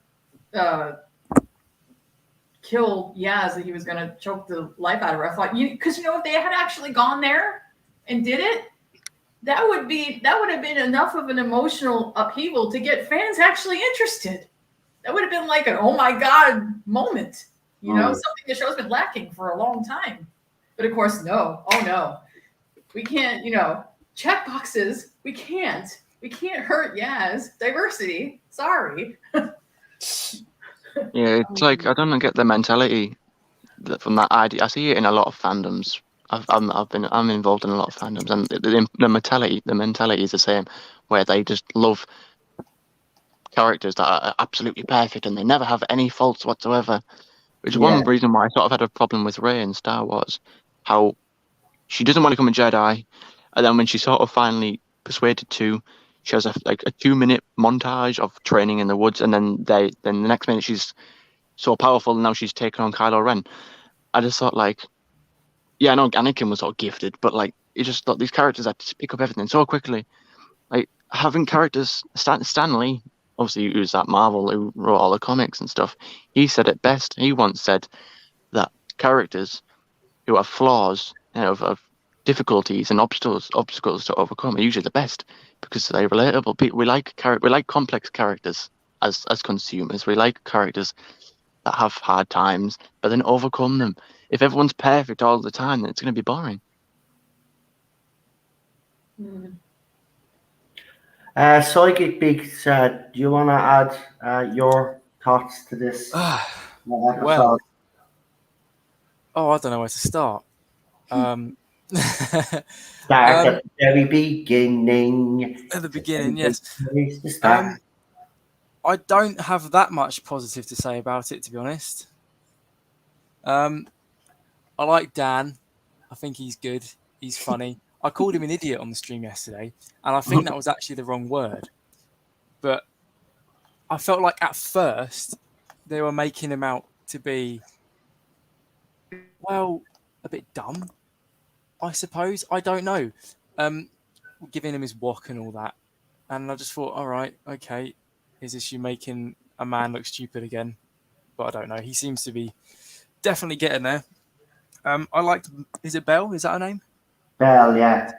Speaker 2: kill Yaz, that he was gonna choke the life out of her. I thought, because if they had actually gone there and did it, that would have been enough of an emotional upheaval to get fans actually interested. That would have been like an oh my god moment, something the show's been lacking for a long time. But of course, no. Oh no, we can't. Check boxes. We can't. We can't hurt Yaz. Diversity. Sorry.
Speaker 3: Yeah, it's like I don't get the mentality from that idea. I see it in a lot of fandoms. I'm involved in a lot of fandoms, and the mentality is the same, where they just love characters that are absolutely perfect and they never have any faults whatsoever. Which is one
Speaker 1: Yeah.
Speaker 3: reason why I sort of had a problem with Rey in Star Wars, how she doesn't want to become a Jedi, and then when she's sort of finally persuaded to, she has a 2 minute montage of training in the woods, and then the next minute she's so powerful, and now she's taken on Kylo Ren. I just thought like, yeah, I know Anakin was sort of gifted, but like you just thought these characters had to pick up everything so quickly. Like having characters, Stan Lee, obviously who's at Marvel who wrote all the comics and stuff. He said it best. He once said that characters who have flaws, of difficulties and obstacles to overcome are usually the best because they're relatable. We like complex characters as consumers. We like characters that have hard times but then overcome them. If everyone's perfect all the time, then it's going to be boring.
Speaker 1: Psychic Beaks, do you want to add your thoughts to this
Speaker 4: Well,
Speaker 1: episode?
Speaker 4: I don't know where to start.
Speaker 1: Start at the very beginning.
Speaker 4: At the beginning, yes.
Speaker 1: Place to start.
Speaker 4: I don't have that much positive to say about it, to be honest. I like Dan. I think he's good. He's funny. I called him an idiot on the stream yesterday, and I think that was actually the wrong word. But I felt like at first they were making him out to be, well, a bit dumb, I suppose. I don't know. Giving him his wok and all that. And I just thought, all right, okay, is this you making a man look stupid again? But I don't know. He seems to be definitely getting there. I liked, is it Belle? Is that her name?
Speaker 1: Belle, yeah.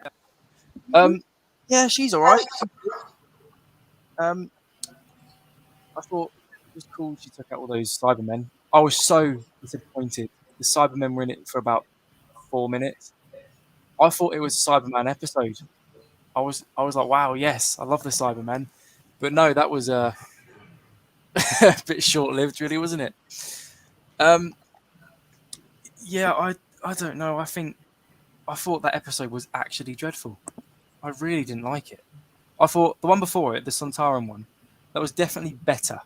Speaker 4: Yeah, she's all right. I thought it was cool she took out all those Cybermen. I was so disappointed. The Cybermen were in it for about 4 minutes. I thought it was a Cyberman episode. I was like, wow, yes, I love the Cybermen. But no, that was a bit short-lived, really, wasn't it? Yeah, I don't know. I thought that episode was actually dreadful. I really didn't like it. I thought the one before it, the Sontaran one, that was definitely better.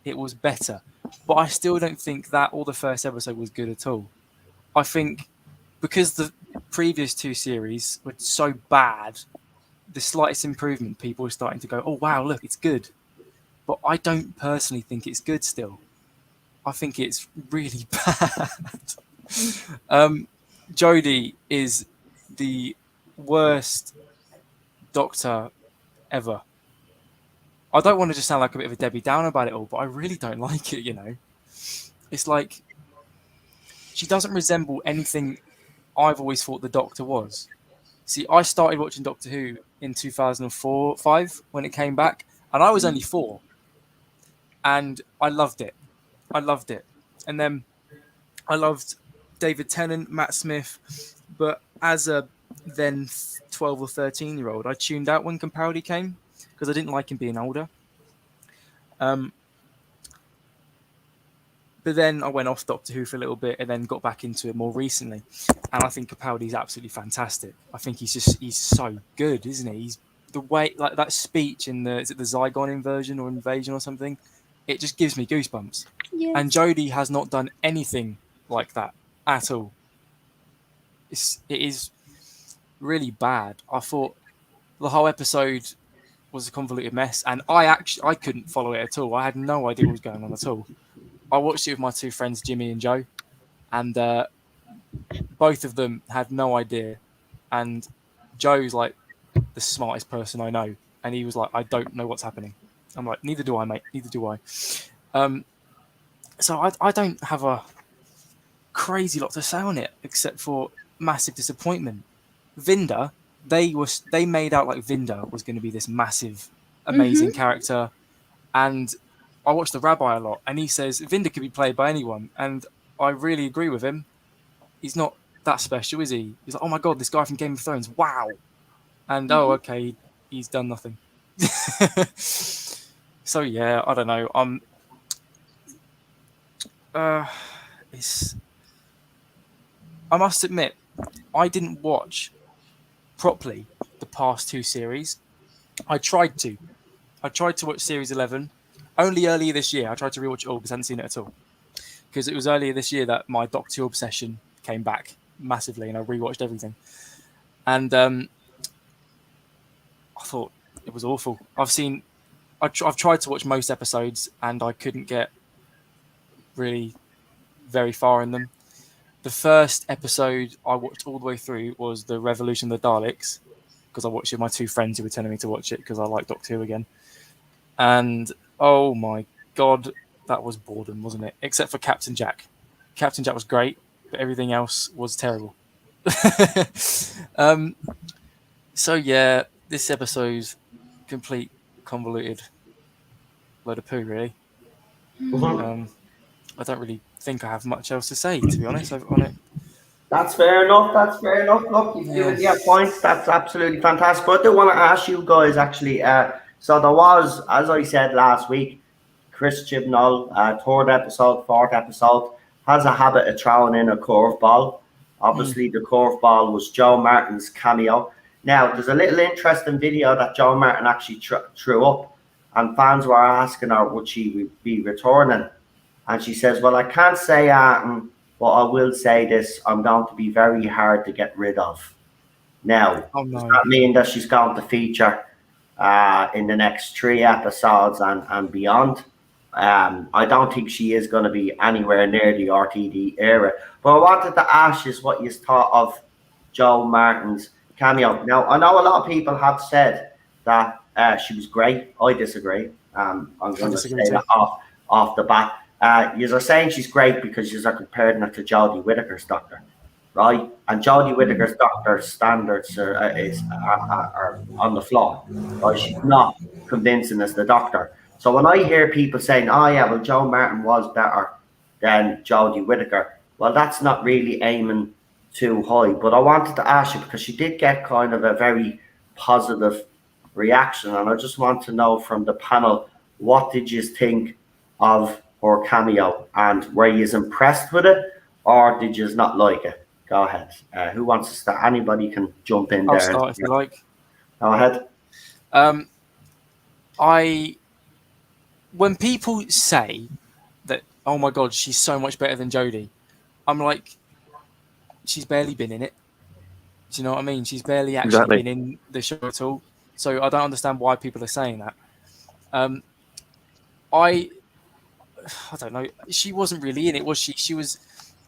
Speaker 4: It was better. But I still don't think that or the first episode was good at all. I think because the previous two series were so bad, the slightest improvement, people were starting to go, oh, wow, look, it's good. But I don't personally think it's good still. I think it's really bad. Jodie is the worst Doctor ever. I don't want to just sound like a bit of a Debbie Downer about it all, but I really don't like it, you know. It's like she doesn't resemble anything I've always thought the Doctor was. See, I started watching Doctor Who in 2004-5 when it came back, and I was only 4. And I loved it. And then I loved David Tennant, Matt Smith, but as a then 12 or 13-year-old, I tuned out when Capaldi came because I didn't like him being older. But then I went off Doctor Who for a little bit and then got back into it more recently. And I think Capaldi is absolutely fantastic. I think he's so good, isn't he? He's the way, like that speech in is it the Zygon inversion or invasion or something? It just gives me goosebumps.
Speaker 5: Yes.
Speaker 4: And Jodie has not done anything like that at all. It is really bad. I thought the whole episode was a convoluted mess, and I couldn't follow it at all. I had no idea what was going on at all. I watched it with my two friends, Jimmy and Joe, and both of them had no idea. And Joe's like the smartest person I know, and he was like, I don't know what's happening. I'm like, neither do I, mate. Neither do I. So I don't have a crazy lot to say on it, except for massive disappointment. Vinda, they made out like Vinda was going to be this massive, amazing character, and I watched the Rabbi a lot, and he says Vinda could be played by anyone, and I really agree with him. He's not that special, is he? He's like, oh my god, this guy from Game of Thrones, wow, and oh okay, he's done nothing. So yeah, I don't know. It's. I must admit, I didn't watch properly the past two series. I tried to. I tried to watch series 11 only earlier this year. I tried to rewatch it all because I hadn't seen it at all. Because it was earlier this year that my Doctor Who obsession came back massively, and I rewatched everything. And I thought it was awful. I've tried to watch most episodes, and I couldn't get really very far in them. The first episode I watched all the way through was the Revolution of the Daleks, because I watched it with my two friends who were telling me to watch it because I like Doctor Who again. And oh my god, that was boredom, wasn't it? Except for Captain Jack. Captain Jack was great, but everything else was terrible. So yeah, this episode's complete convoluted load of poo, really. I don't really think I have much else to say, to be honest, on it.
Speaker 1: That's fair enough. That's fair enough. Look, you've given your points. That's absolutely fantastic. But I do want to ask you guys actually. So there was, as I said last week, Chris Chibnall, fourth episode, has a habit of throwing in a curveball. Obviously, the curveball was Joe Martin's cameo. Now, there's a little interesting video that Joe Martin actually threw up, and fans were asking her would she be returning, and she says, "Well, I can't say but I will say this: I'm going to be very hard to get rid of." Now, does that mean that she's going to feature in the next 3 episodes and beyond? I don't think she is going to be anywhere near the RTD era. But I wanted to ask you what you thought of Joe Martin's cameo. Now, I know a lot of people have said that she was great. I disagree. I'm going to say that off the bat. You're saying she's great because you're comparing her to Jodie Whittaker's Doctor, right? And Jodie Whittaker's Doctor's standards are on the floor. Right? She's not convincing as the Doctor. So when I hear people saying, "Oh yeah, well Joe Martin was better than Jodie Whittaker," well, that's not really aiming too high. But I wanted to ask you because she did get kind of a very positive reaction, and I just want to know from the panel, what did you think of her cameo, and were you impressed with it, or did you not like it? Go ahead. Who wants to start? Anybody can jump in there.
Speaker 4: I'll start if you like.
Speaker 1: Go ahead.
Speaker 4: When people say that, oh my god, she's so much better than Jodie, I'm like, she's barely been in it. Do you know what I mean? She's barely actually been in the show at all. So I don't understand why people are saying that. I don't know. She wasn't really in it, was she? She was.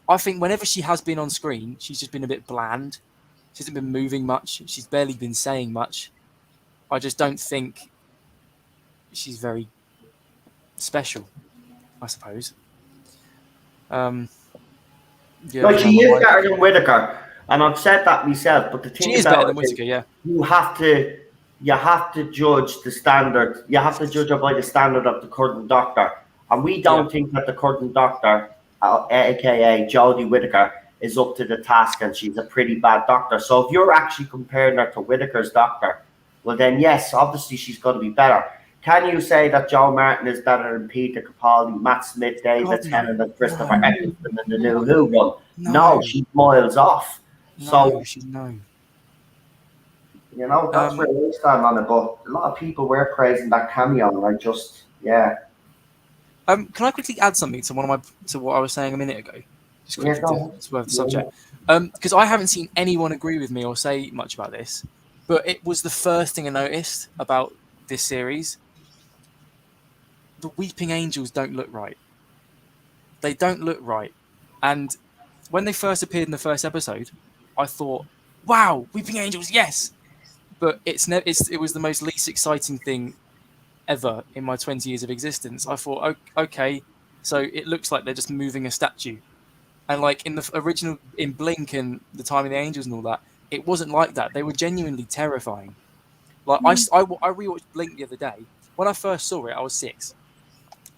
Speaker 4: I think whenever she has been on screen, she's just been a bit bland. She hasn't been moving much. She's barely been saying much. I just don't think she's very special, I suppose.
Speaker 1: Like she is better than Whittaker, and I've said that myself. But the thing
Speaker 4: she is better than Whittaker, yeah.
Speaker 1: You have to judge the standard. You have to judge her by the standard of the current Doctor, and we don't think that the current Doctor, aka Jodie Whittaker, is up to the task, and she's a pretty bad Doctor. So if you're actually comparing her to Whittaker's Doctor, well then yes, obviously she's going to be better. Can you say that Joe Martin is better than Peter Capaldi, Matt Smith, David Tennant, and Christopher Eccleston in the new Who one? No, she's miles off. So you know, that's where we stand on it. But a lot of people were praising that cameo, and I just, Can
Speaker 4: I quickly add something to what I was saying a minute ago? Just quickly to swerve the subject. Because I haven't seen anyone agree with me or say much about this, but it was the first thing I noticed about this series. The Weeping Angels don't look right. They don't look right. And when they first appeared in the first episode, I thought, wow, Weeping Angels, yes! But it was the most least exciting thing ever in my 20 years of existence. I thought, okay, so it looks like they're just moving a statue. And like in the original, in Blink and The Time of the Angels and all that, it wasn't like that. They were genuinely terrifying. Like I rewatched Blink the other day. When I first saw it, I was 6.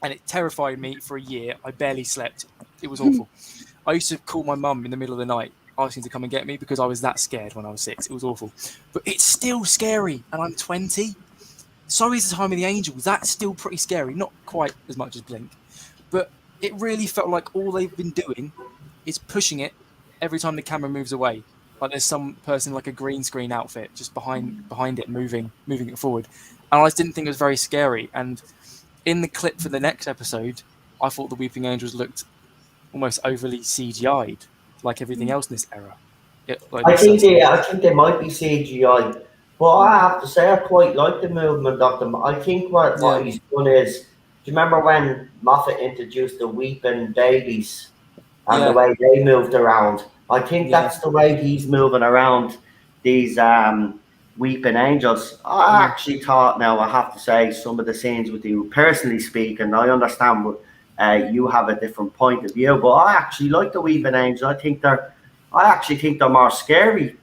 Speaker 4: And it terrified me for a year. I barely slept. It was awful. I used to call my mum in the middle of the night asking to come and get me because I was that scared when I was 6. It was awful. But it's still scary, and I'm 20. So is the Time of the Angels. That's still pretty scary. Not quite as much as Blink, but it really felt like all they've been doing is pushing it every time the camera moves away. Like there's some person like a green screen outfit just behind it, moving it forward. And I just didn't think it was very scary. And in the clip for the next episode, I thought the Weeping Angels looked almost overly CGI'd, like everything else in this era.
Speaker 1: I think they might be CGI, but I have to say I quite like the movement of them. I think what he's done is, do you remember when Moffat introduced the weeping babies and the way they moved around? I think that's the way he's moving around these weeping angels. I actually thought, now I have to say, some of the scenes with you, personally speaking, I understand you have a different point of view, but I actually like the weeping angels. I actually think they're more scary.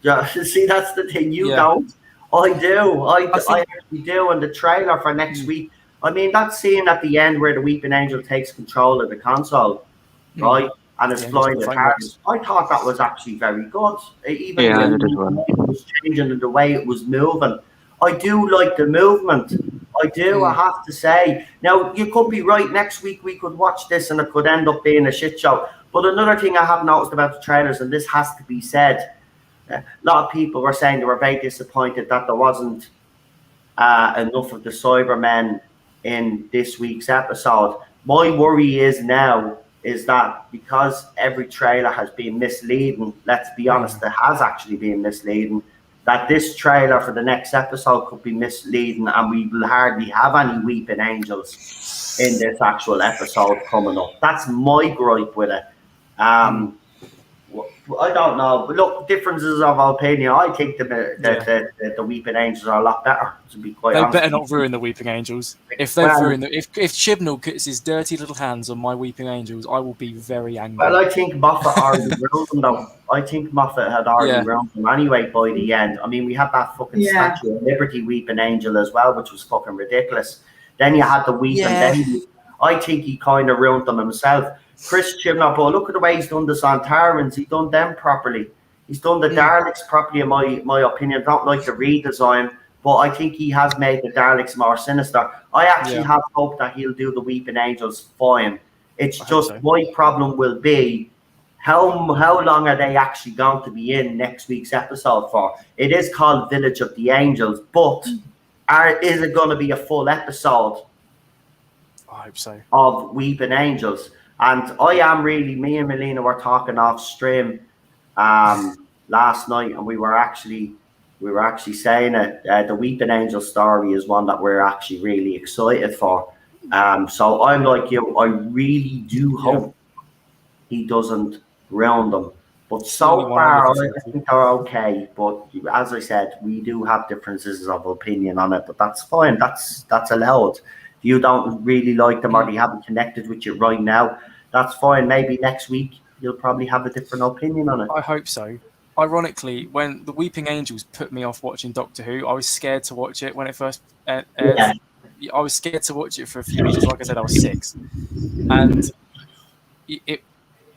Speaker 1: See, that's the thing. You don't. I do. I actually do. And the trailer for next week, I mean, that scene at the end where the Weeping Angel takes control of the console, right? And is flying the Tardis. I thought that was actually very good. Even the it was changing and the way it was moving. I do like the movement. I do, I have to say. Now, you could be right. Next week we could watch this and it could end up being a shit show. But another thing I have noticed about the trailers, and this has to be said, a lot of people were saying they were very disappointed that there wasn't enough of the Cybermen in this week's episode. My worry is that because every trailer has been misleading, let's be honest, it has actually been misleading, that this trailer for the next episode could be misleading and we will hardly have any Weeping Angels in this actual episode coming up. That's my gripe with it. I don't know, but look, differences of opinion. I think the Weeping Angels are a lot better, to be quite honest.
Speaker 4: They better not ruin the Weeping Angels. If Chibnall gets his dirty little hands on my Weeping Angels, I will be very angry.
Speaker 1: Well, I think Moffat already ruined them, though. I think Moffat had already ruined them anyway by the end. I mean, we had that fucking Statue of Liberty Weeping Angel as well, which was fucking ridiculous. Then you had the Weeping Baby. I think he kind of ruined them himself. Chris Chibnall, but look at the way he's done the Santarans. He's done them properly. He's done the Daleks properly, in my opinion. I don't like the redesign, but I think he has made the Daleks more sinister. I actually have hope that he'll do the Weeping Angels fine. It's just my problem will be how long are they actually going to be in next week's episode for? It is called Village of the Angels, but is it going to be a full episode?
Speaker 4: I hope so.
Speaker 1: Of Weeping Angels. And I am really, me and Melina were talking off stream last night, and we were actually saying it. The Weeping Angel story is one that we're actually really excited for. So I'm like you. I really do hope he doesn't round them. But so far, I think they're okay. But as I said, we do have differences of opinion on it. But that's fine. That's allowed. You don't really like them or they haven't connected with you right now, that's fine. Maybe next week you'll probably have a different opinion on it.
Speaker 4: I hope so. Ironically, when the Weeping Angels put me off watching Doctor Who, I was scared to watch it when it first aired. I was scared to watch it for a few reasons. Like I said, I was 6. And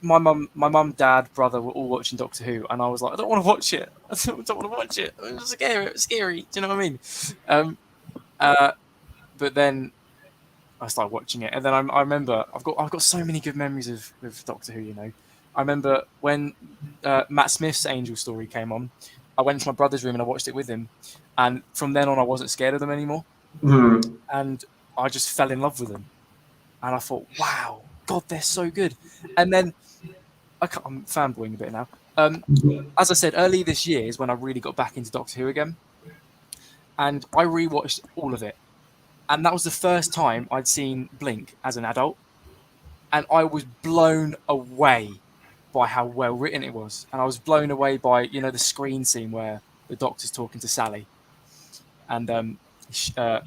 Speaker 4: my mum, dad, brother were all watching Doctor Who, and I was like, I don't want to watch it. I don't want to watch it. It's scary. Do you know what I mean? But then I started watching it, and then I remember I've got so many good memories of Doctor Who. You know, I remember when Matt Smith's Angel story came on. I went to my brother's room and I watched it with him, and from then on I wasn't scared of them anymore, and I just fell in love with them, and I thought, wow, God, they're so good. And then I'm fanboying a bit now. As I said, early this year is when I really got back into Doctor Who again, and I rewatched all of it. And that was the first time I'd seen Blink as an adult. And I was blown away by how well written it was. And I was blown away by, the screen scene where the Doctor's talking to Sally. And I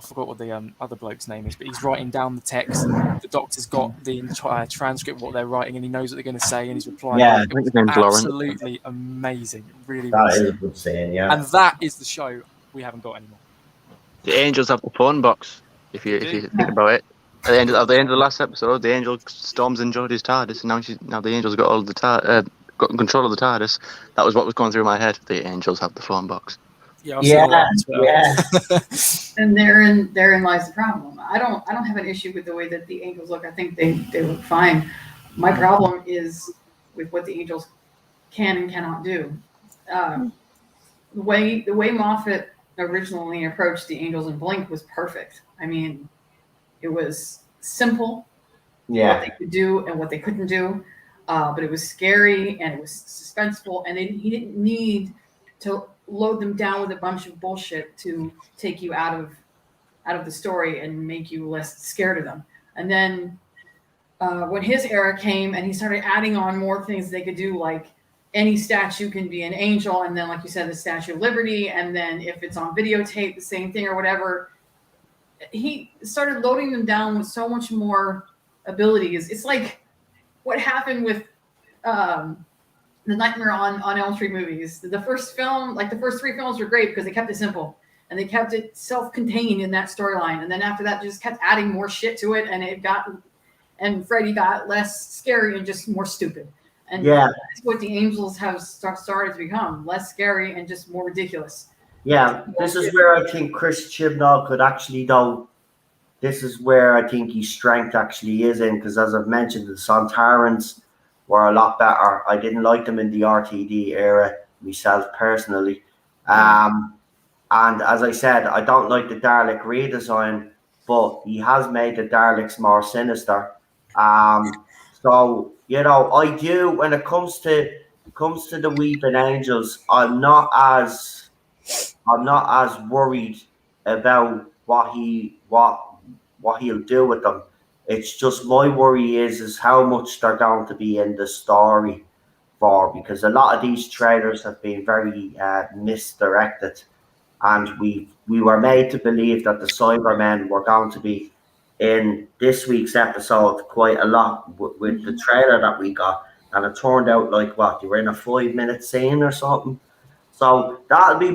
Speaker 4: forgot what the other bloke's name is, but he's writing down the text. The Doctor's got the transcript, what they're writing, and he knows what they're going to say, and he's replying.
Speaker 3: Yeah,
Speaker 4: it was absolutely amazing. It really was.
Speaker 1: That is a good scene, yeah.
Speaker 4: And that is the show we haven't got anymore.
Speaker 3: The Angels have the phone box. If you think about it, at the end of the last episode, the Angel storms in Jodie's TARDIS, and now the Angels got all of got control of the TARDIS. That was what was going through my head. The Angels have the phone box.
Speaker 4: Yeah, I've seen a lot on
Speaker 1: yeah.
Speaker 4: Twitter.
Speaker 2: And therein lies the problem. I don't have an issue with the way that the angels look. I think they look fine. My problem is with what the angels can and cannot do. Uh, the way Moffat originally approached the angels in Blink was perfect. I mean, it was simple what they
Speaker 1: Yeah.
Speaker 2: could do and what they couldn't do, but it was scary and it was suspenseful, and he didn't need to load them down with a bunch of bullshit to take you out of the story and make you less scared of them. And then when his era came and he started adding on more things they could do, like any statue can be an angel, and then like you said, the Statue of Liberty, and then if it's on videotape, the same thing or whatever. He started loading them down with so much more abilities. It's like what happened with the Nightmare on Elm Street movies. The first film, like the first three films, were great because they kept it simple and they kept it self-contained in that storyline. And then after that, just kept adding more shit to it, and Freddy got less scary and just more stupid. And
Speaker 1: Yeah.
Speaker 2: that's what the Angels have started to become: less scary and just more ridiculous.
Speaker 1: Yeah, this is where I think Chris Chibnall could actually though. This is where I think his strength actually is in, because as I've mentioned, the Sontarans were a lot better. I didn't like them in the RTD era myself personally. And as I said, I don't like the Dalek redesign, but he has made the Daleks more sinister. So I do when it comes to the Weeping Angels, I'm not as worried about what he'll do with them. It's just my worry is how much they're going to be in the story for, because a lot of these trailers have been very misdirected, and we were made to believe that the Cybermen were going to be in this week's episode quite a lot with the trailer that we got, and it turned out like what, you were in a 5 minute scene or something. So that'll be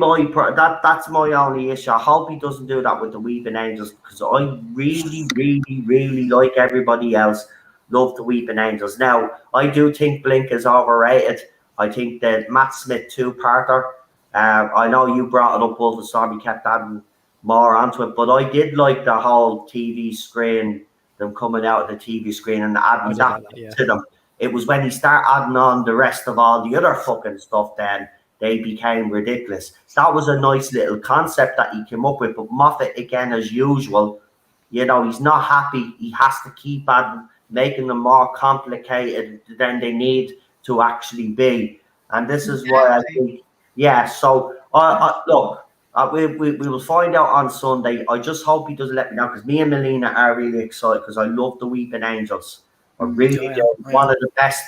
Speaker 1: that's my only issue. I hope he doesn't do that with the Weeping Angels, because I really, really, really, like everybody else, love the Weeping Angels. Now I do think Blink is overrated. I think that Matt Smith two-parter. I know you brought it up, Wolf, and Stormy kept adding more onto it, but I did like the whole TV screen, them coming out of the TV screen and
Speaker 4: I
Speaker 1: adding
Speaker 4: did
Speaker 1: that
Speaker 4: like that, yeah.
Speaker 1: to them. It was when he started adding on the rest of all the other fucking stuff, then they became ridiculous. That was a nice little concept that he came up with, but Moffat, again, as usual, he's not happy. He has to keep adding, making them more complicated than they need to actually be. And this is why I think, yeah, so look, we will find out on Sunday. I just hope he doesn't let me down, because me and Melina are really excited, because I love the Weeping Angels. I really
Speaker 4: Oh, yeah.
Speaker 1: do.
Speaker 4: Oh, yeah.
Speaker 1: One of the best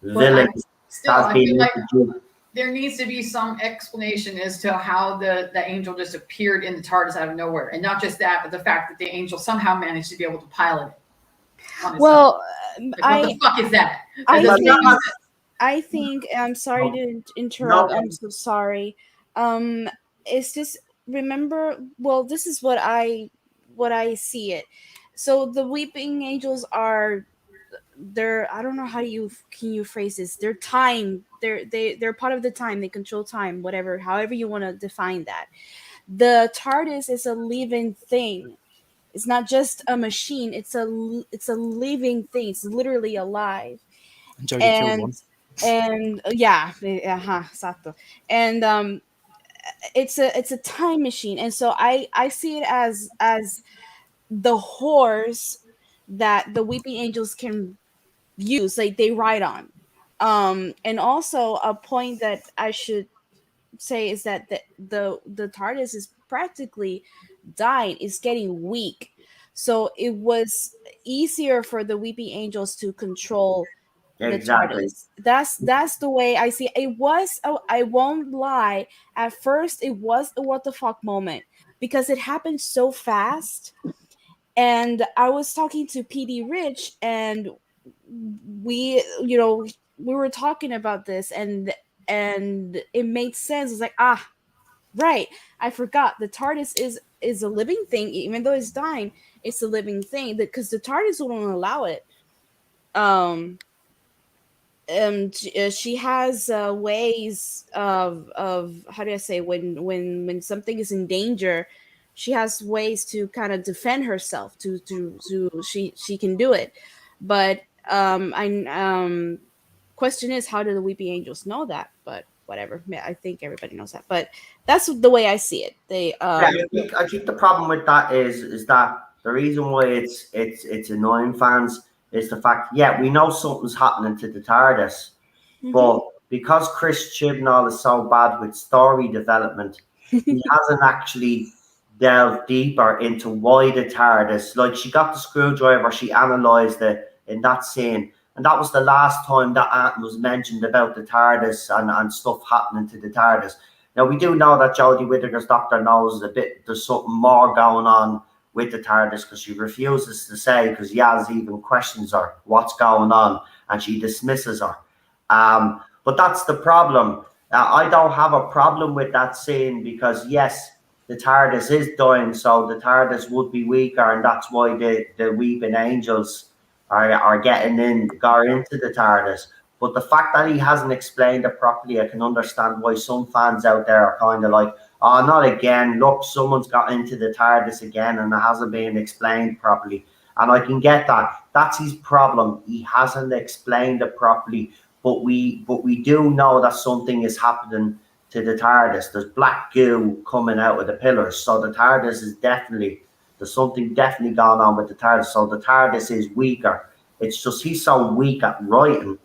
Speaker 1: villains
Speaker 2: Still,
Speaker 1: that's
Speaker 2: I
Speaker 1: been
Speaker 2: feel like
Speaker 1: introduced.
Speaker 2: there needs to be some explanation as to how the angel just appeared in the TARDIS out of nowhere, and not just that, but the fact that the angel somehow managed to be able to pilot it on his own.
Speaker 5: Well,
Speaker 2: Like, what the fuck is that?
Speaker 5: I
Speaker 2: That doesn't make
Speaker 5: think
Speaker 2: any sense.
Speaker 5: I think I'm sorry to interrupt. I'm so sorry. It's just remember. Well, this is what I see it. So the Weeping Angels are they're I don't know how you phrase this. They're time. They're part of the time. They control time. Whatever, however you want to define that. The TARDIS is a living thing. It's not just a machine. It's a living thing. It's literally alive.
Speaker 4: And Jodie killed one.
Speaker 5: And yeah, exacto. And it's a time machine, and so I see it as the horse that the Weeping Angels can use, like they ride on. And also a point that I should say is that the TARDIS is practically dying, is getting weak. So it was easier for the Weeping Angels to control the
Speaker 1: Exactly.
Speaker 5: TARDIS. That's the way I see it. It was, oh, I won't lie, at first it was a what the fuck moment, because it happened so fast. And I was talking to PD Rich, and we we were talking about this, and it made sense. It's like, right, I forgot the TARDIS is a living thing. Even though it's dying, it's a living thing, because the TARDIS wouldn't allow it. she has ways of how do I say, when something is in danger, she has ways to kind of defend herself. She can do it, but I question is, how do the Weeping Angels know that? But whatever, I think everybody knows that. But that's the way I see it. They
Speaker 1: Yeah, I think the problem with that is that the reason why it's annoying fans is the fact, yeah, we know something's happening to the TARDIS,
Speaker 5: Mhm.
Speaker 1: but because Chris Chibnall is so bad with story development, he hasn't actually delved deeper into why the TARDIS. Like, she got the screwdriver, she analysed it in that scene, and that was the last time that was mentioned about the TARDIS and stuff happening to the TARDIS. Now, we do know that Jodie Whittaker's doctor knows a bit, there's something more going on with the TARDIS, because she refuses to say, because Yaz even questions her what's going on, and she dismisses her. But that's the problem. I don't have a problem with that scene, because yes, the TARDIS is dying, so the TARDIS would be weaker, and that's why the Weeping Angels are getting got into the TARDIS. But the fact that he hasn't explained it properly, I can understand why some fans out there are kind of like, oh, not again. Look, someone's got into the TARDIS again and it hasn't been explained properly. And I can get that. That's his problem. He hasn't explained it properly. But we do know that something is happening to the TARDIS. There's black goo coming out of the pillars. So the TARDIS is definitely, there's something definitely going on with the TARDIS. So the TARDIS is weaker. It's just he's so weak at writing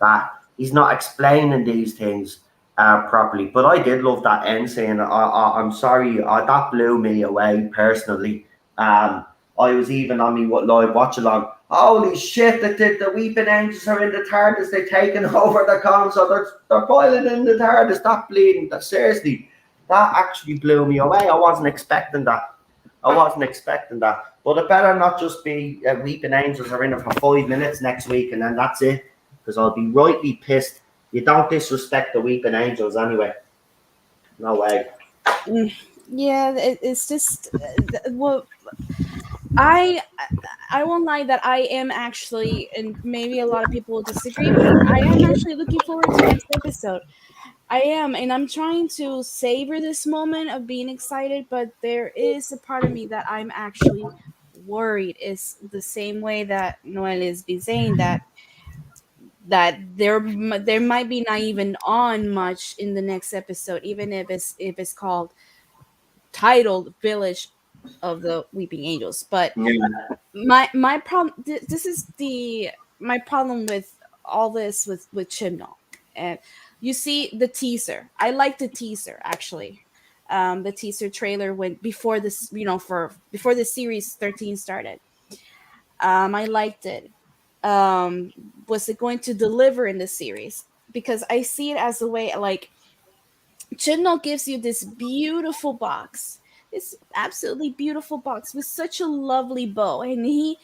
Speaker 1: that he's not explaining these things properly. But I did love that end scene. I'm sorry, that blew me away personally. I was even on me live watch along. Holy shit! The Weeping Angels are in the TARDIS. They're taking over the console. They're piling in the TARDIS. That bleeding. That seriously, that actually blew me away. I wasn't expecting that. I wasn't expecting that. But it better not just be Weeping Angels are in it for 5 minutes next week and then that's it. Because I'll be rightly pissed. You don't disrespect the Weeping Angels anyway. No way.
Speaker 5: Mm, yeah, it's just well, I I won't lie that I am actually, and maybe a lot of people will disagree with me. I am actually looking forward to next episode. I am, and I'm trying to savor this moment of being excited, but there is a part of me that I'm actually worried. Is the same way that Noel has been saying that there might be not even on much in the next episode, even if it's called titled Village of the Weeping Angels. But
Speaker 1: Yeah.
Speaker 5: my problem, this is the my problem with all this with Chibnall. And you see the teaser, I like the teaser actually. The teaser trailer went before this, for before the series 13 started. I liked it. Was it going to deliver in the series? Because I see it as a way, like, Chibnall gives you this beautiful box, this absolutely beautiful box with such a lovely bow, and he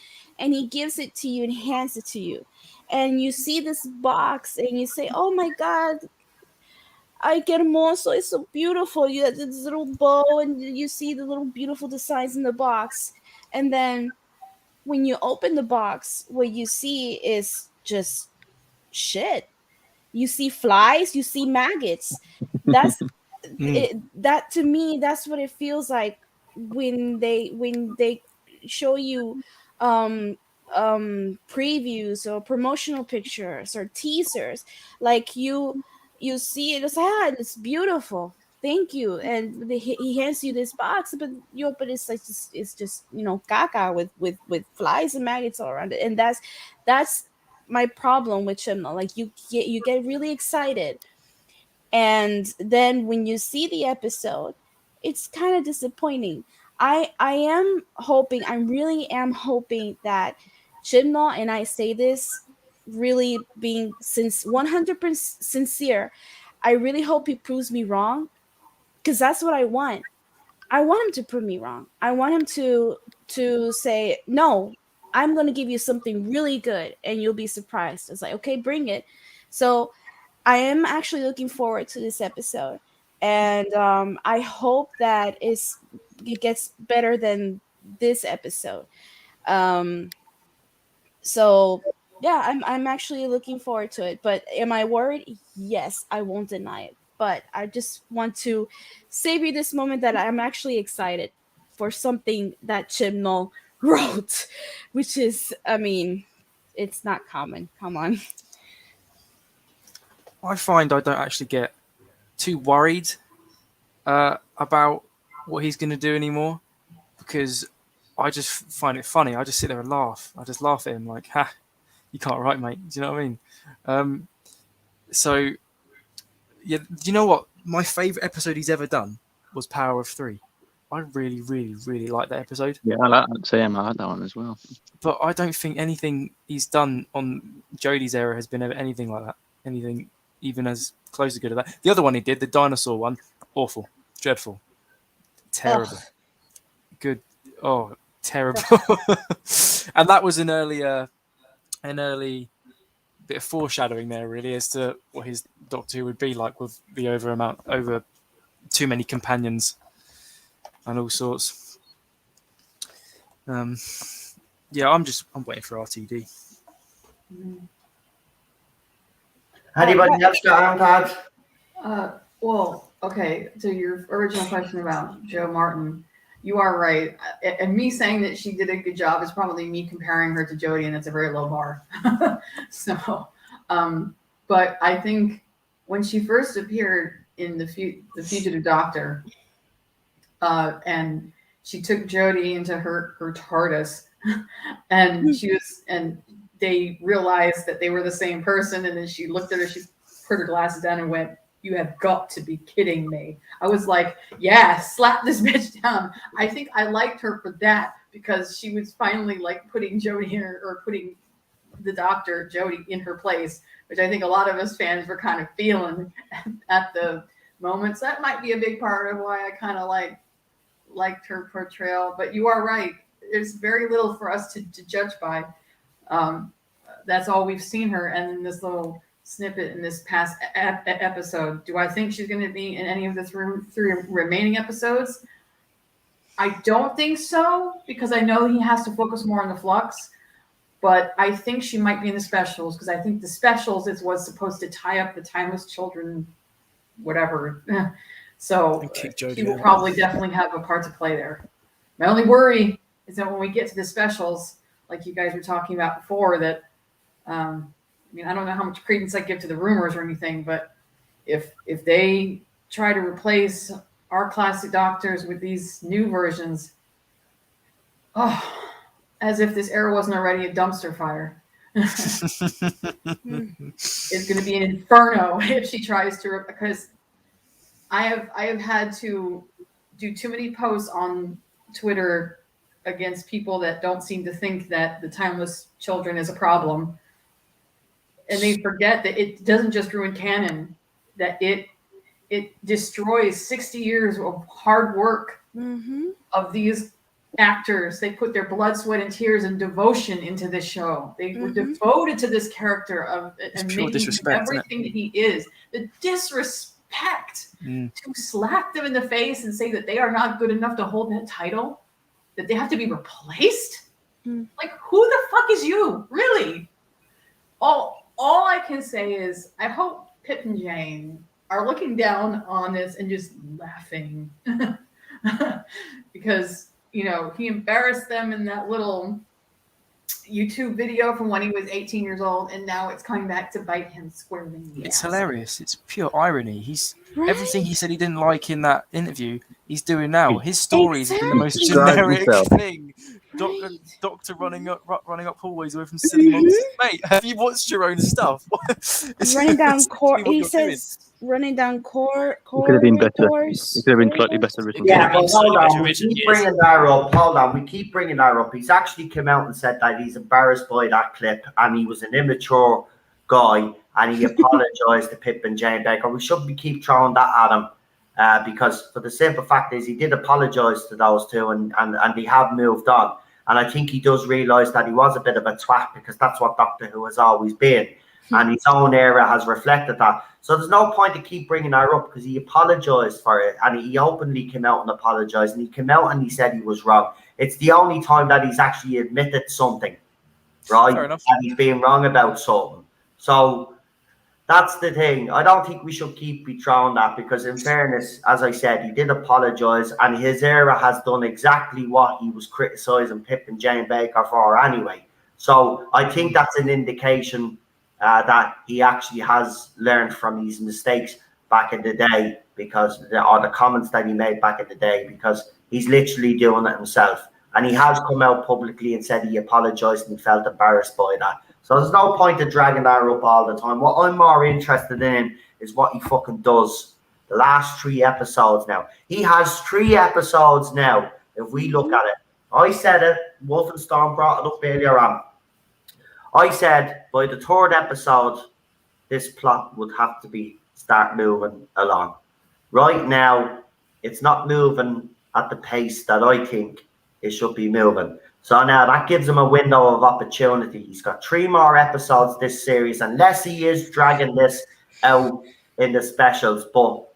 Speaker 5: gives it to you and hands it to you, and you see this box and you say, "Oh my God, I get hermoso! It's so beautiful." You have this little bow, and you see the little beautiful designs in the box, and then when you open the box, what you see is just shit. You see flies, you see maggots. That's
Speaker 4: Mm.
Speaker 5: it. That, to me, that's what it feels like when they show you um previews or promotional pictures or teasers. Like, you see it, it's like, it's beautiful, thank you, and he hands you this box, but you open it's like it's just caca with flies and maggots all around it. And that's my problem with Chimnall. Like, you get really excited, and then when you see the episode, it's kind of disappointing. I really am hoping that Chibnall, and I say this really being since 100% sincere, I really hope he proves me wrong, because that's what I want. I want him to prove me wrong. I want him to say, "No, I'm going to give you something really good and you'll be surprised." It's like, "Okay, bring it." So I am actually looking forward to this episode, and I hope that it gets better than this episode. Um, so yeah, I'm actually looking forward to it. But am I worried? Yes, I won't deny it. But I just want to savor this moment that I'm actually excited for something that Chibnall wrote, which is, I mean, it's not common. Come on.
Speaker 4: I find I don't actually get too worried about what he's going to do anymore because I just find it funny. I just sit there and laugh. I just laugh at him like, "Ha, you can't write, mate." Do you know what I mean? So yeah, do you know what? My favorite episode he's ever done was Power of Three. I really, really, really like that episode.
Speaker 3: Yeah, I like that. Same, I like that one as well.
Speaker 4: But I don't think anything he's done on Jodie's era has been ever anything like that. Anything even as close to good as that. The other one he did, the dinosaur one, awful, dreadful, terrible, good, oh, terrible. And that was an early bit of foreshadowing there, really, as to what his Doctor Who would be like with the over too many companions and all sorts. Yeah, I'm waiting for RTD.
Speaker 1: Anybody else got on, Tad?
Speaker 2: Well, okay. So your original question about Joe Martin, you are right. And me saying that she did a good job is probably me comparing her to Jodie, and it's a very low bar. So, but I think when she first appeared in the Fugitive Doctor, and she took Jodie into her Tardis, and they realized that they were the same person, and then she looked at her, she put her glasses down and went, "You have got to be kidding me." I was like, yeah, slap this bitch down. I think I liked her for that because she was finally like putting Jodie in her, or putting the Doctor Jodie in her place, which I think a lot of us fans were kind of feeling at the moment. So that might be a big part of why I kind of liked her portrayal. But you are right. There's very little for us to judge by. That's all we've seen her. And in this little snippet in this past episode, do I think she's going to be in any of the three remaining episodes? I don't think so, because I know he has to focus more on the Flux. But I think she might be in the specials, because I think the specials was supposed to tie up the Timeless Children, whatever. So she will probably definitely have a part to play there. My only worry is that when we get to the specials, like you guys were talking about before, that I mean, I don't know how much credence I give to the rumors or anything, but if they try to replace our classic Doctors with these new versions, as if this era wasn't already a dumpster fire. It's going to be an inferno if she tries to, because I have had to do too many posts on Twitter against people that don't seem to think that the Timeless Children is a problem. And they forget that it doesn't just ruin canon, that it destroys 60 years of hard work of these actors. They put their blood, sweat, and tears and devotion into this show. They were devoted to this character and making him everything that he is. The disrespect to slap them in the face and say that they are not good enough to hold that title, that they have to be replaced. Like, who the fuck is you? Really? All I can say is I hope Pip and Jane are looking down on this and just laughing. Because, you know, he embarrassed them in that little YouTube video from when he was 18 years old, and now it's coming back to bite him squarely in the
Speaker 4: It's
Speaker 2: ass.
Speaker 4: hilarious. It's pure irony. Everything he said he didn't like in that interview, he's doing now. His stories have been the most generic thing. Doctor running up hallways away from silly monsters. Mate, have you watched your own stuff?
Speaker 5: Running down core. He says running down core.
Speaker 3: It could have been better. It could have been slightly better written.
Speaker 1: Yeah, but hold on. We keep bringing that up. Hold on. We keep bringing that up. He's actually come out and said that he's embarrassed by that clip and he was an immature guy and he apologized to Pip and Jane Baker. We shouldn't keep throwing that at him because for the simple fact is he did apologize to those two and they have moved on. And I think he does realise that he was a bit of a twat because that's what Doctor Who has always been. And his own era has reflected that. So there's no point to keep bringing that up because he apologised for it. And he openly came out and apologised. And he came out and he said he was wrong. It's the only time that he's actually admitted something. right?
Speaker 4: Fair enough.
Speaker 1: And he's being wrong about something. So that's the thing. I don't think we should keep betraying that because, in fairness, as I said, he did apologise, and his era has done exactly what he was criticising Pip and Jane Baker for anyway. So I think that's an indication that he actually has learned from his mistakes back in the day, because or the comments that he made back in the day, because he's literally doing it himself. And he has come out publicly and said he apologised and he felt embarrassed by that. So there's no point of dragging that up all the time. What I'm more interested in is what he fucking does. The last 3 episodes now. He has 3 episodes now, if we look at it. I said it, Wolfenstein brought it up earlier on. I said by the 3rd episode, this plot would have to be start moving along. Right now, it's not moving at the pace that I think it should be moving. So now that gives him a window of opportunity. He's got 3 more episodes this series, unless he is dragging this out in the specials, but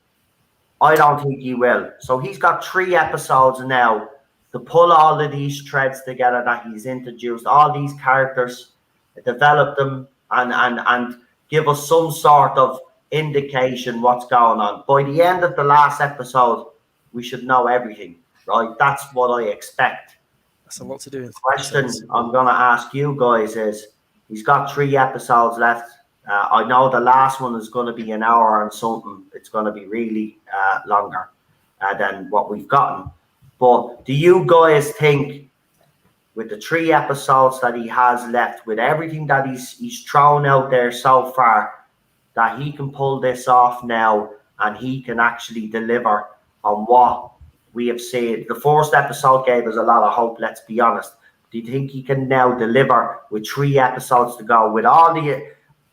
Speaker 1: I don't think he will. So he's got 3 episodes now to pull all of these threads together that he's introduced, all these characters, develop them, and give us some sort of indication what's going on. By the end of the last episode, we should know everything, right? That's what I expect.
Speaker 4: That's a lot to do.
Speaker 1: The question I'm going to ask you guys is, he's got 3 episodes left. I know the last one is going to be an hour and something. It's going to be really longer than what we've gotten. But do you guys think, with the 3 episodes that he has left, with everything that he's thrown out there so far, that he can pull this off now and he can actually deliver on what we have seen? The first episode gave us a lot of hope, let's be honest. Do you think he can now deliver with 3 episodes to go, with all the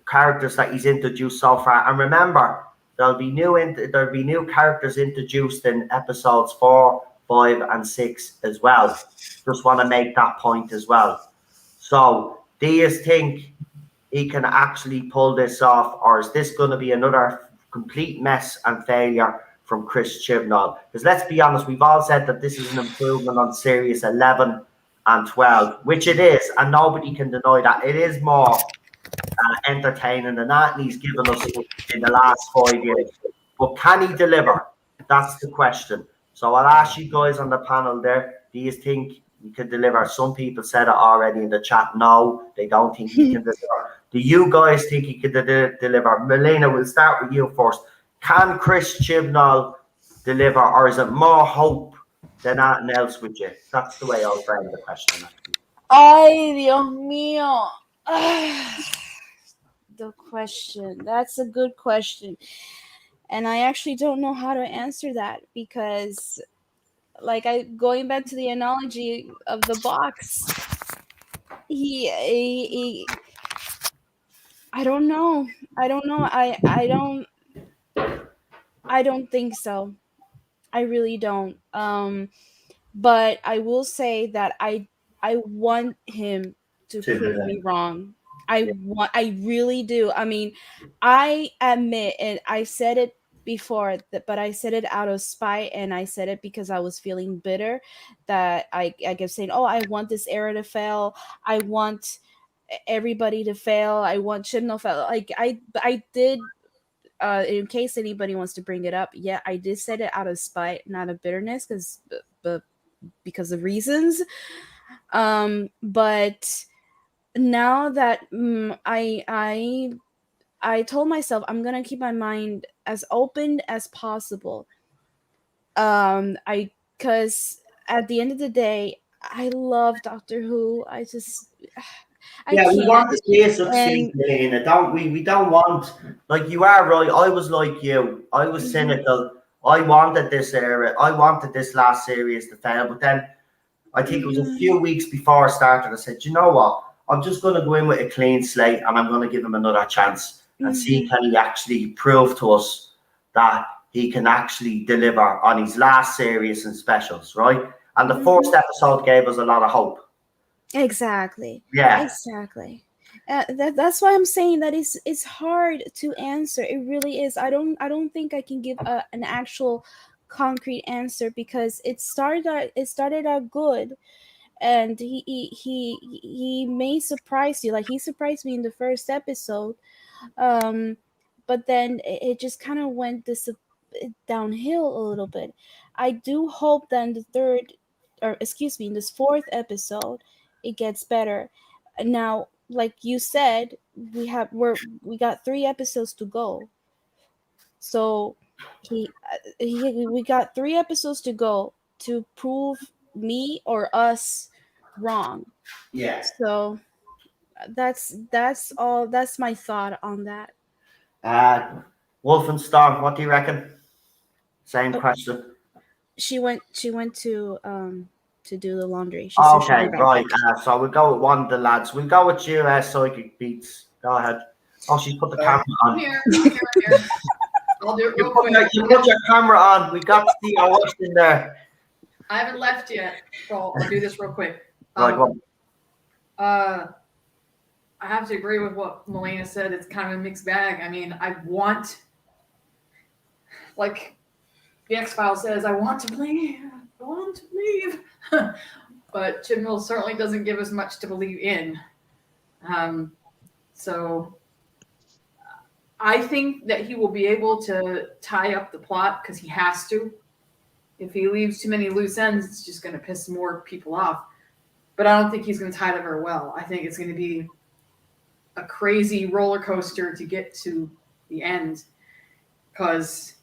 Speaker 1: characters that he's introduced so far? And remember, there'll be new characters introduced in episodes 4, 5, and 6 as well. Just want to make that point as well. So do you think he can actually pull this off, or is this going to be another complete mess and failure from Chris Chibnall? Because let's be honest, we've all said that this is an improvement on series 11 and 12, which it is, and nobody can deny that. It is more entertaining than that, and he's given us in the last 5 years. But can he deliver? That's the question. So I'll ask you guys on the panel there, do you think he can deliver? Some people said it already in the chat. No, they don't think he can deliver. Do you guys think he can deliver? Melina, we'll start with you first. Can Chris Chibnall deliver, or is it more hope than anything else with you? That's the way I'll frame the question, actually.
Speaker 5: Ay, Dios mío. The question. That's a good question. And I actually don't know how to answer that, because going back to the analogy of the box, he I don't know. I don't think so. I really don't. But I will say that I want him to prove me wrong. I really do. I mean, I admit, and I said it before, but I said it out of spite, and I said it because I was feeling bitter, that I kept saying, "Oh, I want this era to fail. I want everybody to fail. I want Chibnall fail." Like I did. In case anybody wants to bring it up, yeah, I did say it out of spite, not of bitterness, because of reasons. But now that I told myself I'm gonna keep my mind as open as possible. Because at the end of the day, I love Doctor Who. I
Speaker 1: We want to see it
Speaker 5: And
Speaker 1: succeed, Melina, don't we? We don't want, like, you are right. I was like you. I was cynical. I wanted this era. I wanted this last series to fail, but then I think it was a few weeks before I started, I said, you know what? I'm just going to go in with a clean slate, and I'm going to give him another chance and see, can he actually prove to us that he can actually deliver on his last series and specials, right? And the first episode gave us a lot of hope.
Speaker 5: Exactly.
Speaker 1: Yeah.
Speaker 5: Exactly. That's why I'm saying that it's hard to answer. It really is. I don't think I can give an actual concrete answer, because it started out good, and he may surprise you. Like he surprised me in the first episode, but then it just kind of went downhill a little bit. I do hope that in the third, or excuse me, in this fourth episode, it gets better. Now, like you said, we got 3 episodes to go. So we got 3 episodes to go to prove me or us wrong.
Speaker 1: Yeah.
Speaker 5: So that's all. That's my thought on that.
Speaker 1: Wolfenstar, what do you reckon? Same
Speaker 5: Oh,
Speaker 1: question.
Speaker 5: She went to do the laundry. She said she'll
Speaker 1: Okay,
Speaker 5: be right
Speaker 1: right.
Speaker 5: back.
Speaker 1: So we'll go with one of the lads. We'll go with you, Psychic Beats. Go ahead. Oh, she's put the camera
Speaker 2: I'm
Speaker 1: on.
Speaker 2: here. I'm here. I'll do it real quick.
Speaker 1: You put your camera on. We got to see your watch in there.
Speaker 2: I haven't left yet, so I'll do this real quick.
Speaker 1: Right, well,
Speaker 2: I have to agree with what Milena said. It's kind of a mixed bag. I mean, I want, like the X-Files says, I want to believe. I want to believe. But Chip Mills certainly doesn't give us much to believe in. So I think that he will be able to tie up the plot because he has to. If he leaves too many loose ends, it's just going to piss more people off. But I don't think he's going to tie it up very well. I think it's going to be a crazy roller coaster to get to the end because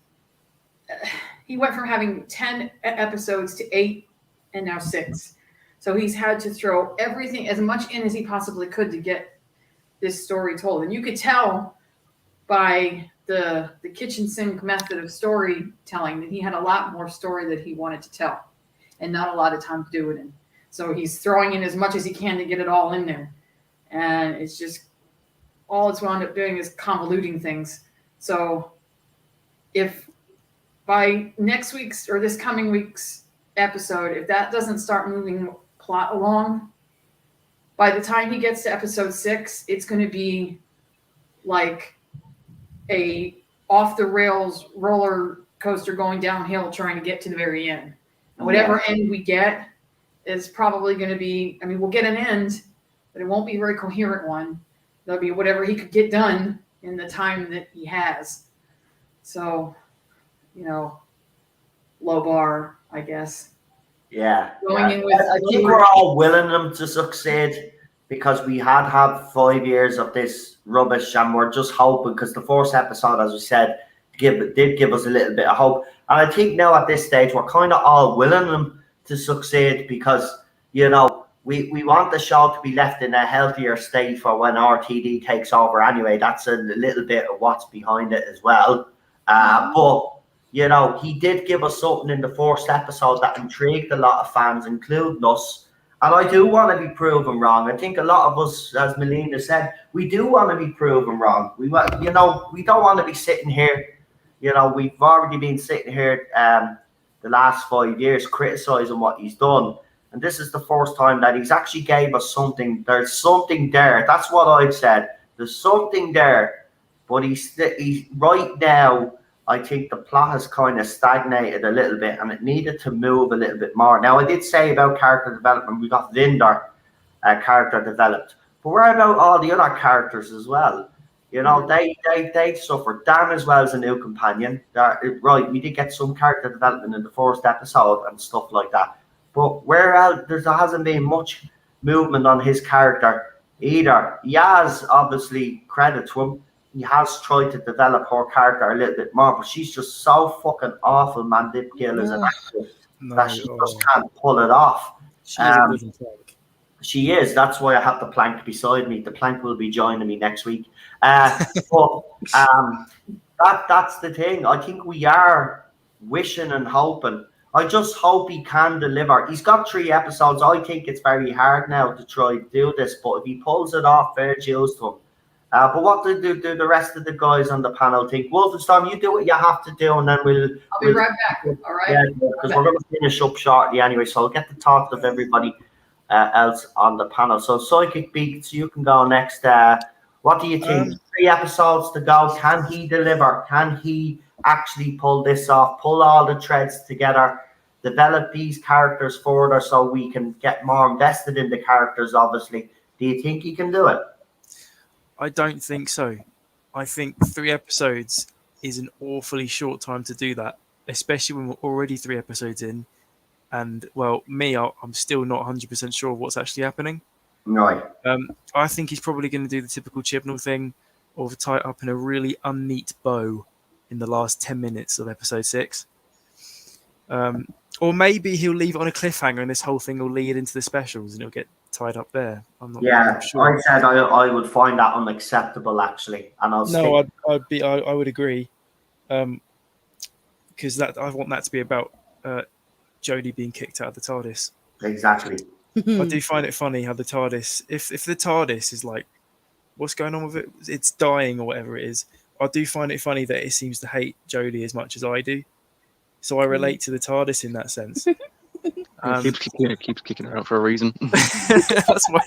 Speaker 2: he went from having 10 episodes to 8 and now 6. So he's had to throw everything, as much in as he possibly could to get this story told. And you could tell by the kitchen sink method of storytelling that he had a lot more story that he wanted to tell and not a lot of time to do it in. So he's throwing in as much as he can to get it all in there. And it's just, all it's wound up doing is convoluting things. So if by next week's or this coming week's episode, if that doesn't start moving plot along, by the time he gets to episode 6, it's going to be like a off the rails roller coaster going downhill trying to get to the very end. And whatever end we get is probably going to be, I mean, we'll get an end, but it won't be a very coherent one. There'll be whatever he could get done in the time that he has. So, low bar, I guess.
Speaker 1: yeah.
Speaker 2: Going in with,
Speaker 1: I think we're all willing them to succeed because we had 5 years of this rubbish, and we're just hoping because the first episode, as we said, did give us a little bit of hope. And I think now at this stage we're kind of all willing them to succeed because we want the show to be left in a healthier state for when RTD takes over. Anyway, that's a little bit of what's behind it as well. But he did give us something in the first episode that intrigued a lot of fans, including us. And I do want to be proven wrong. I think a lot of us, as Melina said, we do want to be proven wrong. We don't want to be sitting here. We've already been sitting here the last 5 years criticizing what he's done. And this is the first time that he's actually gave us something. There's something there. That's what I've said. There's something there. But he's right now, I think the plot has kind of stagnated a little bit and it needed to move a little bit more. Now, I did say about character development, we got Vinder character developed. But what about all the other characters as well? They suffered. Dan as well as a new companion. Right, we did get some character development in the first episode and stuff like that. But where else, there hasn't been much movement on his character either. He has, obviously, credit to him. He has tried to develop her character a little bit more, but she's just so fucking awful, man. Dip Gill as an actress that she just can't pull it off.
Speaker 4: She is a living plank.
Speaker 1: She is. That's why I have the plank beside me. The plank will be joining me next week. That's the thing. I think we are wishing and hoping. I just hope he can deliver. He's got 3 episodes. I think it's very hard now to try to do this, but if he pulls it off, fair dues to him. But what do the rest of the guys on the panel think? Wolfenstein, you do what you have to do, and then
Speaker 2: I'll be right back. All right.
Speaker 1: Yeah, because we're going to finish up shortly anyway, so I'll get the thoughts of everybody else on the panel. So, Psychic Beats, you can go next. What do you think? 3 episodes to go. Can he deliver? Can he actually pull this off? Pull all the threads together develop these characters further so we can get more invested in the characters, obviously. Do you think he can do it?
Speaker 4: I don't think so. I think 3 episodes is an awfully short time to do that, especially when we're already 3 episodes in. And, well, I'm still not 100% sure of what's actually happening.
Speaker 1: Right.
Speaker 4: I think he's probably going to do the typical Chibnall thing of tie it up in a really unneat bow in the last 10 minutes of episode 6. Or maybe he'll leave it on a cliffhanger and this whole thing will lead into the specials and it'll get tied up there. I'm not sure.
Speaker 1: I said I would find that unacceptable, actually. And
Speaker 4: I would agree. Because I want that to be about Jodie being kicked out of the TARDIS.
Speaker 1: Exactly.
Speaker 4: I do find it funny how the TARDIS, if the TARDIS is like, what's going on with it? It's dying or whatever it is. I do find it funny that it seems to hate Jodie as much as I do. So I relate to the TARDIS in that sense.
Speaker 3: Keeps kicking her out for a reason.
Speaker 4: That's why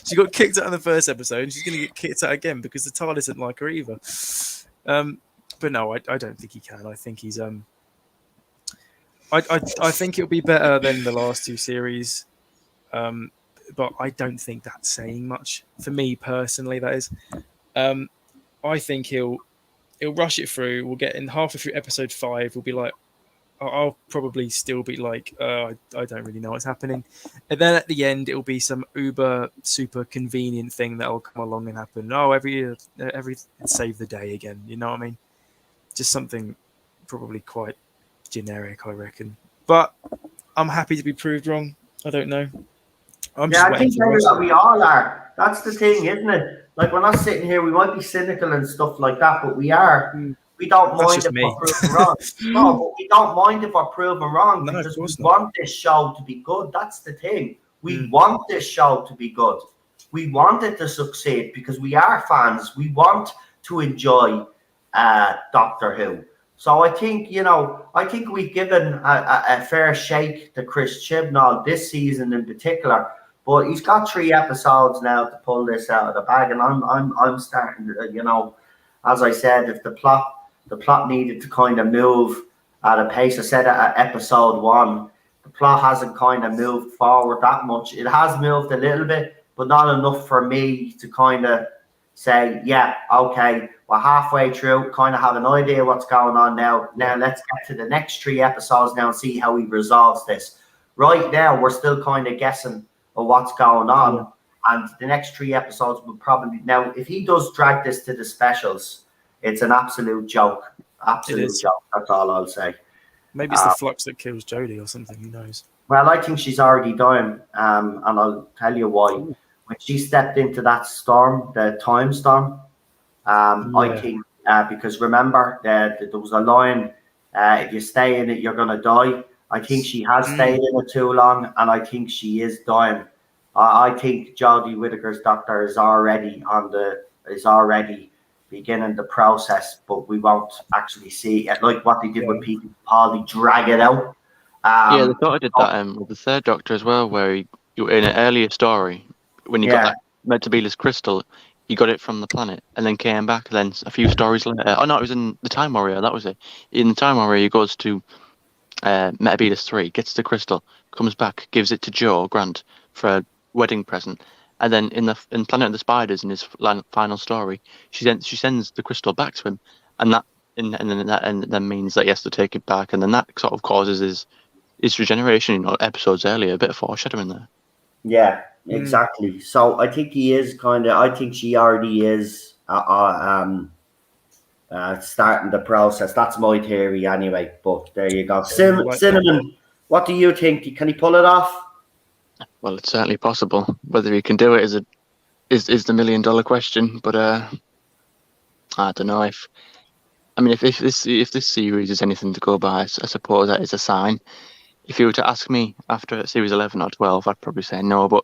Speaker 4: she got kicked out in the first episode, and she's going to get kicked out again because the TARDIS didn't like her either. But no, I don't think he can. I think he's I think it'll be better than the last 2 series, but I don't think that's saying much for me personally. That is, I think he'll rush it through. We'll get in halfway through episode 5. We'll be like, I'll probably still be like, I don't really know what's happening, and then at the end it'll be some uber super convenient thing that'll come along and happen. Oh, every save the day again. You know what I mean? Just something probably quite generic, I reckon. But I'm happy to be proved wrong. I don't know.
Speaker 1: I think we all are. That's the thing, isn't it? Like, we're not sitting here, we might be cynical and stuff like that, but we are. We don't mind if we're proven wrong. No, but we don't mind if we're proven wrong because we want this show to be good. That's the thing. We want this show to be good. We want it to succeed because we are fans. We want to enjoy Doctor Who. So I think, we've given a fair shake to Chris Chibnall this season in particular, but he's got 3 episodes now to pull this out of the bag, and I'm starting to, as I said, if the plot needed to kind of move at a pace. I said at episode 1, the plot hasn't kind of moved forward that much. It has moved a little bit, but not enough for me to kind of say, yeah, okay, we're halfway through, kind of have an idea what's going on now. Now let's get to the next 3 episodes now and see how he resolves this. Right now, we're still kind of guessing of what's going on. And the next 3 episodes will probably... Now, if he does drag this to the specials, it's an absolute joke. Absolute joke. That's all I'll say.
Speaker 4: Maybe it's the flux that kills Jodie or something. Who knows?
Speaker 1: Well, I think she's already dying. And I'll tell you why. Ooh. When she stepped into that storm, the time storm, I think, because remember, there was a line, if you stay in it, you're going to die. I think she has stayed in it too long, and I think she is dying. I think Jodie Whittaker's Doctor is already beginning the process, but we won't actually see it. Like what they did with Peter Capaldi, drag it out.
Speaker 3: They sort of did that with the 3rd Doctor as well, where you in an earlier story, when you got that Metabolus crystal, he got it from the planet and then came back. And then a few stories later, it was in the Time Warrior. That was it. In the Time Warrior, he goes to Metabolus 3, gets the crystal, comes back, gives it to Jo Grant for a wedding present, and then in Planet of the Spiders, in his final story, she sends the crystal back to him, and that means that he has to take it back, and then that sort of causes his regeneration. Episodes earlier, a bit of foreshadowing there.
Speaker 1: Yeah. Exactly. So I think he is I think she already is starting the process. That's my theory anyway. But there you go. Cinnamon, what do you think? Can he pull it off?
Speaker 3: Well, it's certainly possible. Whether he can do it is the $1 million question. But I don't know if this series is anything to go by. I suppose that is a sign. If you were to ask me after series 11 or 12, I'd probably say no. But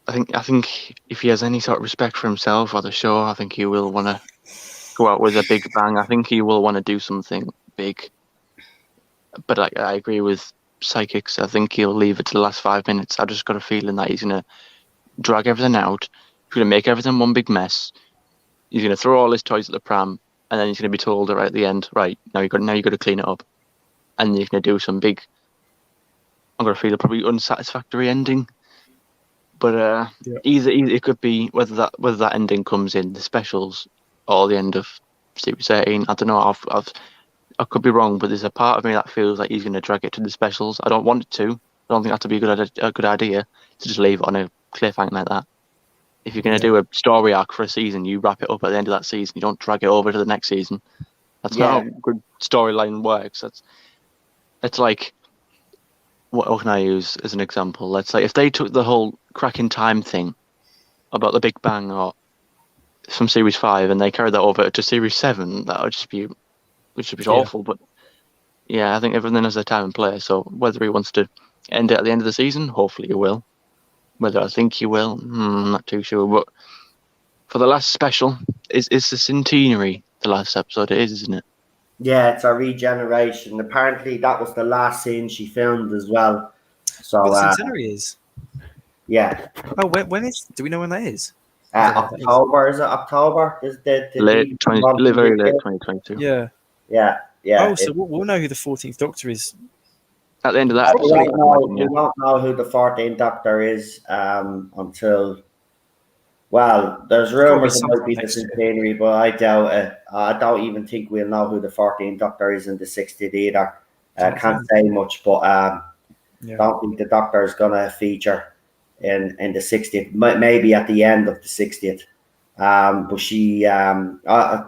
Speaker 3: I think if he has any sort of respect for himself or the show, I think he will want to go out with a big bang. I think he will want to do something big. But I agree with Psychics. I think he'll leave it to the last 5 minutes. I just got a feeling that he's going to drag everything out. He's going to make everything one big mess. He's going to throw all his toys at the pram, and then he's going to be told right at the end, right, now you got to clean it up. and you're going to do some big, I'm going to feel a probably unsatisfactory ending. But either it could be whether that ending comes in the specials or the end of Series 18. I don't know. I could be wrong, but there's a part of me that feels like he's going to drag it to the specials. I don't want it to. I don't think that'd be a good idea to just leave it on a cliffhanger like that. If you're going to do a story arc for a season, you wrap it up at the end of that season. You don't drag it over to the next season. That's not how good storyline works. It's like, what can I use as an example? Let's say if they took the whole cracking time thing about the Big Bang or from Series 5 and they carried that over to Series 7, that would just be awful. But yeah, I think everything has a time and place. So whether he wants to end it at the end of the season, hopefully he will. Whether I think he will, I'm not too sure. But for the last special, is the centenary the last episode? It is, isn't it?
Speaker 1: Yeah, it's a regeneration. Apparently, that was the last scene she filmed as well. So,
Speaker 4: the centenary is.
Speaker 1: Yeah.
Speaker 4: Oh, when is? Do we know when that is?
Speaker 1: October, is it October? Is the
Speaker 3: very late 2022.
Speaker 4: Yeah.
Speaker 1: Yeah.
Speaker 4: Oh, so we'll know who the 14th Doctor is
Speaker 3: at the end of that episode.
Speaker 1: We won't know who the 14th Doctor is until. Well, there's rumours it might be the centenary, but I doubt it. I don't even think we'll know who the 14th Doctor is in the 60th either. Can't say much, but don't think the Doctor is going to feature in the 60th. Maybe at the end of the 60th. But she,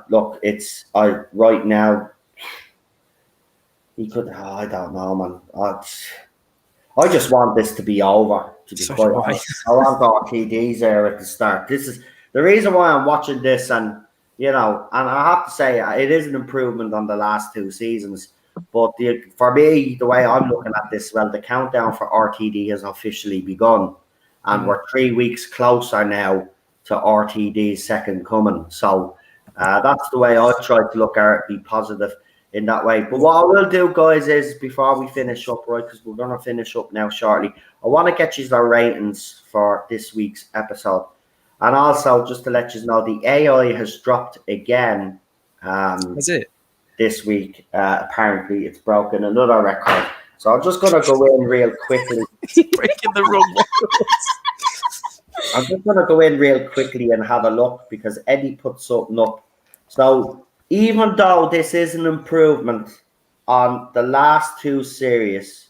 Speaker 1: look, it's right now. He could. I don't know, man. I just want this to be over. To be quite honest, I want RTD's there at the start. This is the reason why I'm watching this, and and I have to say it is an improvement on the last two seasons. But for me, the way I'm looking at this, well, the countdown for RTD has officially begun, and we're 3 weeks closer now to RTD's second coming. So that's the way I try to look at it, be positive in that way. But what I will do, guys, is before we finish up, right, because we're going to finish up now shortly, I want to get you the ratings for this week's episode. And also, just to let you know, the AI has dropped again.
Speaker 4: That's it.
Speaker 1: This week. Apparently, it's broken another record. So I'm just going to go in real quickly.
Speaker 4: Breaking the wrong one.
Speaker 1: I'm just going to go in real quickly and have a look because Eddie put something up. So even though this is an improvement on the last two series,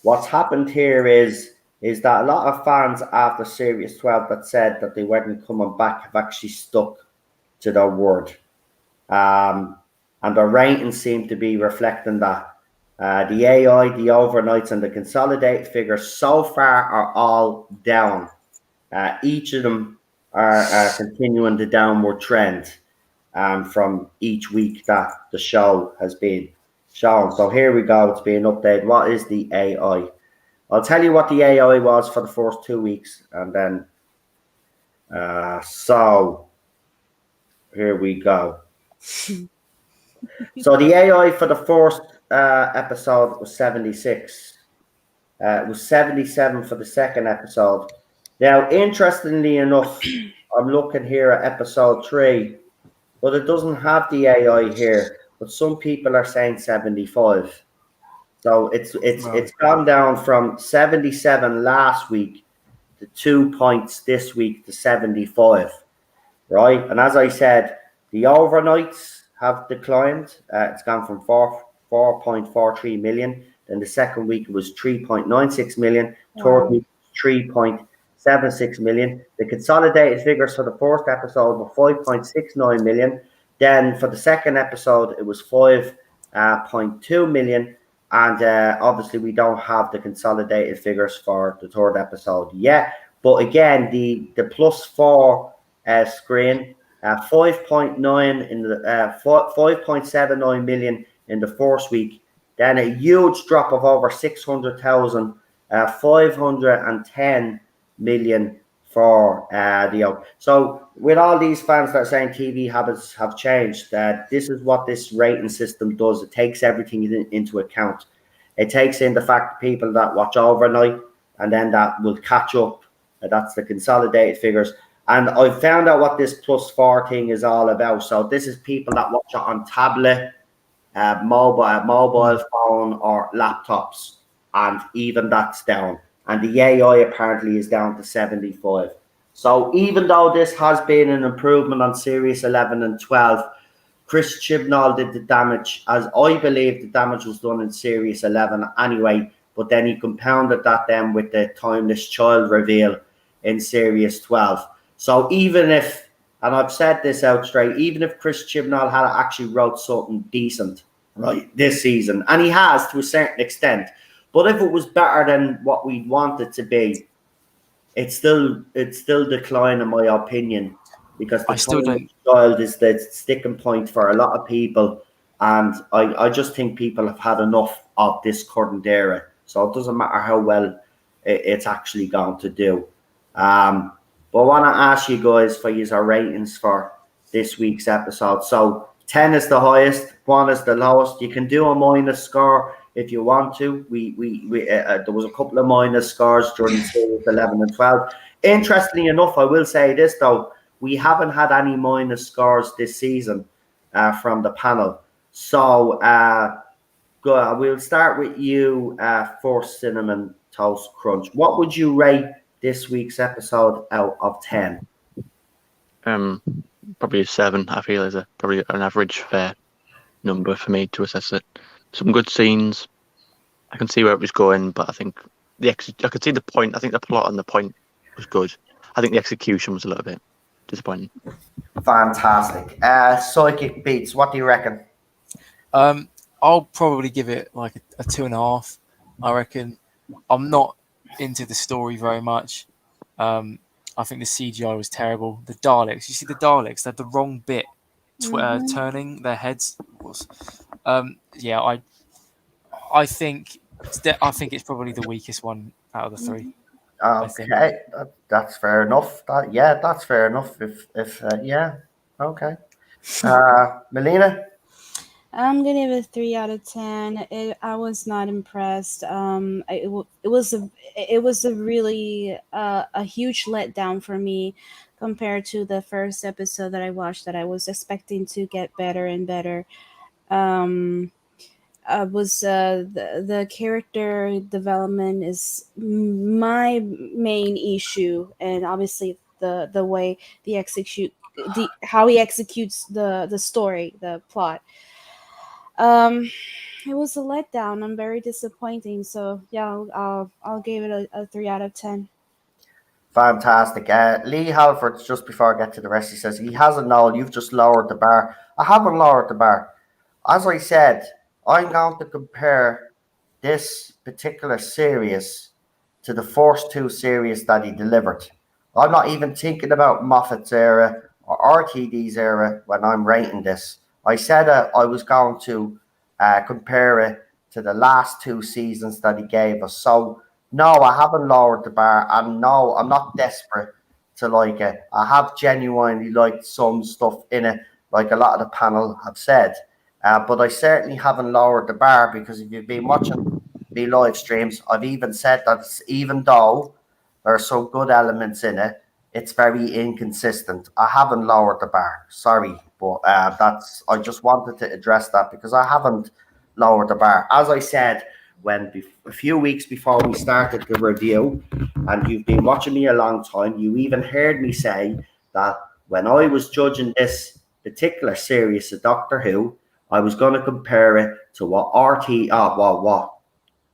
Speaker 1: what's happened here is that a lot of fans after Series 12 that said that they weren't coming back have actually stuck to their word. And the ratings seem to be reflecting that. The AI, the overnights, and the consolidated figures so far are all down. Each of them are continuing the downward trend from each week that the show has been shown. So here we go. It's being updated. What is the AI? I'll tell you what the AI was for the first 2 weeks, and then so here we go. So the AI for the first episode was 76. It was 77 for the second episode. Now, interestingly enough, I'm looking here at episode 3, but it doesn't have the AI here. But some people are saying 75. So it's gone down from 77 last week to 2 points this week to 75, right? And as I said, the overnights have declined. It's gone from 4.43 million. Then the second week it was 3.96 million. Third week 3.76 million. The consolidated figures for the first episode were 5.69 million. Then for the second episode it was 5.2 million. And obviously we don't have the consolidated figures for the third episode yet. But again, the +4 screen, 5.9 in the 5.79 million in the first week. Then a huge drop of over 600,000, 510 million for the. So with all these fans that are saying TV habits have changed, this is what this rating system does. It takes everything into account. It takes in the fact people that watch overnight and then that will catch up. That's the consolidated figures. And I found out what this +4 thing is all about. So this is people that watch it on tablet, mobile phone or laptops, and even that's down. And the AI apparently is down to 75. So even though this has been an improvement on Series 11 and 12, Chris Chibnall did the damage, as I believe the damage was done in Series 11 anyway, but then he compounded that then with the Timeless Child reveal in Series 12. So even if, and I've said this out straight, even if Chris Chibnall had actually wrote something decent, right, this season, and he has to a certain extent, but if it was better than what we want it to be, it's still decline in my opinion, because the
Speaker 4: I still
Speaker 1: Timeless
Speaker 4: don't.
Speaker 1: Child is the sticking point for a lot of people, and I just think people have had enough of this current era. So it doesn't matter how well it's actually going to do. But I want to ask you guys for your ratings for this week's episode. So 10 is the highest, 1 is the lowest. You can do a minus score if you want to. There was a couple of minus scores during series 11 and 12. Interestingly enough, I will say this though, we haven't had any minus scores this season from the panel. So we'll start with you, First Cinnamon Toast Crunch. What would you rate this week's episode out of 10?
Speaker 3: Probably a 7. I feel is probably an average fair number for me to assess it. Some good scenes. I can see where it was going, but I think I could see the point. I think the plot and the point was good. I think the execution was a little bit disappointing.
Speaker 1: Fantastic. Psychic Beats, what do you reckon?
Speaker 4: I'll probably give it like a 2.5. I reckon. I'm not into the story very much. I think the CGI was terrible. The Daleks, you see the Daleks, they had the wrong bit turning their heads. Yeah, I think it's probably the weakest one out of the 3.
Speaker 1: Okay, that's fair enough. That's fair enough. If yeah, okay. Melina?
Speaker 5: I'm gonna give it a 3 out of 10. I was not impressed. It was a really a huge letdown for me compared to the first episode that I watched. That I was expecting to get better and better. Was the character development is my main issue, and obviously the way how he executes the story, the plot. It was a letdown. I'm very disappointing. So yeah, I'll give it a 3 out of 10.
Speaker 1: Fantastic. Lee Halford, just before I get to the rest, he says he hasn't known. You've just lowered the bar. I haven't lowered the bar. As I said, I'm going to compare this particular series to the first 2 series that he delivered. I'm not even thinking about Moffat's era or RTD's era when I'm rating this. I said I was going to compare it to the last 2 seasons that he gave us. So no, I haven't lowered the bar, and no, I'm not desperate to like it. I have genuinely liked some stuff in it, like a lot of the panel have said. But I certainly haven't lowered the bar, because if you've been watching the live streams, I've even said that even though there are some good elements in it, it's very inconsistent. I haven't lowered the bar. Sorry, but I just wanted to address that, because I haven't lowered the bar. As I said, when a few weeks before we started the review, and you've been watching me a long time, you even heard me say that when I was judging this particular series of Doctor Who, I was going to compare it to what what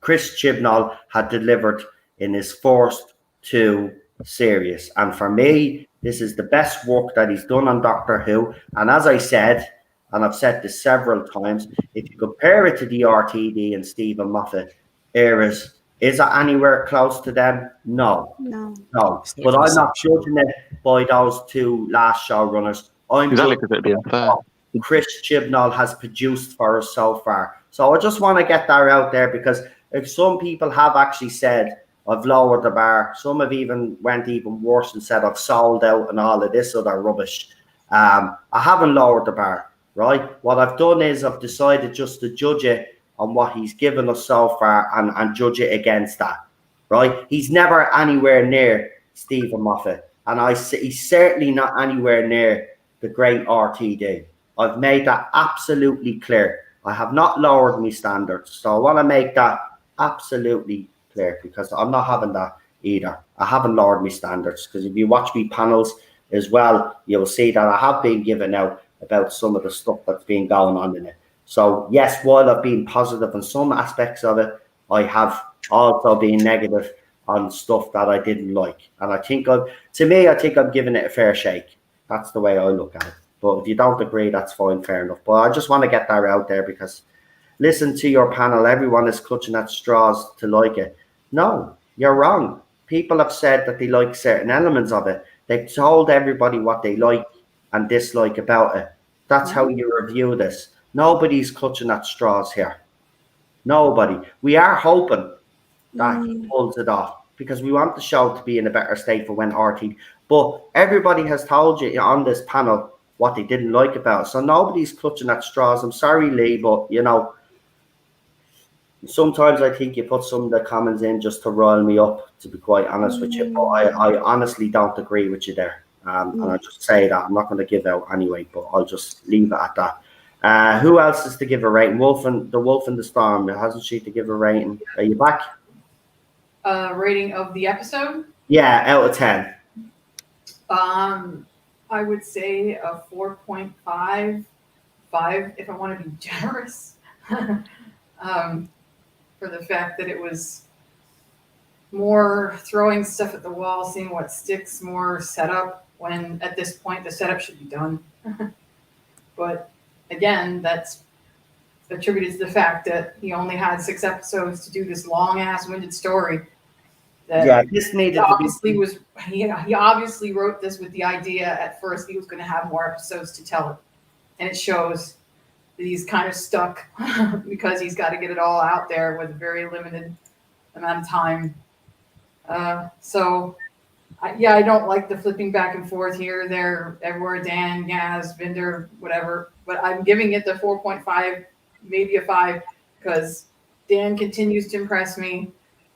Speaker 1: Chris Chibnall had delivered in his first 2 series. And for me, this is the best work that he's done on Doctor Who. And as I said, and I've said this several times, if you compare it to the RTD and Stephen Moffat eras, is it anywhere close to them? No. But I'm not judging it by those 2 last showrunners. I'm
Speaker 3: Exactly, because it'd be unfair.
Speaker 1: Chris Chibnall has produced for us so far. So I just want to get that out there, because some people have actually said I've lowered the bar. Some have even went even worse and said I've sold out and all of this other rubbish. I haven't lowered the bar, right? What I've done is I've decided just to judge it on what he's given us so far, and judge it against that, right? He's never anywhere near Stephen Moffat, and he's certainly not anywhere near the great RTD. I've made that absolutely clear. I have not lowered my standards. So I want to make that absolutely clear, because I'm not having that either. I haven't lowered my standards, because if you watch me panels as well, you'll see that I have been giving out about some of the stuff that's been going on in it. So yes, while I've been positive in some aspects of it, I have also been negative on stuff that I didn't like. And I think I think I'm giving it a fair shake. That's the way I look at it. But if you don't agree, that's fine, fair enough. But I just want to get that out there, because listen to your panel. Everyone is clutching at straws to like it. No, you're wrong. People have said that they like certain elements of it. They've told everybody what they like and dislike about it. That's how you review this. Nobody's clutching at straws here. Nobody. We are hoping that he pulls it off, because we want the show to be in a better state for when RT. But everybody has told you on this panel what they didn't like about it. So nobody's clutching at straws. I'm sorry, Lee, but sometimes I think you put some of the comments in just to rile me up, to be quite honest with you. But I honestly don't agree with you there. And I just say that. I'm not going to give out anyway, but I'll just leave it at that. Who else is to give a rating? The Wolf in the Storm. Hasn't she to give a rating? Are you back?
Speaker 2: Rating of the episode?
Speaker 1: Yeah, out of 10.
Speaker 2: I would say a 4.5, 5 if I want to be generous. For the fact that it was more throwing stuff at the wall, seeing what sticks, more setup, when at this point the setup should be done. But again, that's attributed to the fact that he only had 6 episodes to do this long ass winded story. That
Speaker 1: this needed
Speaker 2: obviously was he obviously wrote this with the idea at first he was going to have more episodes to tell it, and it shows that he's kind of stuck because he's got to get it all out there with a very limited amount of time. I don't like the flipping back and forth here, there, everywhere. Dan, Yaz, Vinder, whatever. But I'm giving it the 4.5, maybe a 5, because Dan continues to impress me.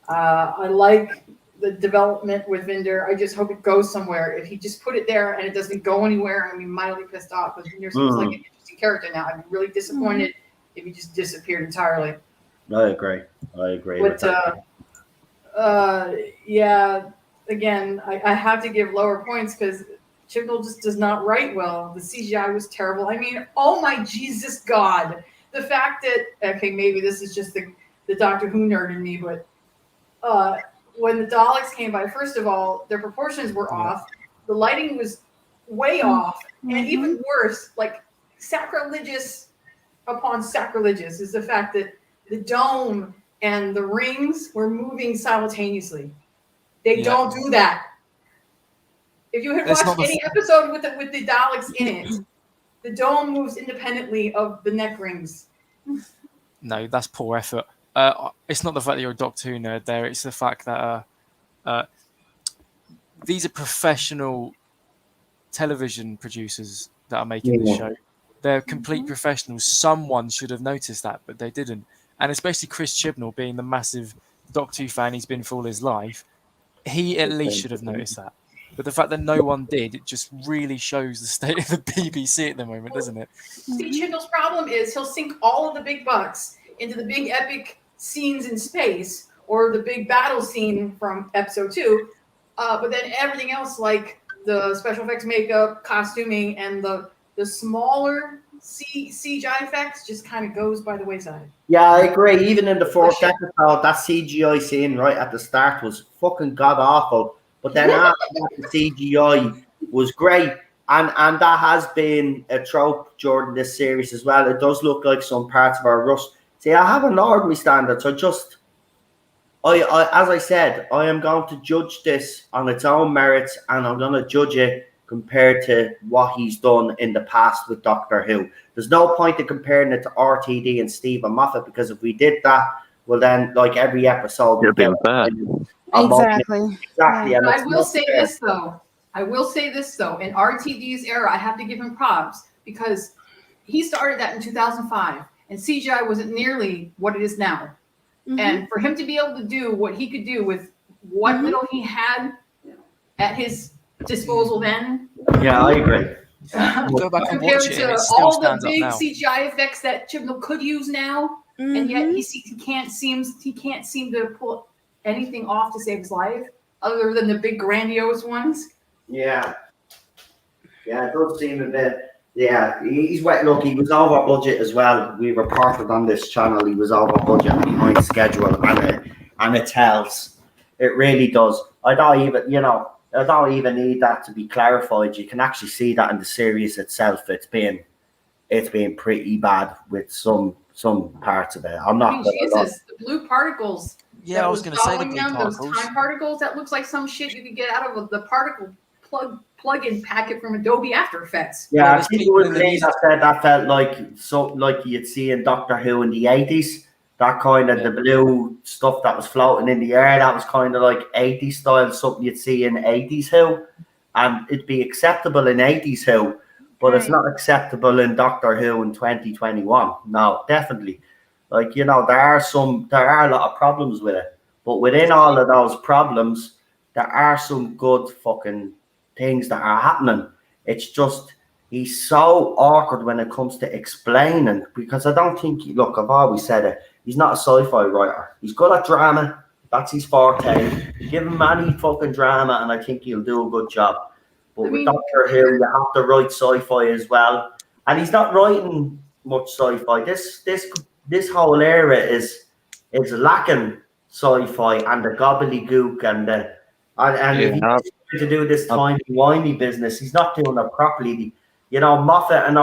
Speaker 2: I like the development with Vinder. I just hope it goes somewhere. If he just put it there and it doesn't go anywhere, I'm gonna be mildly pissed off, because Vinder seems like an interesting character now. I'd be really disappointed if he just disappeared entirely.
Speaker 1: I agree.
Speaker 2: But again, I have to give lower points because Chibnall just does not write well. The CGI was terrible. I mean, oh my Jesus God. The fact that, okay, maybe this is just the Doctor Who nerd in me, but when the Daleks came by, first of all, their proportions were off. The lighting was way off. And even worse, like sacrilegious upon sacrilegious, is the fact that the dome and the rings were moving simultaneously. They don't do that. If you had watched any episode with the Daleks in it, the dome moves independently of the neck rings.
Speaker 4: No, that's poor effort. It's not the fact that you're a Doctor Who nerd there. It's the fact that these are professional television producers that are making the show. They're complete professionals. Someone should have noticed that, but they didn't. And especially Chris Chibnall, being the massive Doctor Who fan he's been for all his life, he at least should have noticed that. But the fact that no one did, it just really shows the state of the BBC at the moment, doesn't it?
Speaker 2: See, Chibnall's problem is he'll sink all of the big bucks into the big epic scenes in space or the big battle scene from episode 2, but then everything else, like the special effects, makeup, costuming, and the smaller CGI effects, just kind of goes by the wayside.
Speaker 1: Yeah, I agree. Even in the 4th episode, that CGI scene right at the start was fucking god awful. But then after that, the CGI was great. And that has been a trope during this series as well. It does look like some parts of our rust. See, I haven't lowered my standards. I as I said, I am going to judge this on its own merits, and I'm going to judge it compared to what he's done in the past with Doctor Who. There's no point in comparing it to RTD and Stephen Moffat, because if we did that, well then, like every episode,
Speaker 3: you're being fair.
Speaker 5: Exactly.
Speaker 1: And
Speaker 2: I will say this though. In RTD's era, I have to give him props, because he started that in 2005, and CGI wasn't nearly what it is now. And for him to be able to do what he could do with what little he had at his disposal then.
Speaker 1: Yeah, I agree.
Speaker 4: Go back and
Speaker 2: compared
Speaker 4: watch it,
Speaker 2: to
Speaker 4: and it still
Speaker 2: all the
Speaker 4: stands up
Speaker 2: big
Speaker 4: now.
Speaker 2: CGI effects that Chibnall could use now, and yet
Speaker 5: Mhm.
Speaker 2: he can't seem to pull anything off to save his life other than the big grandiose ones.
Speaker 1: Yeah. Yeah, it does seem a bit. Yeah, he's wet. Look, he was over budget as well. We reported on this channel he was over budget and behind schedule, and it tells. It really does. I don't even need that to be clarified. You can actually see that in the series itself. It's been pretty bad with some parts of it. I'm
Speaker 2: I
Speaker 1: not
Speaker 2: mean,
Speaker 1: gonna lie.
Speaker 2: Jesus, the blue particles.
Speaker 4: Yeah,
Speaker 2: that
Speaker 4: I was going to say the
Speaker 2: following
Speaker 4: blue
Speaker 2: them, those
Speaker 4: particles.
Speaker 2: time particles. That looks like some shit you could get out of the particle plug-in packet from Adobe After Effects.
Speaker 1: Yeah,
Speaker 4: Yeah,
Speaker 1: I
Speaker 4: there's
Speaker 1: think it
Speaker 4: people
Speaker 1: was
Speaker 4: in the
Speaker 1: me
Speaker 4: music-
Speaker 1: that said that felt like you'd see in Doctor Who in the 80s. That kind of
Speaker 4: Yeah.
Speaker 1: the blue stuff that was floating in the air, that was kind of like 80s style, something you'd see in 80s Who. And it'd be acceptable in 80s Who, but it's
Speaker 5: Right.
Speaker 1: not acceptable in Doctor Who in 2021. No, definitely. Like, there are a lot of problems with it. But within all of those problems, there are some good fucking things that are happening. It's just he's so awkward when it comes to explaining, because I don't think look, I've always said it, he's not a sci-fi writer. He's good at drama, that's his forte. Give him any fucking drama and I think he'll do a good job. But
Speaker 2: I
Speaker 1: with
Speaker 2: mean,
Speaker 1: Doctor Who, you have to write sci-fi as well. And he's not writing much sci-fi. This whole era is lacking sci-fi and the gobbledygook and if he's trying to do this timey-wimey business, he's not doing it properly. Moffat and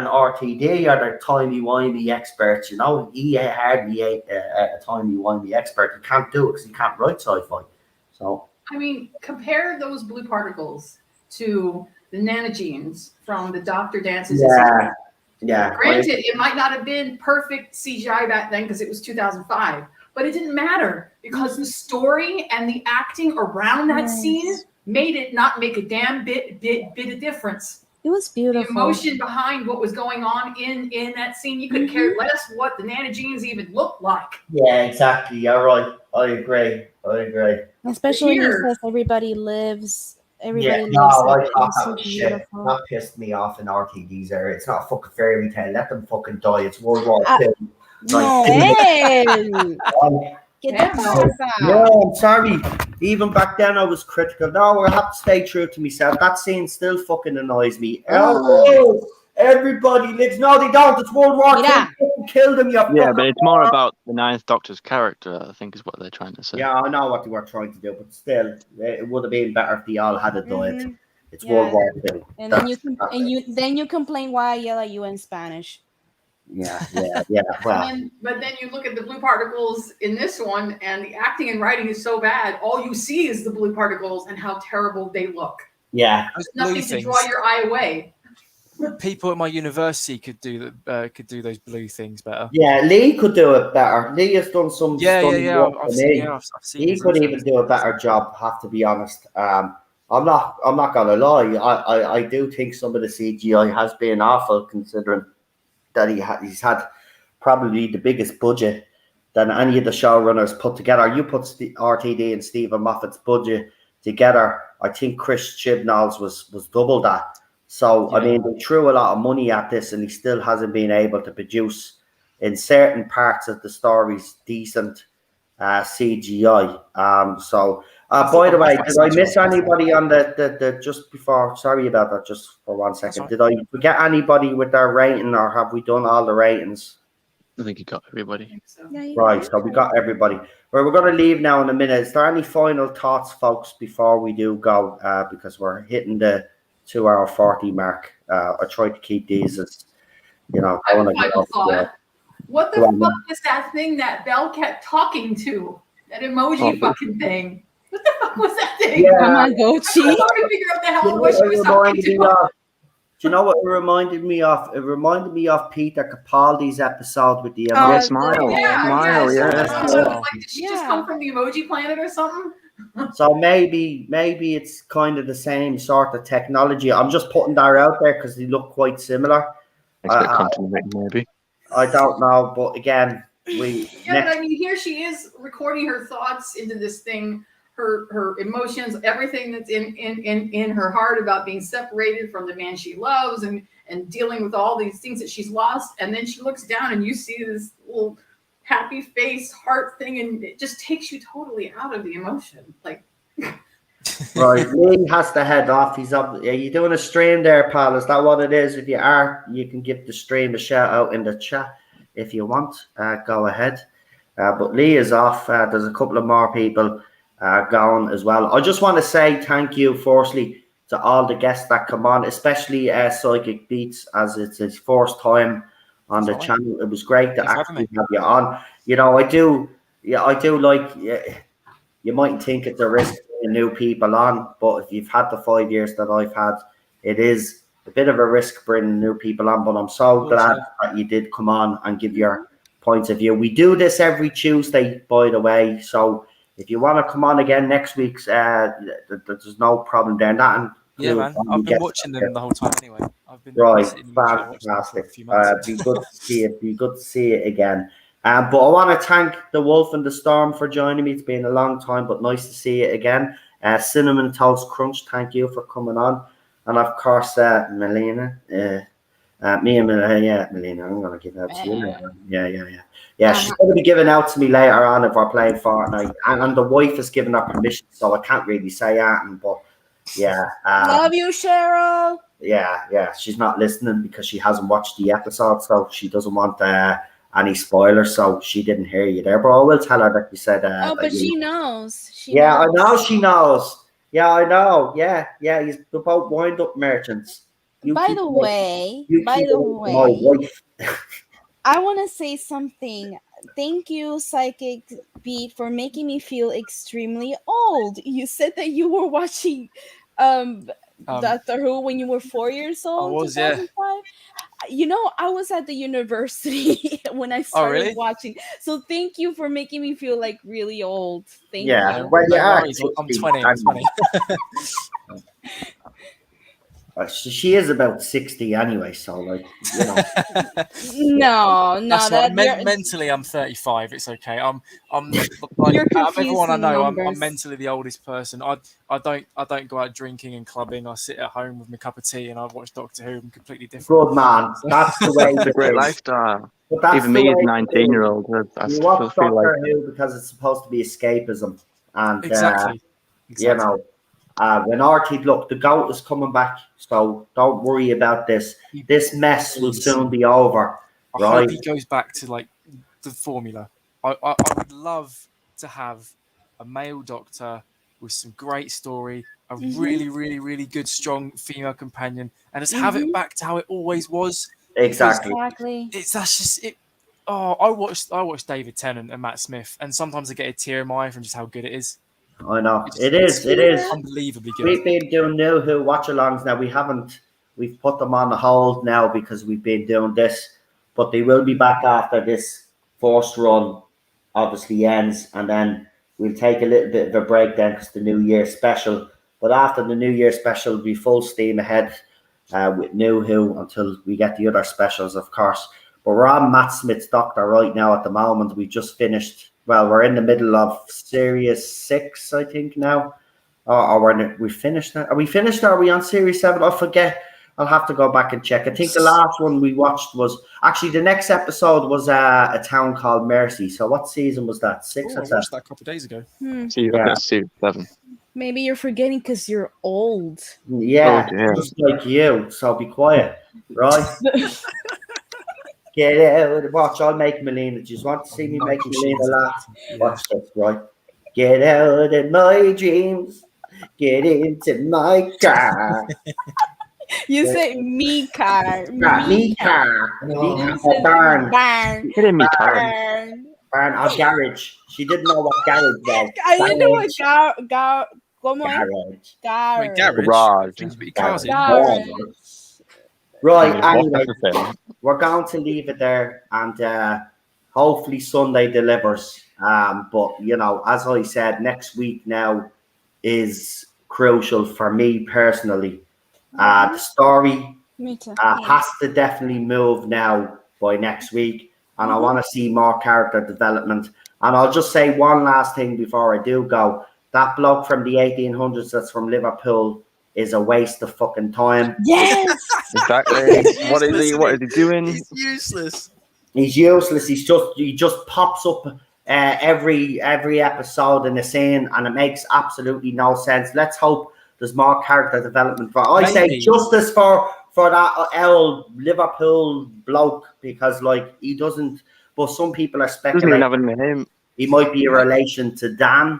Speaker 1: RTD are the timey-wimey experts. He hardly a timey-wimey expert. He can't do it because he can't write sci-fi. So
Speaker 2: I mean, compare those blue particles to the nanogenes from the Doctor Dances.
Speaker 1: Yeah.
Speaker 2: Granted, it might not have been perfect CGI back then because it was 2005, but it didn't matter because the story and the acting around that scene made it not make a damn bit of difference.
Speaker 5: It was beautiful.
Speaker 2: The emotion behind what was going on in that scene, you could care less what the nanogenes even looked like.
Speaker 1: Yeah, exactly. You're right. I agree.
Speaker 5: Especially when he
Speaker 2: Here.
Speaker 5: says everybody lives. Everybody
Speaker 1: Yeah,
Speaker 5: lives.
Speaker 1: no, I
Speaker 5: it.
Speaker 1: thought
Speaker 5: It's
Speaker 1: that
Speaker 5: so
Speaker 1: was shit.
Speaker 5: beautiful.
Speaker 1: That pissed me off in RTD's era. It's not a fucking fairy tale. Let them fucking die. It's World War II.
Speaker 5: No, get
Speaker 2: Damn,
Speaker 5: the
Speaker 2: no.
Speaker 5: fuck
Speaker 1: No,
Speaker 5: out.
Speaker 1: I'm sorry. Even back then, I was critical. No, I have to stay true to myself. That scene still fucking annoys me. Oh, everybody lives. No, they don't. It's World War II.
Speaker 5: Yeah.
Speaker 1: Kill them, you
Speaker 3: Yeah,
Speaker 1: fucking
Speaker 3: but it's more about the Ninth Doctor's character, I think, is what they're trying to say.
Speaker 1: Yeah, I know what they were trying to do, but still, it would have been better if they all had died.
Speaker 5: Mhm.
Speaker 1: It's
Speaker 5: Yeah.
Speaker 1: World War II.
Speaker 5: And then you complain why I yell at you in Spanish.
Speaker 1: Yeah. Well,
Speaker 2: But then you look at the blue particles in this one, and the acting and writing is so bad. All you see is the blue particles and how terrible they look.
Speaker 1: yeah.
Speaker 4: Those blue
Speaker 2: Nothing to
Speaker 4: things.
Speaker 2: draw your eye away.
Speaker 4: People at my university could do those blue things better.
Speaker 1: Yeah, Lee could do it better. Lee has done some stunning work for me.
Speaker 4: I've seen
Speaker 1: He
Speaker 4: his
Speaker 1: could
Speaker 4: intros.
Speaker 1: even do a better job, have to be honest. I'm not gonna lie. I do think some of the CGI has been awful, considering that he's had probably the biggest budget than any of the showrunners put together. You put RTD and Stephen Moffat's budget together, I think Chris Chibnall's was double that. So I mean, they threw a lot of money at this, and he still hasn't been able to produce in certain parts of the stories decent CGI. By the way, did I miss anybody on the just before? Sorry about that. Just for 1 second, did I forget anybody with their rating, or have we done all the ratings?
Speaker 3: I think you got everybody.
Speaker 1: Right, so we got everybody. Well, we're going to leave now in a minute. Is there any final thoughts, folks, before we do go? Because we're hitting the 2 hour 40 mark. I try to keep these as, I
Speaker 2: I
Speaker 1: want
Speaker 2: have
Speaker 1: to
Speaker 2: a
Speaker 1: get
Speaker 2: final
Speaker 1: off.
Speaker 2: thought. What the fuck was that thing that Belle kept talking to? That emoji fucking thing. What the fuck was that thing?
Speaker 1: Yeah.
Speaker 2: I
Speaker 5: Tamagotchi.
Speaker 2: was trying to figure out the hell what she was talking to.
Speaker 1: Do you know what it reminded me of? It reminded me of Peter Capaldi's episode with the
Speaker 3: Yeah,
Speaker 1: emoji.
Speaker 3: smile.
Speaker 2: Yeah,
Speaker 3: Smile,
Speaker 2: yeah.
Speaker 3: yeah.
Speaker 2: So I was like, did she just come from the emoji planet or something?
Speaker 1: So maybe it's kind of the same sort of technology. I'm just putting that out there because they look quite similar.
Speaker 3: It's a bit continuity, maybe.
Speaker 1: I don't know, but again,
Speaker 2: But I mean, here she is recording her thoughts into this thing. her emotions, everything that's in her heart about being separated from the man she loves and dealing with all these things that she's lost. And then she looks down and you see this little happy face heart thing, and it just takes you totally out of the emotion. Like,
Speaker 1: Right, Lee has to head off. He's up. Are you doing a stream there, pal? Is that what it is? If you are, you can give the stream a shout out in the chat if you want. Go ahead. But Lee is off. There's a couple of more people going as well. I just want to say thank you, firstly, to all the guests that come on, especially Psychic Beats, as it's his first time on the channel. It was great to actually have you on. You know, I do like. You mightn't think it's a risk bringing new people on, but if you've had the 5 years that I've had, it is a bit of a risk bringing new people on. But I'm so glad that you did come on and give your points of view. We do this every Tuesday, by the way. So if you want to come on again next week's, there's no problem there.
Speaker 4: Yeah, man. I've been watching them the whole time anyway. I've been
Speaker 1: fantastic. Be good to see it. Be good to see it again. But I want to thank the Wolf and the Storm for joining me. It's been a long time, but nice to see you again. Cinnamon Toast Crunch, thank you for coming on. And of course, Melina. Me and Melina, I'm going to give out to you later. Yeah, she's going to be giving out to me later on if we're playing Fortnite. And the wife has given her permission, so I can't really say that. But yeah.
Speaker 5: Love you, Cheryl.
Speaker 1: Yeah. She's not listening because she hasn't watched the episode, so she doesn't want any spoilers, so she didn't hear you there. But I will tell her that you said.
Speaker 5: But she knows.
Speaker 1: I know she knows. Yeah, I know. Yeah. He's both wind up merchants.
Speaker 5: By the way, I want to say something. Thank you, Psychic Beat, for making me feel extremely old. You said that you were watching Doctor Who when you were 4 years old.
Speaker 4: I was, yeah.
Speaker 5: You know, I was at the university when I started watching. So thank you for making me feel like really old. Thank you.
Speaker 1: Well, yeah,
Speaker 4: I'm 20. I'm 20.
Speaker 1: She is about 60 anyway, so like, you know.
Speaker 5: No.
Speaker 4: That's mentally, I'm 35. It's okay. I'm like, out of everyone I know, I'm mentally the oldest person. I don't go out drinking and clubbing. I sit at home with my cup of tea and I watch Doctor Who. I'm completely different.
Speaker 1: Good man. That's the way.
Speaker 3: It's a great lifestyle. Even me as a 19-year-old, I still feel like
Speaker 1: Who because it's supposed to be escapism, and
Speaker 4: exactly.
Speaker 1: You know. When RT, look, the GOAT is coming back, so don't worry about this. This mess will soon be over.
Speaker 4: I hope he goes back to like the formula. I would love to have a male doctor with some great story, a really, really, really good, strong female companion, and just have it back to how it always was.
Speaker 1: Exactly.
Speaker 5: That's
Speaker 4: just it. Oh, I watched David Tennant and Matt Smith, and sometimes I get a tear in my eye from just how good it is.
Speaker 1: I know it is
Speaker 4: unbelievably good.
Speaker 1: We've been doing new Who watch-alongs now. We've put them on hold now because we've been doing this, but they will be back after this first run obviously ends, and then we'll take a little bit of a break then because the New Year special. But after the New Year special, we'll be full steam ahead with new Who until we get the other specials, of course. But we're on Matt Smith's Doctor right now at the moment. We just finished. Well, we're in the middle of Series 6, I think, now. We finished that? Are we finished? Or are we on Series 7? I forget. I'll have to go back and check. I think the last one we watched was... Actually, the next episode was A Town Called Mercy. So what season was that? 6 or 7?
Speaker 4: I watched that a couple of days ago.
Speaker 3: So you're looking at Series 7.
Speaker 5: Maybe you're forgetting because you're old.
Speaker 1: Yeah, just like you. So be quiet, right? Get out. Watch, I'll make Melina. Do you want to see me make Melina laugh? Watch this, right? Get out of my dreams. Get into my car.
Speaker 5: You say me car.
Speaker 1: Me car. Barn.
Speaker 3: Get in me car.
Speaker 1: Barn or garage. She didn't know what garage was.
Speaker 5: I didn't know what garage.
Speaker 1: Right, anyway, we're going to leave it there, and hopefully Sunday delivers. But, you know, as I said, next week now is crucial for me personally. The story has to definitely move now by next week, and I want to see more character development. And I'll just say one last thing before I do go. that bloke from the 1800s that's from Liverpool is a waste of fucking time.
Speaker 5: Yes.
Speaker 3: Exactly.
Speaker 4: He's
Speaker 3: What is he?
Speaker 4: useless,
Speaker 3: What is he doing?
Speaker 4: He's useless.
Speaker 1: He's useless. He just pops up every episode in the scene, and it makes absolutely no sense. Let's hope there's more character development for. I say
Speaker 4: Maybe.
Speaker 1: justice for that old Liverpool bloke, because like he doesn't. But some people are
Speaker 3: Doesn't even have a
Speaker 1: speculating
Speaker 3: name.
Speaker 1: he might be a relation to Dan,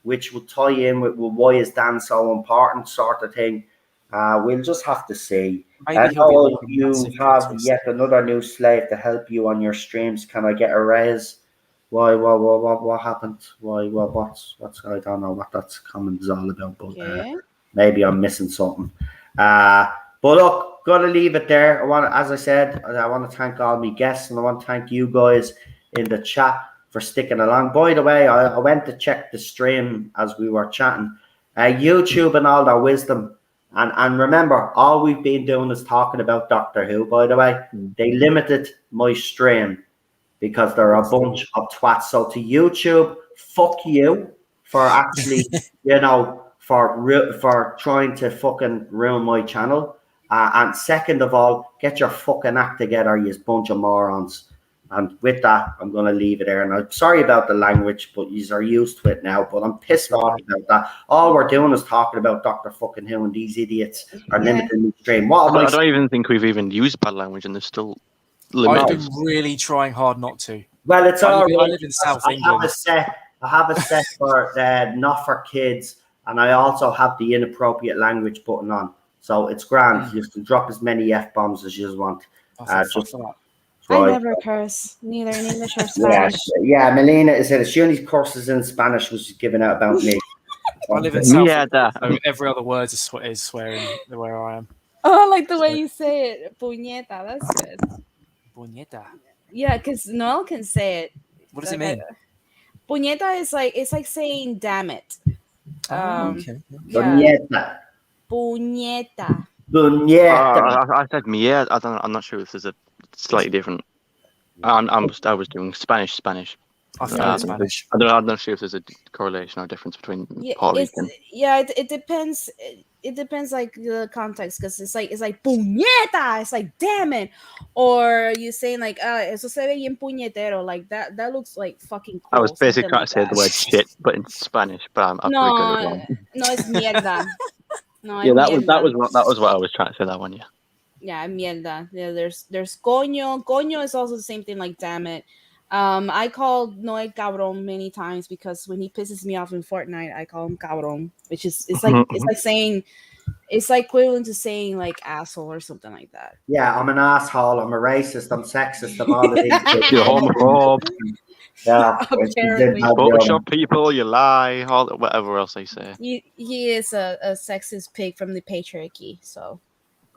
Speaker 1: which would tie in with why is Dan so important, sort of thing. We'll just have to see.
Speaker 4: Maybe he'll be like a
Speaker 1: You
Speaker 4: massive plot
Speaker 1: have
Speaker 4: twist.
Speaker 1: yet another new slave to help you on your streams. Can I get a raise? Why? What happened? Why? What's? I don't know what that comment is all about. But
Speaker 5: Okay.
Speaker 1: maybe I'm missing something. But look, gotta leave it there. As I said, I want to thank all my guests, and I want to thank you guys in the chat for sticking along. By the way, I went to check the stream as we were chatting. YouTube and all their wisdom. And remember, all we've been doing is talking about Doctor Who, by the way. They limited my stream because they're a bunch of twats. So to YouTube, fuck you for actually, for trying to fucking ruin my channel. And second of all, get your fucking act together, you bunch of morons. And with that, I'm going to leave it there. And I'm sorry about the language, but you are used to it now. But I'm pissed off about that. All we're doing is talking about Dr. fucking Who, and these idiots are limiting the stream. What am
Speaker 3: I don't even think we've even used bad language, and they're still
Speaker 4: I've
Speaker 3: limited.
Speaker 4: been really trying hard not to.
Speaker 1: Well, it's
Speaker 4: I
Speaker 1: all
Speaker 4: live,
Speaker 1: right.
Speaker 4: I live in South
Speaker 1: I
Speaker 4: England.
Speaker 1: have a set for not for kids, and I also have the inappropriate language button on. So it's grand. You can drop as many F-bombs as you want.
Speaker 4: I thought, fuck that.
Speaker 5: I never curse, neither in English or Spanish.
Speaker 1: Yeah, Melina said she only curses in Spanish, was giving out about me.
Speaker 4: I live in South
Speaker 3: Yeah,
Speaker 4: England, so every other word is swearing where I am.
Speaker 5: Oh, I like the way you say it. Puñeta, that's good.
Speaker 4: Puñeta.
Speaker 5: Yeah, because Noel can say it.
Speaker 4: What does it mean?
Speaker 5: Puñeta is like, it's like saying damn it.
Speaker 4: Okay.
Speaker 5: Yeah.
Speaker 1: Puñeta.
Speaker 5: Puñeta.
Speaker 3: I said me. Yeah, I'm not sure if there's a slightly different. I was doing Spanish.
Speaker 4: I forgot Spanish.
Speaker 3: I'm not sure if there's a correlation or difference between Puerto Rican.
Speaker 5: It depends. It depends, like the context, because it's like puñeta. It's like damn it, or you saying like eso se ve bien puñetero, like that looks like fucking cool.
Speaker 3: I was basically trying
Speaker 5: like
Speaker 3: to say the word shit, but in Spanish. But I'm pretty good at it.
Speaker 5: No, it's mierda. No,
Speaker 3: Yeah, that was what I was trying to say. That one, yeah.
Speaker 5: Yeah, mierda. Yeah, there's coño. Coño is also the same thing, like damn it. I called Noe cabron many times because when he pisses me off in Fortnite, I call him cabron, which is it's like saying, it's like equivalent to saying like asshole or something like that.
Speaker 1: Yeah, I'm an asshole. I'm a racist. I'm sexist. I'm all of these things.
Speaker 3: You're homophobe.
Speaker 1: Yeah,
Speaker 5: Apparently.
Speaker 3: Photoshop people, you lie, all whatever else they say.
Speaker 5: He is a sexist pig from the patriarchy. So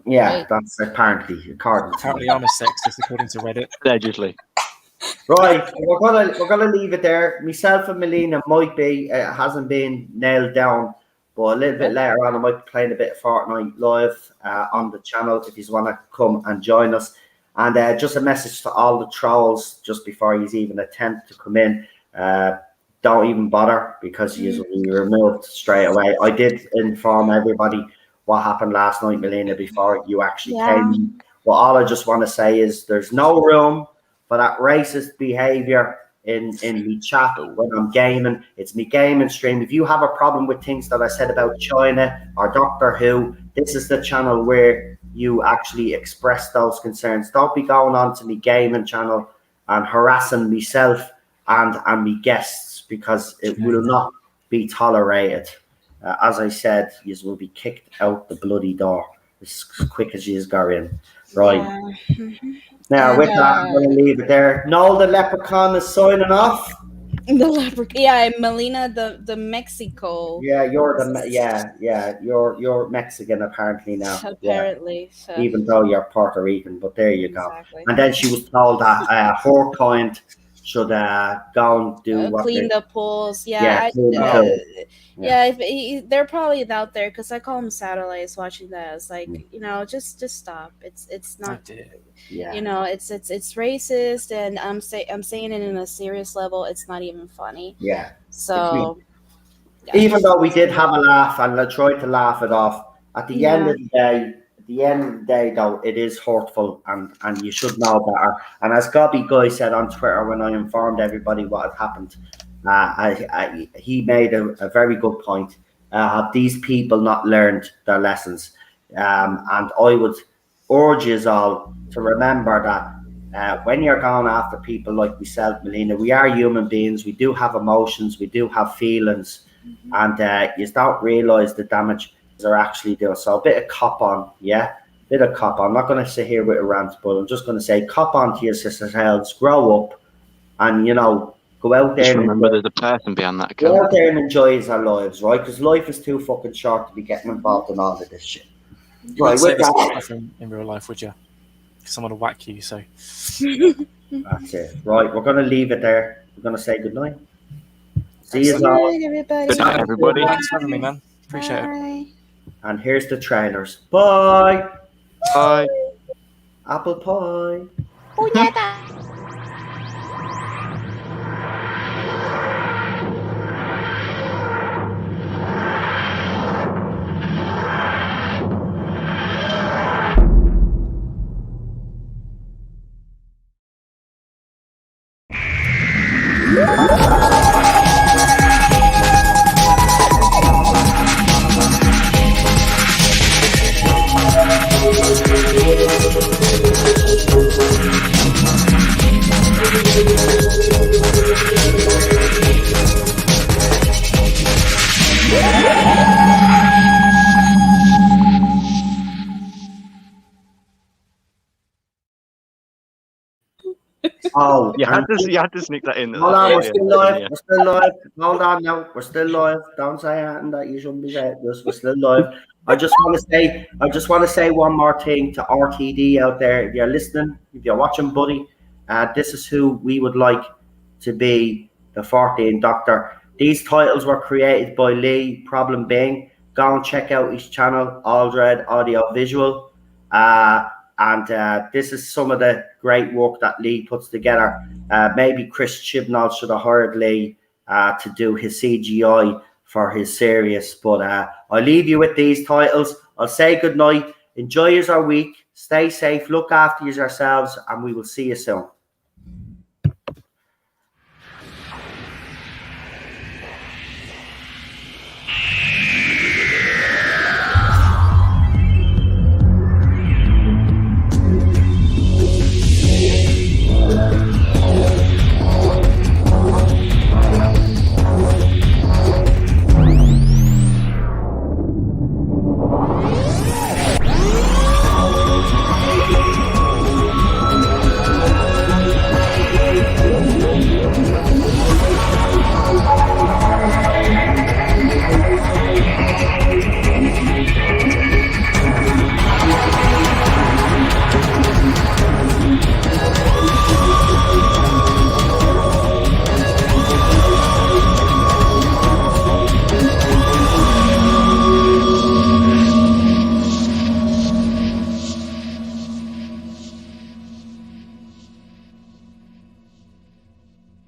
Speaker 1: yeah,
Speaker 5: right.
Speaker 1: that's apparently according.
Speaker 4: Apparently, I'm a sexist according to Reddit.
Speaker 3: Allegedly.
Speaker 1: Right, we're gonna leave it there. Myself and Melina might be hasn't been nailed down, but a little bit later on I might be playing a bit of Fortnite live on the channel if you want to come and join us. And just a message to all the trolls just before you even attempt to come in. Don't even bother because you'll be removed straight away. I did inform everybody what happened last night, Melina, before you actually came in. But all I just want to say is there's no room for that racist behavior in me chat when I'm gaming. It's me gaming stream. If you have a problem with things that I said about China or Doctor Who, this is the channel where you actually express those concerns. Don't be going on to me gaming channel and harassing myself and me guests, because it will not be tolerated. As I said, you will be kicked out the bloody door as quick as you go in. Right. Now, with that, I'm going to leave it there. Noel the Leprechaun is signing off.
Speaker 5: The leprechaun, yeah, Melina the Mexico.
Speaker 1: Yeah, you're Mexican apparently now.
Speaker 5: Apparently,
Speaker 1: yeah. Even though you're Puerto Rican, but there you go.
Speaker 5: Exactly.
Speaker 1: And then she was told that her kind should go and do
Speaker 5: clean the pools.
Speaker 1: Yeah,
Speaker 5: they're probably out there because I call them satellites watching that. It's like just stop. It's not. It's racist, and I'm saying it in a serious level. It's not even funny.
Speaker 1: Yeah.
Speaker 5: So
Speaker 1: Even though we did have a laugh and I tried to laugh it off, at the end of the day, though, it is hurtful and you should know better. And as Gobby Guy said on Twitter when I informed everybody what had happened, he made a very good point. Have these people not learned their lessons? And I would urge you all to remember that when you're going after people like myself, Melina, we are human beings. We do have emotions. We do have feelings. And you don't realise the damage they're actually doing. So a bit of cop on, yeah? Bit of cop on. I'm not going to sit here with a rant, but I'm just going to say cop on to your yourselves, grow up, and, go out there.
Speaker 3: Just remember there's a person behind that account.
Speaker 1: Go out there and enjoy our lives, right? Because life is too fucking short to be getting involved in all of this shit.
Speaker 4: You wouldn't say this stuff in real life, would you? Because someone will whack you, so.
Speaker 1: That's it. Right, we're going to leave it there. We're going to say goodnight. See you
Speaker 5: Good
Speaker 1: all.
Speaker 5: night, everybody.
Speaker 3: Good night, everybody.
Speaker 4: Thanks for having me, man. Appreciate it.
Speaker 5: Bye.
Speaker 1: And here's the trailers. Bye.
Speaker 3: Bye.
Speaker 1: Apple pie.
Speaker 5: Puñeta.
Speaker 1: Oh,
Speaker 3: You had to sneak that in.
Speaker 1: hold on, we're still live. We're still live. Hold on now. We're still live. Don't say anything that you shouldn't be saying. We're still live. I just want to say one more thing to RTD out there. If you're listening, if you're watching, buddy, this is who we would like to be the 14th Doctor. These titles were created by Lee, Problem Being. Go and check out his channel, Aldred Audio Visual. And this is some of the great work that Lee puts together. Maybe Chris Chibnall should have hired Lee to do his CGI for his series. But I'll leave you with these titles. I'll say goodnight. Enjoy your week. Stay safe. Look after yourselves. And we will see you soon.